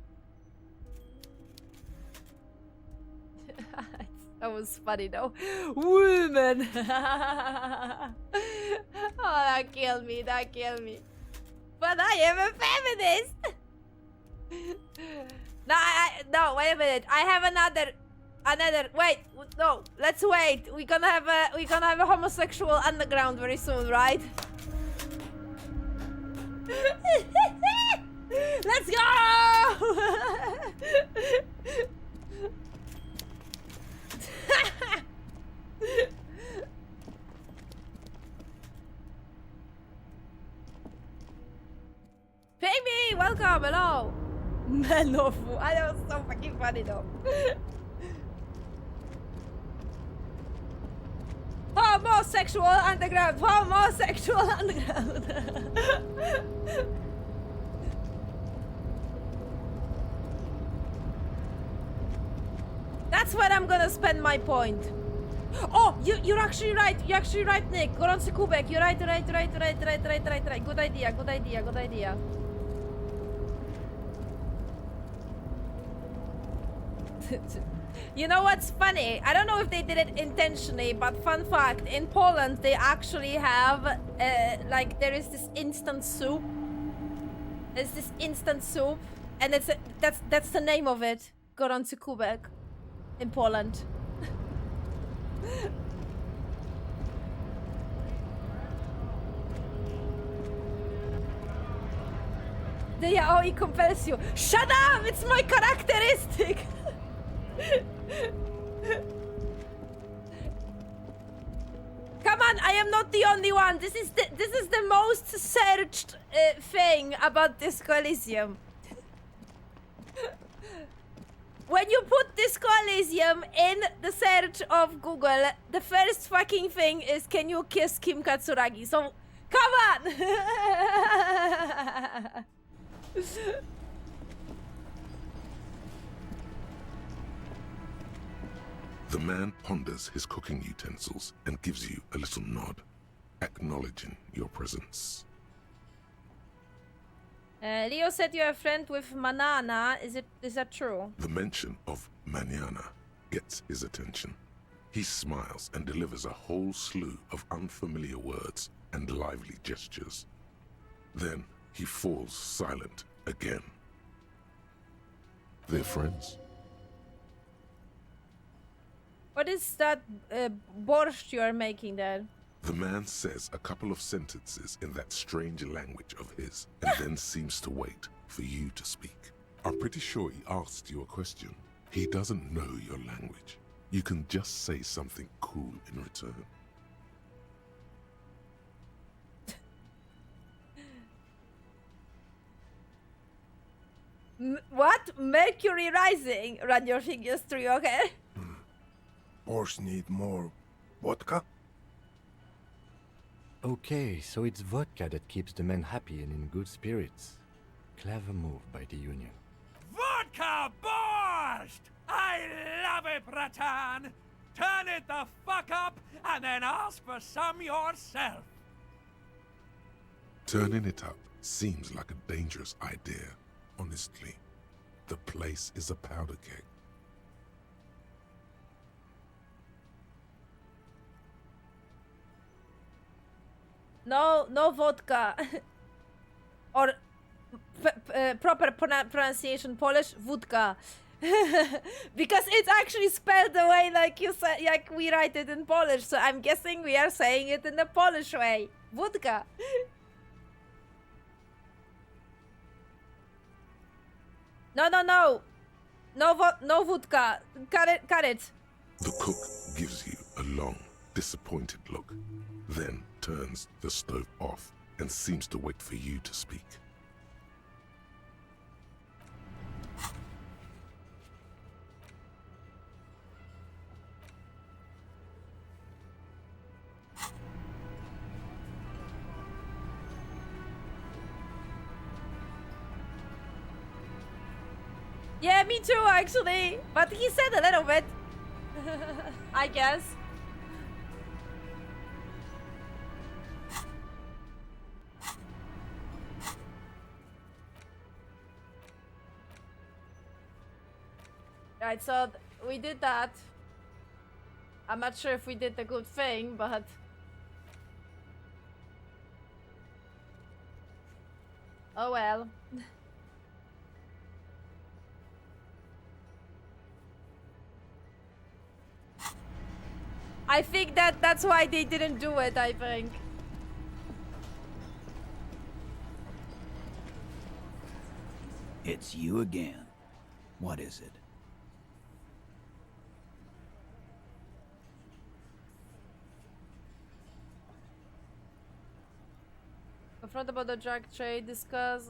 That was funny though. Woman! Oh, that killed me, that killed me. But I am a feminist! No, wait a minute. I have another, wait, no, let's wait. We're gonna have a homosexual underground very soon, right? Let's go! Pygmy, welcome, hello. Man of fool. I know, it's so fucking funny though. Homosexual underground, homosexual underground. That's where I'm gonna spend my point. Oh, you're actually right. You're actually right, Nick. Gorący kubek. You're right. Right. Good idea. You know what's funny? I don't know if they did it intentionally, but fun fact, in Poland they actually have like there is this instant soup. There's this instant soup, and that's the name of it. Gorący kubek in Poland. The yaoi compels you. Shut up! It's my characteristic! Come on, I am not the only one. This is the most searched thing about Disco Elysium. When you put Disco Elysium in the search of Google, the first fucking thing is, can you kiss Kim Katsuragi? So, come on! The man ponders his cooking utensils and gives you a little nod, acknowledging your presence. Leo said you're a friend with Manana. Is that true? The mention of Manana gets his attention. He smiles and delivers a whole slew of unfamiliar words and lively gestures. Then he falls silent again. They're friends. What is that borscht you are making there? The man says a couple of sentences in that strange language of his, and then seems to wait for you to speak. I'm pretty sure he asked you a question. He doesn't know your language. You can just say something cool in return. What? Mercury rising? Run your fingers through, okay? Borscht need more vodka? Okay, so it's vodka that keeps the men happy and in good spirits. Clever move by the Union. Vodka borscht! I love it, Bratan! Turn it the fuck up and then ask for some yourself. Turning it up seems like a dangerous idea, honestly. The place is a powder keg. No vodka. Or proper pronunciation Polish, wódka. Because it's actually spelled the way like you said, like we write it in Polish. So I'm guessing we are saying it in the Polish way. Wódka. No. No wódka. Cut it. The cook gives you a long, disappointed look, then turns the stove off and seems to wait for you to speak. Yeah, me too, actually. But he said a little bit. I guess. Right, so we did that. I'm not sure if we did the good thing, but... Oh well. I think that's why they didn't do it, I think. It's you again. What is it? Confront about the drug trade, discuss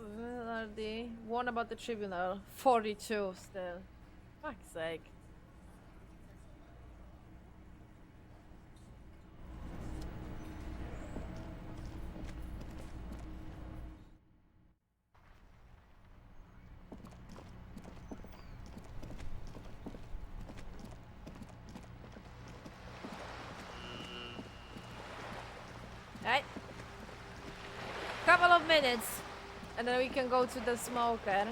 the warn about the tribunal. 42 still. Fuck's sake. Right. Couple of minutes, and then we can go to the smoker.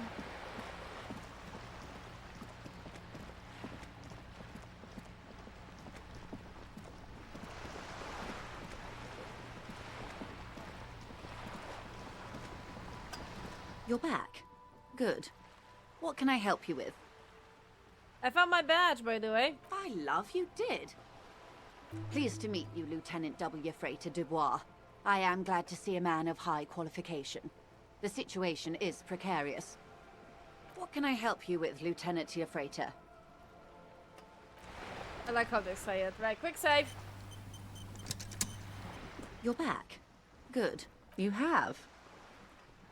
You're back. Good. What can I help you with? I found my badge, by the way. By love, you did. Pleased to meet you, Lieutenant W. Freighter Dubois. I am glad to see a man of high qualification. The situation is precarious. What can I help you with, Lieutenant Freighter? I like how they say it. Right, quick save. You're back. Good. You have.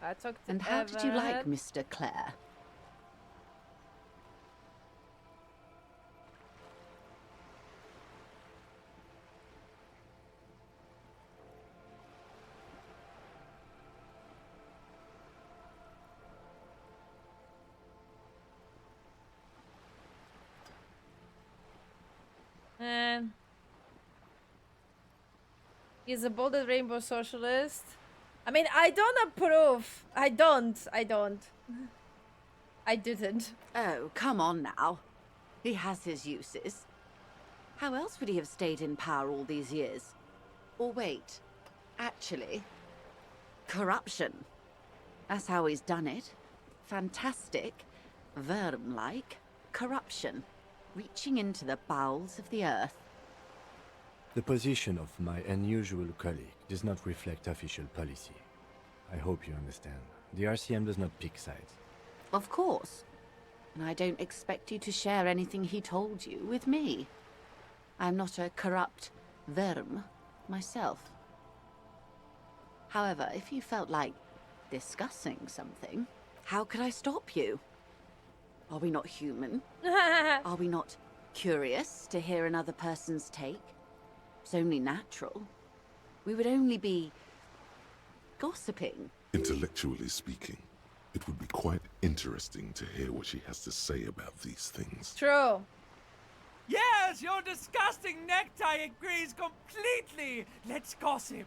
I talked to And how did you like Everett. Mr. Clare? And he's a bolded rainbow socialist. I mean, I don't approve. I don't. I didn't. Oh, come on now. He has his uses. How else would he have stayed in power all these years? Or wait, actually, corruption. That's how he's done it. Fantastic, Worm-like corruption, reaching into the bowels of the earth. The position of my unusual colleague does not reflect official policy. I hope you understand. The RCM does not pick sides. Of course. And I don't expect you to share anything he told you with me. I'm not a corrupt Worm myself. However, if you felt like discussing something, how could I stop you? Are we not human? Are we not curious to hear another person's take? It's only natural. We would only be gossiping. Intellectually speaking, it would be quite interesting to hear what she has to say about these things. True. Yes, your disgusting necktie agrees completely. Let's gossip.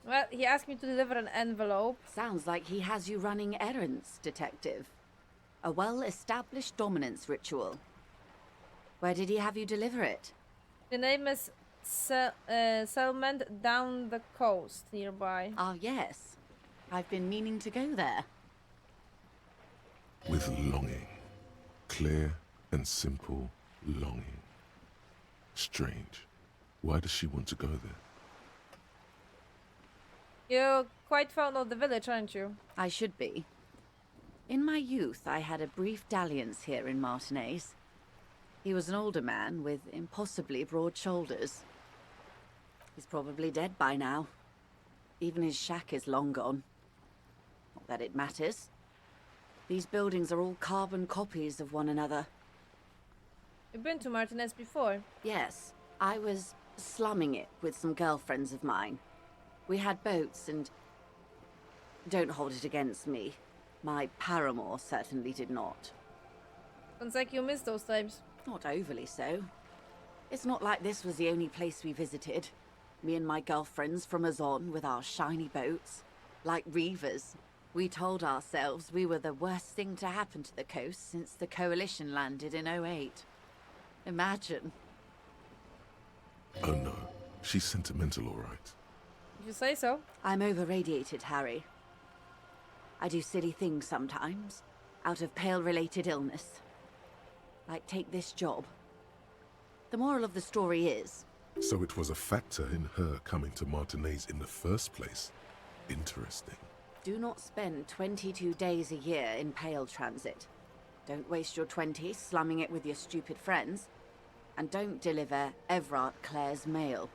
Well, he asked me to deliver an envelope. Sounds like he has you running errands, Detective. A well-established dominance ritual. Where did he have you deliver it? The name is Settlement down the coast nearby. Ah, yes. I've been meaning to go there. With longing. Clear and simple longing. Strange. Why does she want to go there? You're quite fond of the village, aren't you? I should be. In my youth, I had a brief dalliance here in Martinez. He was an older man with impossibly broad shoulders. He's probably dead by now. Even his shack is long gone. Not that it matters. These buildings are all carbon copies of one another. You've been to Martinez before? Yes. I was slumming it with some girlfriends of mine. We had boats and... Don't hold it against me. My paramour certainly did not. Sounds like you missed those times. Not overly so. It's not like this was the only place we visited. Me and my girlfriends from Azon with our shiny boats. Like reavers. We told ourselves we were the worst thing to happen to the coast since the Coalition landed in '08. Imagine. Oh no, she's sentimental, all right. If you say so. I'm over-radiated, Harry. I do silly things sometimes, out of pale-related illness. Like take this job. The moral of the story is... So it was a factor in her coming to Martinez in the first place. Interesting. Do not spend 22 days a year in Pale Transit. Don't waste your 20s slumming it with your stupid friends. And don't deliver Everard Clare's mail.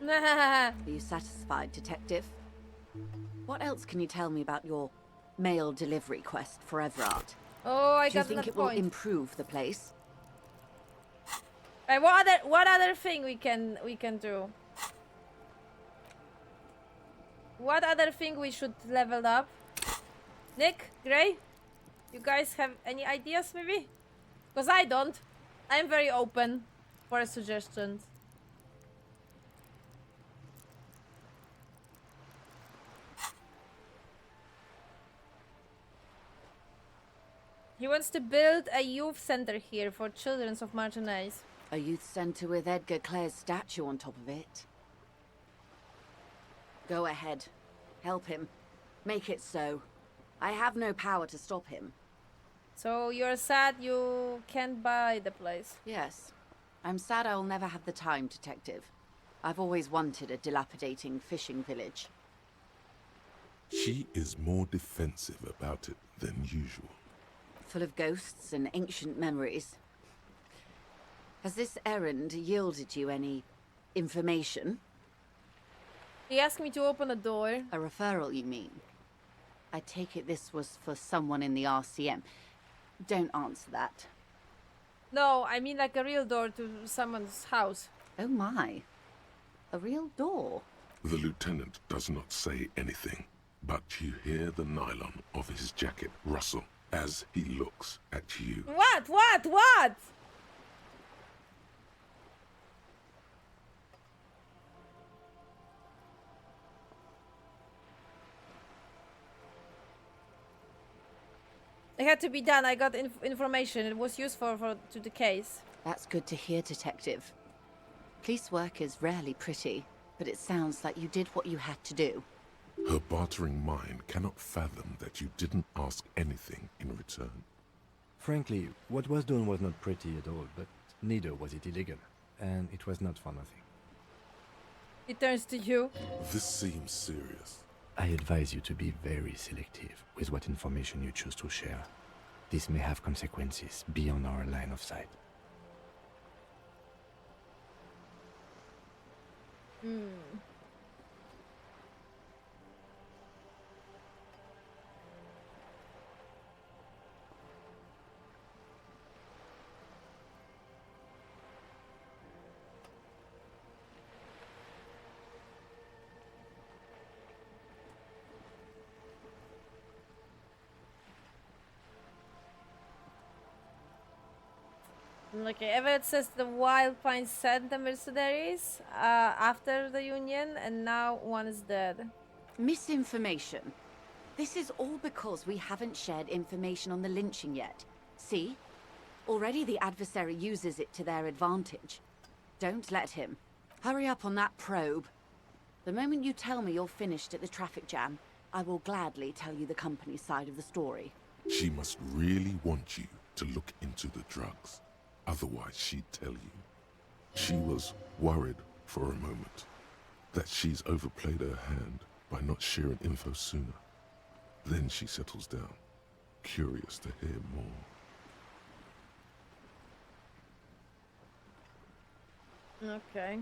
Are you satisfied, Detective? What else can you tell me about your mail delivery quest for Everard? Oh, I Do you got think that it will point. improve the place? What other thing we can do? What other thing we should level up? Nick, Gray, you guys have any ideas maybe? Because I don't. I'm very open for suggestions. He wants to build a youth center here for children of Martinez. A youth center with Edgar Clare's statue on top of it. Go ahead. Help him. Make it so. I have no power to stop him. So you're sad you can't buy the place? Yes. I'm sad I'll never have the time, Detective. I've always wanted a dilapidating fishing village. She is more defensive about it than usual. Full of ghosts and ancient memories. Has this errand yielded you any information? He asked me to open a door. A referral, you mean? I take it this was for someone in the RCM. Don't answer that. No, I mean like a real door to someone's house. Oh my. A real door? The lieutenant does not say anything, but you hear the nylon of his jacket rustle as he looks at you. What? It had to be done. I got information. It was useful to the case. That's good to hear, Detective. Police work is rarely pretty, but it sounds like you did what you had to do. Her bartering mind cannot fathom that you didn't ask anything in return. Frankly, what was done was not pretty at all, but neither was it illegal, and it was not for nothing. It turns to you. This seems serious. I advise you to be very selective with what information you choose to share. This may have consequences beyond our line of sight. Okay, Everett says the Wild Pines sent the mercenaries after the Union, and now one is dead. Misinformation. This is all because we haven't shared information on the lynching yet. See? Already the adversary uses it to their advantage. Don't let him. Hurry up on that probe. The moment you tell me you're finished at the traffic jam, I will gladly tell you the company's side of the story. She must really want you to look into the drugs. Otherwise, she'd tell you. She was worried for a moment that she's overplayed her hand by not sharing info sooner. Then she settles down, curious to hear more. Okay.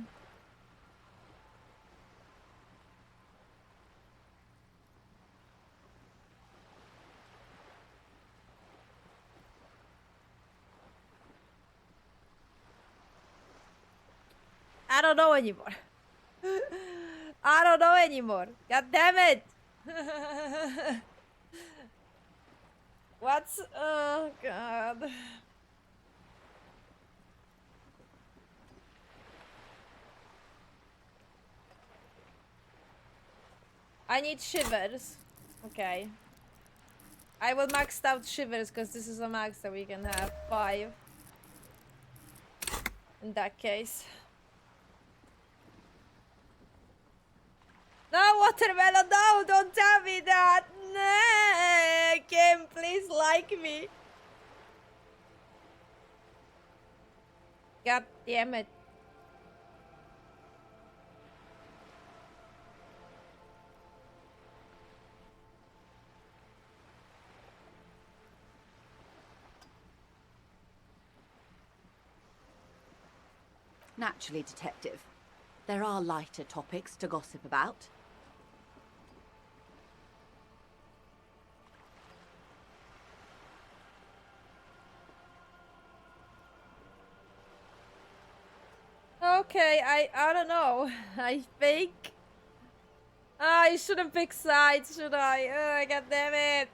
I don't know anymore. I don't know anymore. God damn it. What's... Oh, God. I need shivers. Okay. I will max out shivers because this is a max that we can have 5. In that case. No, watermelon, no, don't tell me that. No, Kim, please like me. God damn it. Naturally, Detective. There are lighter topics to gossip about. Okay, I don't know. I think I shouldn't pick sides, should I? Oh, God damn it.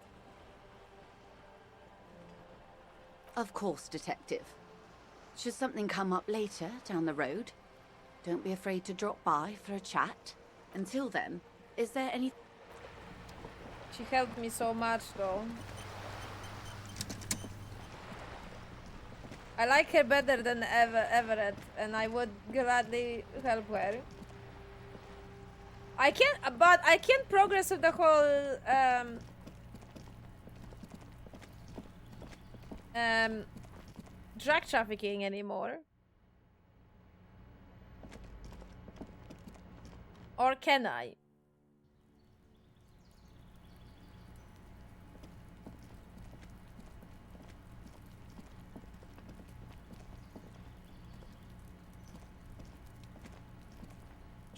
Of course, Detective. Should something come up later down the road, don't be afraid to drop by for a chat. Until then, is there any... She helped me so much, though. I like her better than Everett, and I would gladly help her. I can't progress with the whole drug trafficking anymore. Or can I?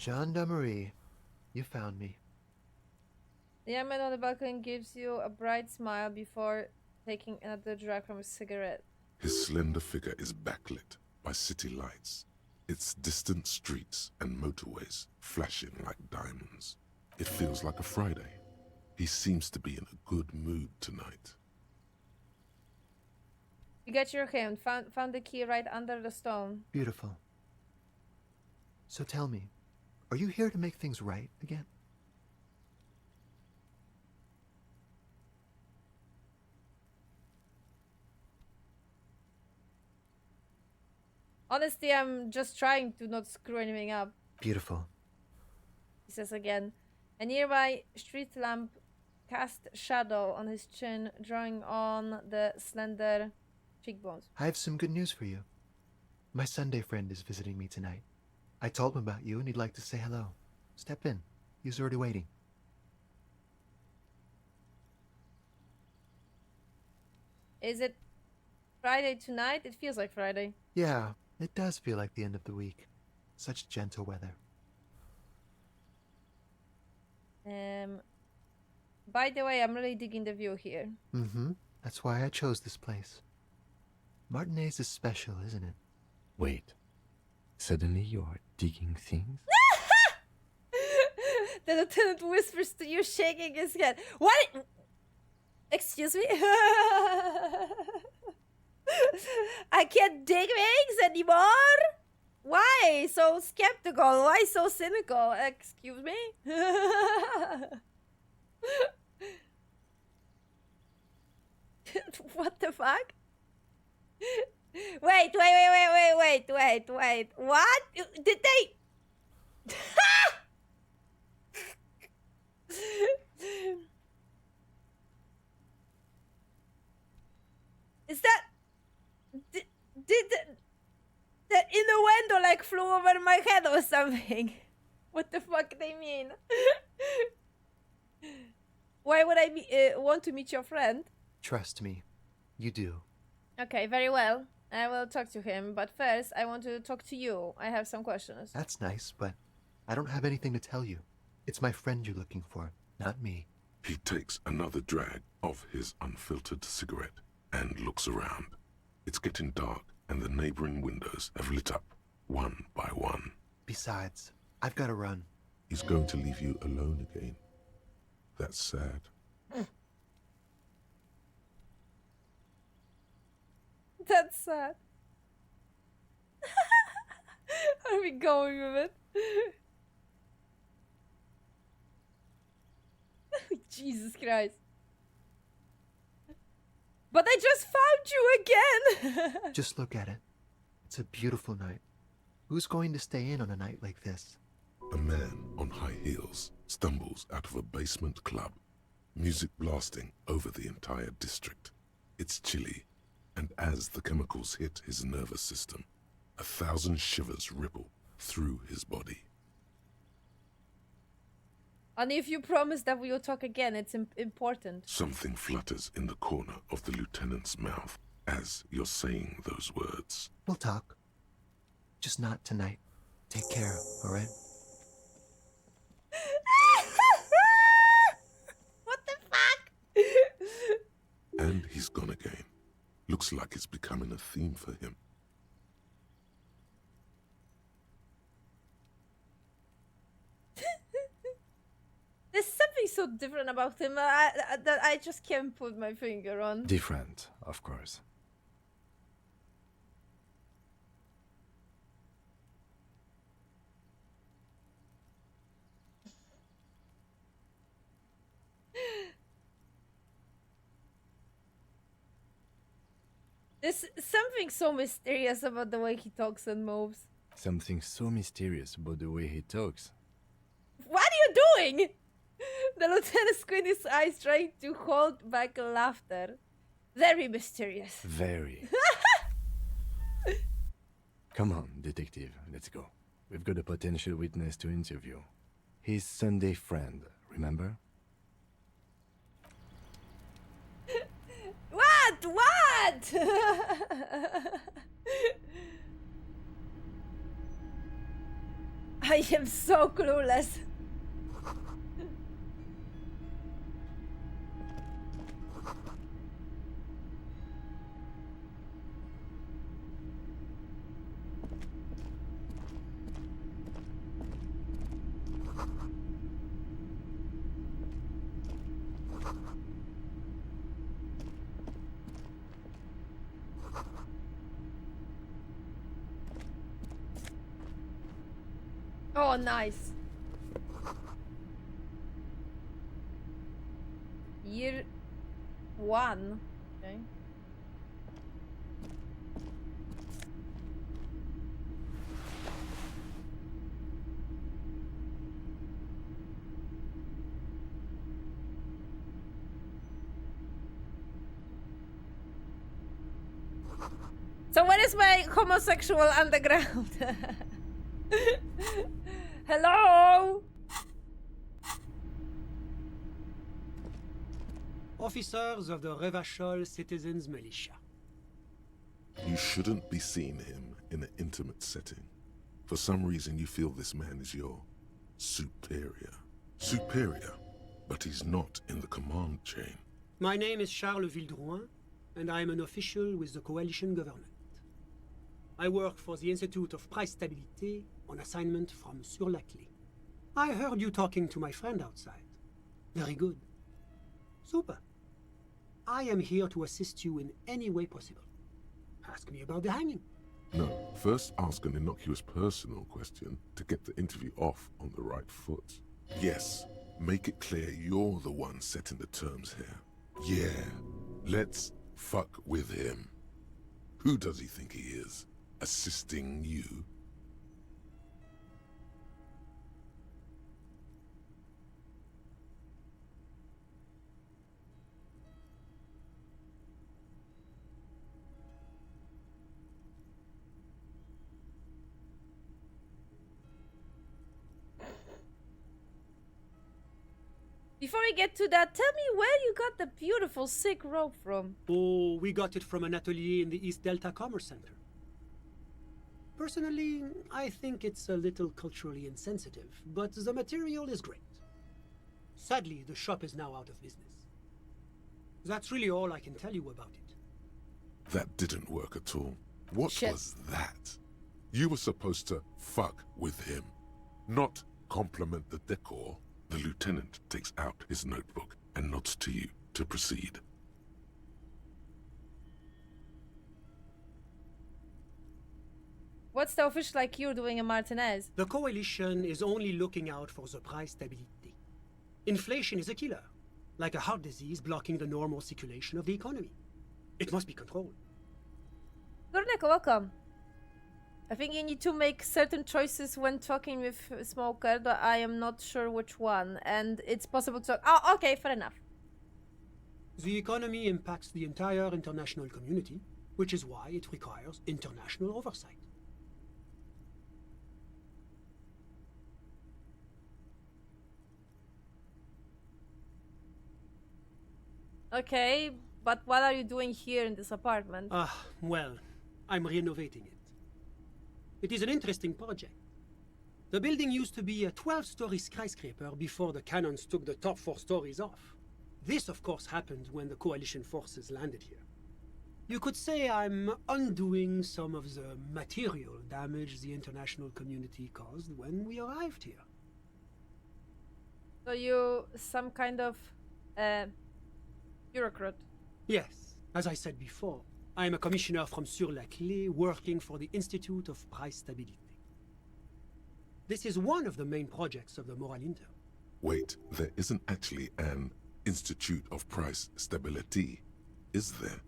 Gendarmerie, you found me. The young man on the balcony gives you a bright smile before taking another drag from a cigarette. His slender figure is backlit by city lights, its distant streets and motorways flashing like diamonds. It feels like a Friday. He seems to be in a good mood tonight. You get your hand. Found the key right under the stone. Beautiful. So tell me, are you here to make things right again? Honestly, I'm just trying to not screw anything up. Beautiful. He says again. A nearby street lamp cast shadow on his chin, drawing on the slender cheekbones. I have some good news for you. My Sunday friend is visiting me tonight. I told him about you and he'd like to say hello. Step in. He's already waiting. Is it Friday tonight? It feels like Friday. Yeah, it does feel like the end of the week. Such gentle weather. By the way, I'm really digging the view here. Mm-hmm. That's why I chose this place. Martinez is special, isn't it? Wait. Suddenly you are digging things? The lieutenant whispers to you, shaking his head. What? Excuse me? I can't dig things anymore? Why so skeptical? Why so cynical? Excuse me? What the fuck? Wait. What? Did they... Is that... Did the innuendo like flew over my head or something? What the fuck they mean? Why would I want to meet your friend? Trust me, you do. Okay, very well. I will talk to him, but first I want to talk to you. I have some questions. That's nice, but I don't have anything to tell you. It's my friend you're looking for, not me. He takes another drag of his unfiltered cigarette and looks around. It's getting dark, and the neighboring windows have lit up, one by one. Besides, I've got to run. He's going to leave you alone again. That's sad. That's sad. Are we going with it? Jesus Christ. But I just found you again! Just look at it. It's a beautiful night. Who's going to stay in on a night like this? A man on high heels stumbles out of a basement club, music blasting over the entire district. It's chilly, and as the chemicals hit his nervous system, 1,000 shivers ripple through his body. And if you promise that we will talk again, it's important. Something flutters in the corner of the lieutenant's mouth as you're saying those words. We'll talk. Just not tonight. Take care, alright? What the fuck? And he's gone again. Looks like it's becoming a theme for him. There's something so different about him that I just can't put my finger on. Different, of course. There's something so mysterious about the way he talks and moves. Something so mysterious about the way he talks. What are you doing? The lieutenant squinted his eyes, trying to hold back laughter. Very mysterious. Very. Come on, detective, let's go. We've got a potential witness to interview. His Sunday friend, remember? What? I am so clueless. Oh, nice. Year 1. Okay. So where is my homosexual underground? Hello? Officers of the Revachol Citizens Militia. You shouldn't be seeing him in an intimate setting. For some reason, you feel this man is your superior. Superior, but he's not in the command chain. My name is Charles Vildrouin, and I am an official with the coalition government. I work for the Institute of Price Stabilité on assignment from Sur la Clé. I heard you talking to my friend outside. Very good. Super. I am here to assist you in any way possible. ask me about the hanging. No, first ask an innocuous personal question to get the interview off on the right foot. Yes, make it clear you're the one setting the terms here. Yeah, let's fuck with him. Who does he think he is? Assisting you? Before we get to that, tell me where you got the beautiful sick rope from. Oh, we got it from an atelier in the East Delta Commerce Center. Personally, I think it's a little culturally insensitive, but the material is great. Sadly, the shop is now out of business. That's really all I can tell you about it. That didn't work at all. What Shit. was that? You were supposed to fuck with him, not compliment the decor. The lieutenant takes out his notebook and nods to you to proceed. What's the official like you're doing in Martinez? The coalition is only looking out for the price stability. Inflation is a killer, like a heart disease blocking the normal circulation of the economy. It must be controlled. Gornek, welcome. I think you need to make certain choices when talking with Smoker, but I am not sure which one. And it's possible to... Oh, okay, fair enough. The economy impacts the entire international community, which is why it requires international oversight. Okay, but what are you doing here in this apartment? Well, I'm renovating it. It is an interesting project. The building used to be a 12-story skyscraper before the cannons took the top 4 stories off. This, of course, happened when the coalition forces landed here. You could say I'm undoing some of the material damage the international community caused when we arrived here. So you some kind of bureaucrat? Yes, as I said before, I am a commissioner from Sur-la-Clé working for the Institute of Price Stabilité. This is one of the main projects of the Moral Inter. Wait, there isn't actually an Institute of Price Stability, is there?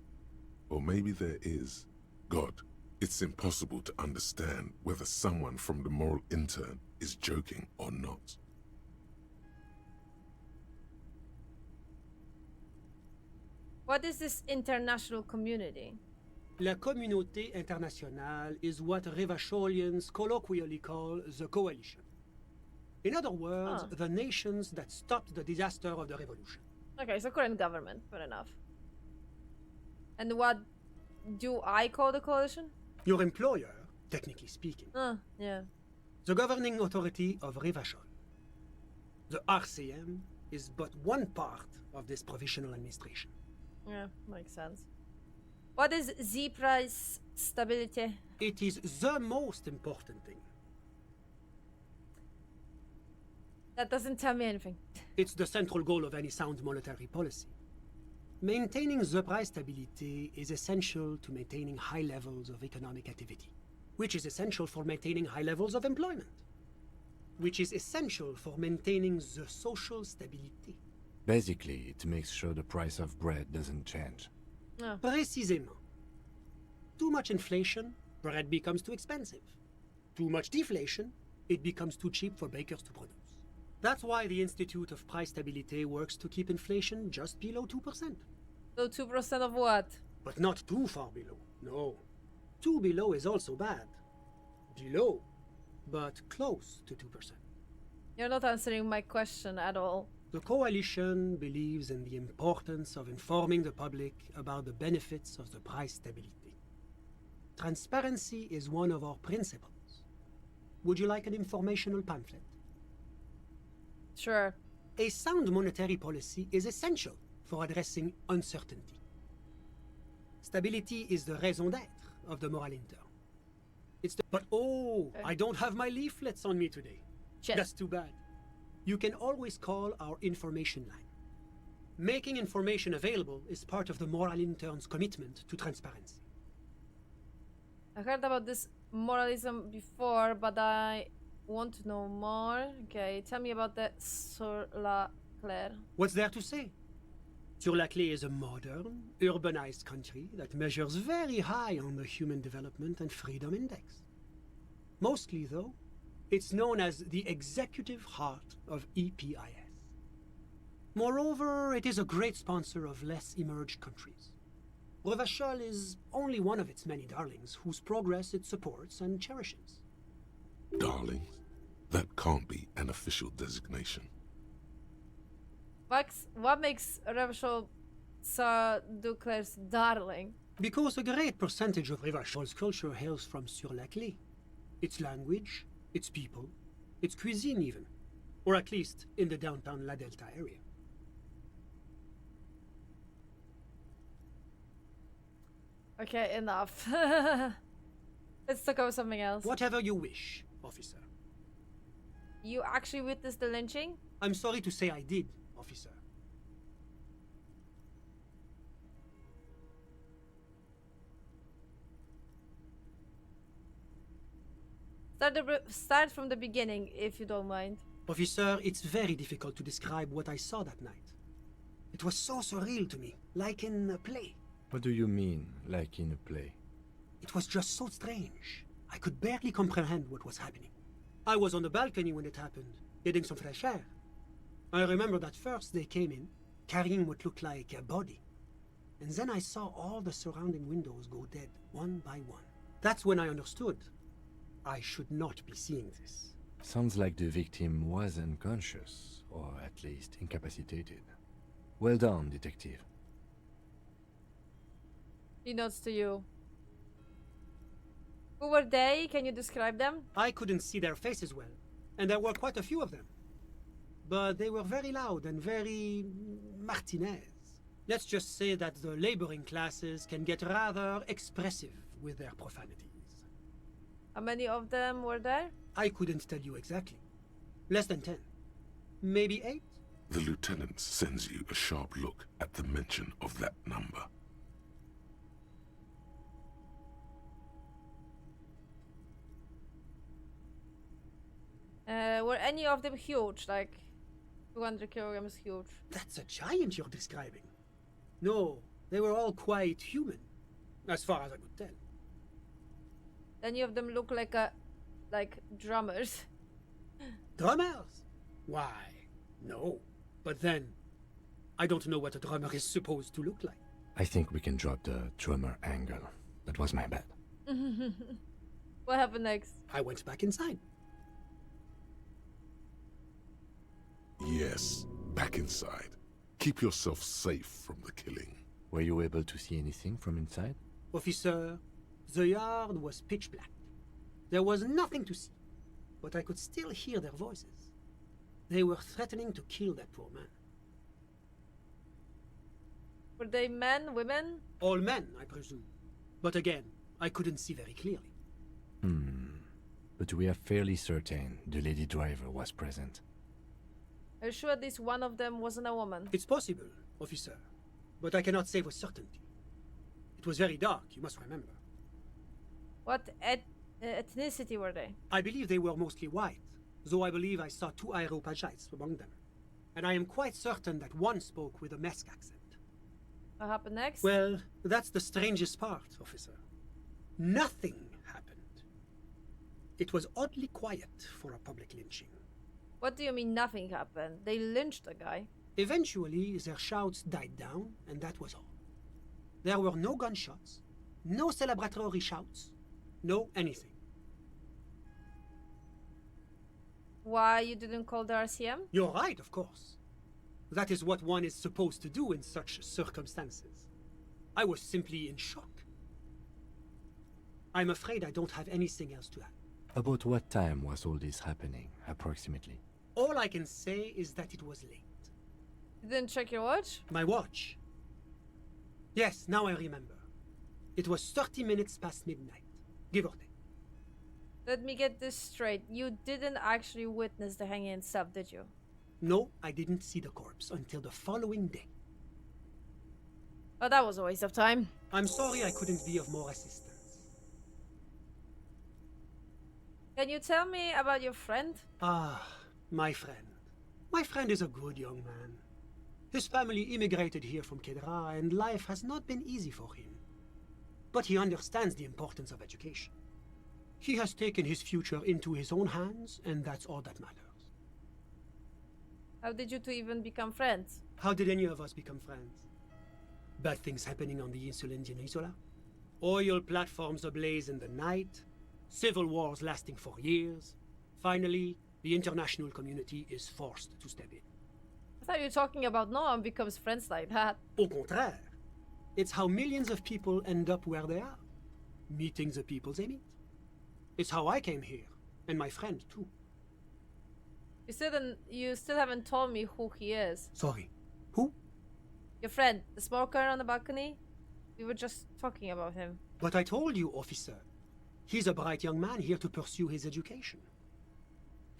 Or maybe there is. God, it's impossible to understand whether someone from the Moral Intern is joking or not. What is this international community? La Communauté Internationale is what Revacholians colloquially call the coalition. In other words, the nations that stopped the disaster of the revolution. Okay, so current government, fair enough. And what do I call the coalition? Your employer, technically speaking. Yeah. The governing authority of Revachol. The RCM is but one part of this provisional administration. Yeah, makes sense. What is the price stability? It is the most important thing. That doesn't tell me anything. It's the central goal of any sound monetary policy. Maintaining the price stability is essential to maintaining high levels of economic activity, which is essential for maintaining high levels of employment, which is essential for maintaining the social stability. Basically, it makes sure the price of bread doesn't change. Précisément. Too much inflation, bread becomes too expensive. Too much deflation, it becomes too cheap for bakers to produce. That's why the Institute of Price Stabilité works to keep inflation just below 2%. So 2% of what? But not too far below, no. Too below is also bad. Below, but close to 2%. You're not answering my question at all. The coalition believes in the importance of informing the public about the benefits of the price stability. Transparency is one of our principles. Would you like an informational pamphlet? Sure. A sound monetary policy is essential for addressing uncertainty. Stability is the raison d'être of the Moral Inter. But I don't have my leaflets on me today. Shit. That's too bad. You can always call our information line. Making information available is part of the Moral Intern's commitment to transparency. I heard about this moralism before, but I want to know more. Okay, tell me about the Sur la Claire. What's there to say? Sur-la-Clé is a modern, urbanized country that measures very high on the Human Development and Freedom Index. Mostly, though, it's known as the executive heart of EPIS. Moreover, it is a great sponsor of less emerged countries. Revachol is only one of its many darlings whose progress it supports and cherishes. Darlings? That can't be an official designation. Max, what makes Revachol Ducler's darling? Because a great percentage of Revachol's culture hails from Sur-la-Clé. Its language, its people, its cuisine even. Or at least in the downtown La Delta area. Okay, enough. Let's talk about something else. Whatever you wish, officer. You actually witnessed the lynching? I'm sorry to say I did, officer. Start from the beginning, if you don't mind. Officer, it's very difficult to describe what I saw that night. It was so surreal to me, like in a play. What do you mean, like in a play? It was just so strange. I could barely comprehend what was happening. I was on the balcony when it happened, getting some fresh air. I remember that first they came in, carrying what looked like a body. And then I saw all the surrounding windows go dead, one by one. That's when I understood. I should not be seeing this. Sounds like the victim was unconscious, or at least incapacitated. Well done, detective. He nods to you. Who were they? Can you describe them? I couldn't see their faces well, and there were quite a few of them. But they were very loud and very Martinez. Let's just say that the laboring classes can get rather expressive with their profanities. How many of them were there? I couldn't tell you exactly. Less than 10. Maybe 8? The lieutenant sends you a sharp look at the mention of that number. Were any of them huge? Like 200 kilograms huge? That's a giant you're describing. No, they were all quite human, as far as I could tell. Any of them look like drummers? Drummers? Why, no. But then, I don't know what a drummer is supposed to look like. I think we can drop the drummer angle. That was my bad. What happened next? I went back inside. Yes, back inside. Keep yourself safe from the killing. Were you able to see anything from inside? Officer, the yard was pitch black. There was nothing to see, but I could still hear their voices. They were threatening to kill that poor man. Were they men, women? All men, I presume. But again, I couldn't see very clearly. But we are fairly certain the lady driver was present. Are you sure at least one of them wasn't a woman? It's possible, officer, but I cannot say with certainty. It was very dark, you must remember. What ethnicity were they? I believe they were mostly white, though I believe I saw 2 Areopagites among them. And I am quite certain that one spoke with a Mesk accent. What happened next? Well, that's the strangest part, officer. Nothing happened. It was oddly quiet for a public lynching. What do you mean nothing happened? They lynched a guy. Eventually, their shouts died down, and that was all. There were no gunshots, no celebratory shouts, no anything. Why you didn't call the RCM? You're right, of course. That is what one is supposed to do in such circumstances. I was simply in shock. I'm afraid I don't have anything else to add. About what time was all this happening, approximately? All I can say is that it was late. You didn't check your watch? My watch? Yes, now I remember. It was 30 minutes past midnight, give or take. Let me get this straight. You didn't actually witness the hanging itself, did you? No, I didn't see the corpse until the following day. Oh, that was a waste of time. I'm sorry I couldn't be of more assistance. Can you tell me about your friend? Ah, my friend. My friend is a good young man. His family immigrated here from Kedra, and life has not been easy for him. But he understands the importance of education. He has taken his future into his own hands, and that's all that matters. How did you two even become friends? How did any of us become friends? Bad things happening on the Insulindian Peninsula? Oil platforms ablaze in the night? Civil wars lasting for years? Finally, the international community is forced to step in. I thought you were talking about no one becomes friends like that. Au contraire. It's how millions of people end up where they are. Meeting the people they meet. It's how I came here, and my friend too. You still haven't told me who he is. Sorry. Who? Your friend, the smoker on the balcony? We were just talking about him. But I told you, officer. He's a bright young man here to pursue his education.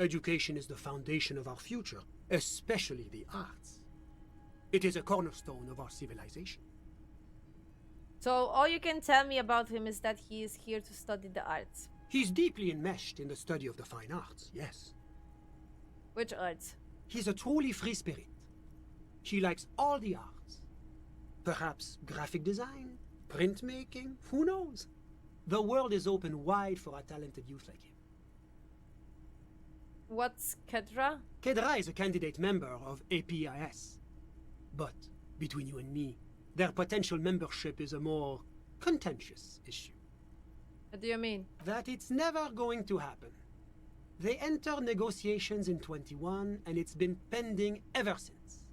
Education is the foundation of our future, especially the arts. It is a cornerstone of our civilization. So all you can tell me about him is that he is here to study the arts. He's deeply enmeshed in the study of the fine arts, yes. Which arts? He's a truly free spirit. He likes all the arts. Perhaps graphic design, printmaking, who knows? The world is open wide for a talented youth like him. What's Kedra? Kedra is a candidate member of APIS. But, between you and me, their potential membership is a more contentious issue. What do you mean? That it's never going to happen. They entered negotiations in 21, and it's been pending ever since.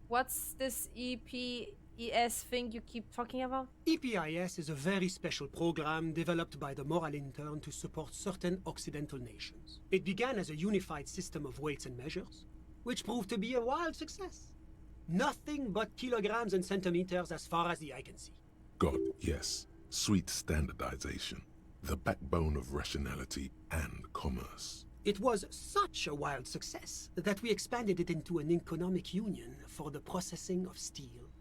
What's this EPES thing you keep talking about? EPIS is a very special program developed by the Moral Intern to support certain Occidental nations. It began as a unified system of weights and measures, which proved to be a wild success. Nothing but kilograms and centimeters as far as the eye can see. God, yes. Sweet standardization. The backbone of rationality and commerce. It was such a wild success that we expanded it into an economic union for the processing of steel.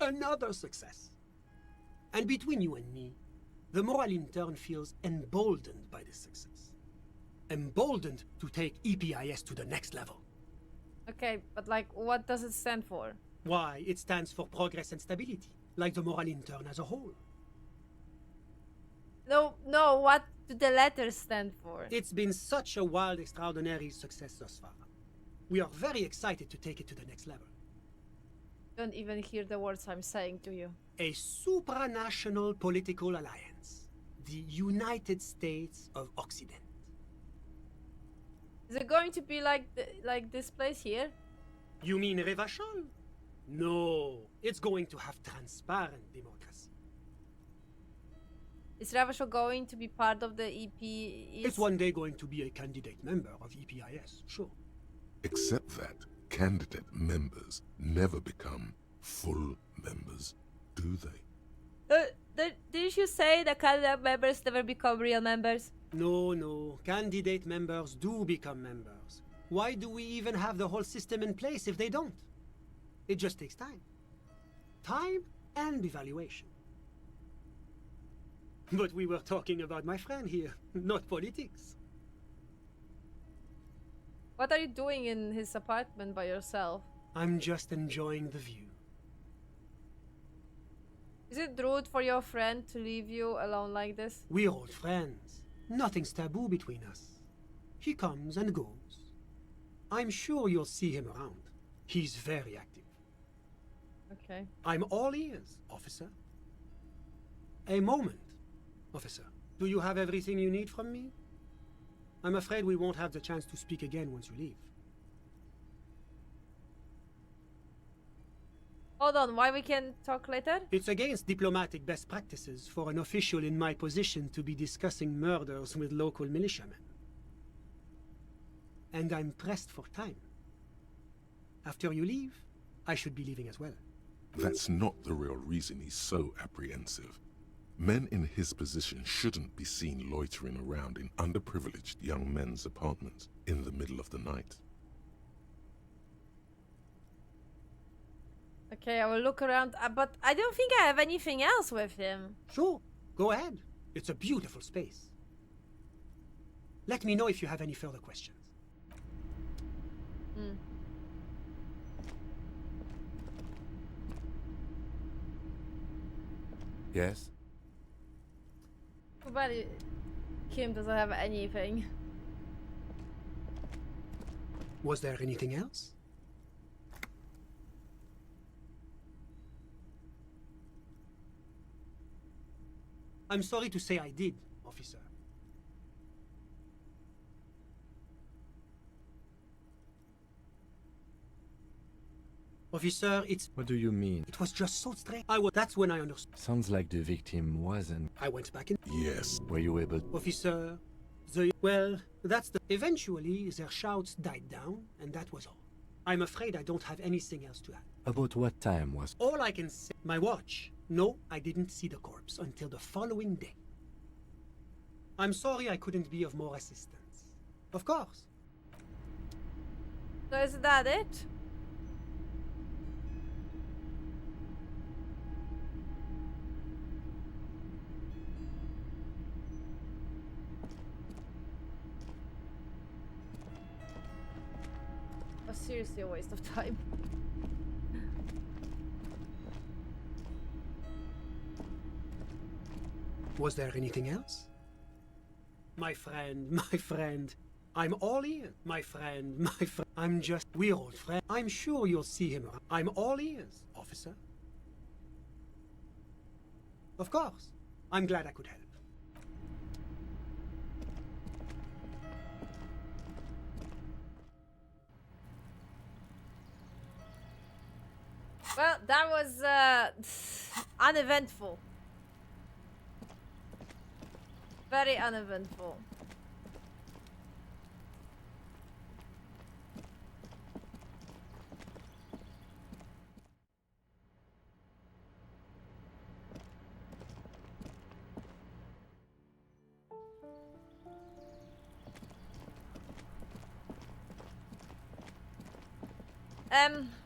Another success. And between you and me, the Moral Intern feels emboldened by this success. Emboldened to take EPIS to the next level. Okay, but like, what does it stand for? Why, it stands for progress and stability, like the Moral Intern as a whole. No, what do the letters stand for? It's been such a wild, extraordinary success thus far. We are very excited to take it to the next level. Don't even hear the words I'm saying to you. A supranational political alliance. The United States of Occident. Is it going to be like this place here? You mean Revachol? No, it's going to have transparent democracy. Is Ravachol going to be part of the EP? It's one day going to be a candidate member of EPIS, sure. Except that candidate members never become full members, do they? Didn't you say the candidate members never become real members? No. Candidate members do become members. Why do we even have the whole system in place if they don't? It just takes time. Time and evaluation. But we were talking about my friend here, not politics. What are you doing in his apartment by yourself? I'm just enjoying the view. Is it rude for your friend to leave you alone like this? We're old friends. Nothing's taboo between us. He comes and goes. I'm sure you'll see him around. He's very active. Okay. I'm all ears, officer. A moment. Officer, do you have everything you need from me? I'm afraid we won't have the chance to speak again once you leave. Hold on, why we can talk later? It's against diplomatic best practices for an official in my position to be discussing murders with local militiamen. And I'm pressed for time. After you leave, I should be leaving as well. That's not the real reason he's so apprehensive. Men in his position shouldn't be seen loitering around in underprivileged young men's apartments in the middle of the night. Okay, I will look around, but I don't think I have anything else with him. Sure, go ahead. It's a beautiful space. Let me know if you have any further questions. Hmm. Yes? Too bad Kim doesn't have anything. Was there anything else? I'm sorry to say I did, officer. Officer, What do you mean? it was just so strange. That's when I understood. Sounds like the victim wasn't. I went back in. Yes. Were you able? Officer, that's the. Eventually, their shouts died down, and that was all. I'm afraid I don't have anything else to add. About what time was? All I can say, my watch. No, I didn't see the corpse until the following day. I'm sorry I couldn't be of more assistance. Of course. So is that it? Oh, seriously, a waste of time. Was there anything else? My friend. I'm all ears. My friend. We're old friends. I'm sure you'll see him. I'm all ears, officer. Of course. I'm glad I could help. Well, that was uneventful. Very uneventful.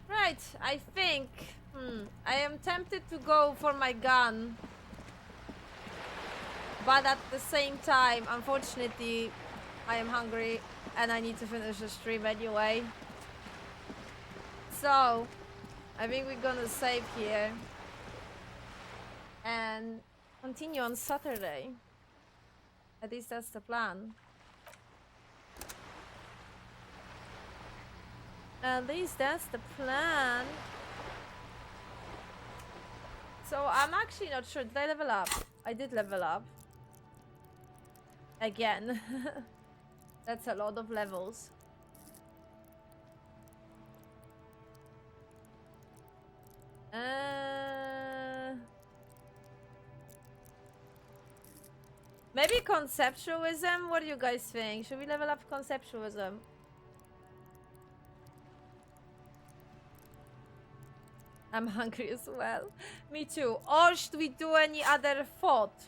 Right, I think, I am tempted to go for my gun. But at the same time, unfortunately, I am hungry and I need to finish the stream anyway. So, I think we're gonna save here and continue on Saturday. At least that's the plan. At least that's the plan. So I'm actually not sure. Did I level up? I did level up. Again. That's a lot of levels. Maybe conceptualism? What do you guys think? Should we level up conceptualism? I'm hungry as well. Me too. Or should we do any other thought?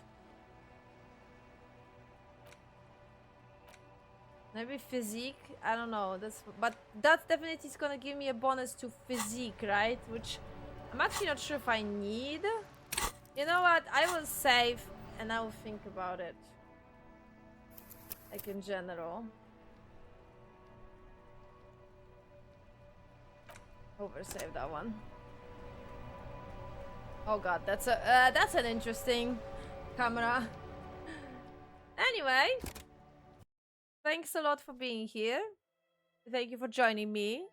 Maybe physique? I don't know. But that definitely is gonna give me a bonus to physique, right? Which I'm actually not sure if I need. You know what? I will save and I will think about it. Like in general. Oversave that one. Oh god, that's an interesting camera. Anyway, thanks a lot for being here. Thank you for joining me.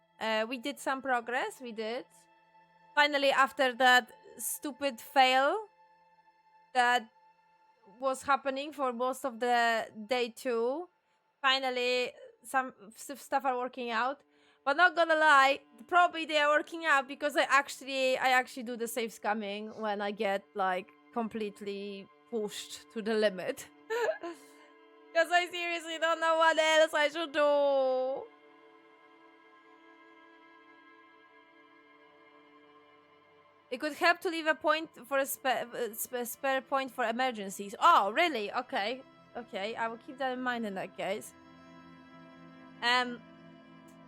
We did some progress. We did. Finally, after that stupid fail that was happening for most of the day 2, finally some stuff are working out. But not gonna lie, probably they are working out because I actually do the safe scamming when I get like completely pushed to the limit. Because I seriously don't know what else I should do. It could help to leave a point for a spare point for emergencies. Oh, really? Okay. Okay, I will keep that in mind in that case.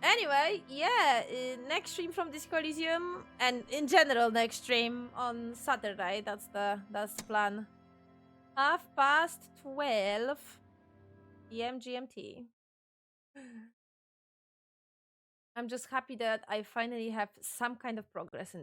Anyway, yeah, next stream from Disco Elysium, and in general next stream on Saturday. That's the plan. 12:30 p.m. GMT. I'm just happy that I finally have some kind of progress in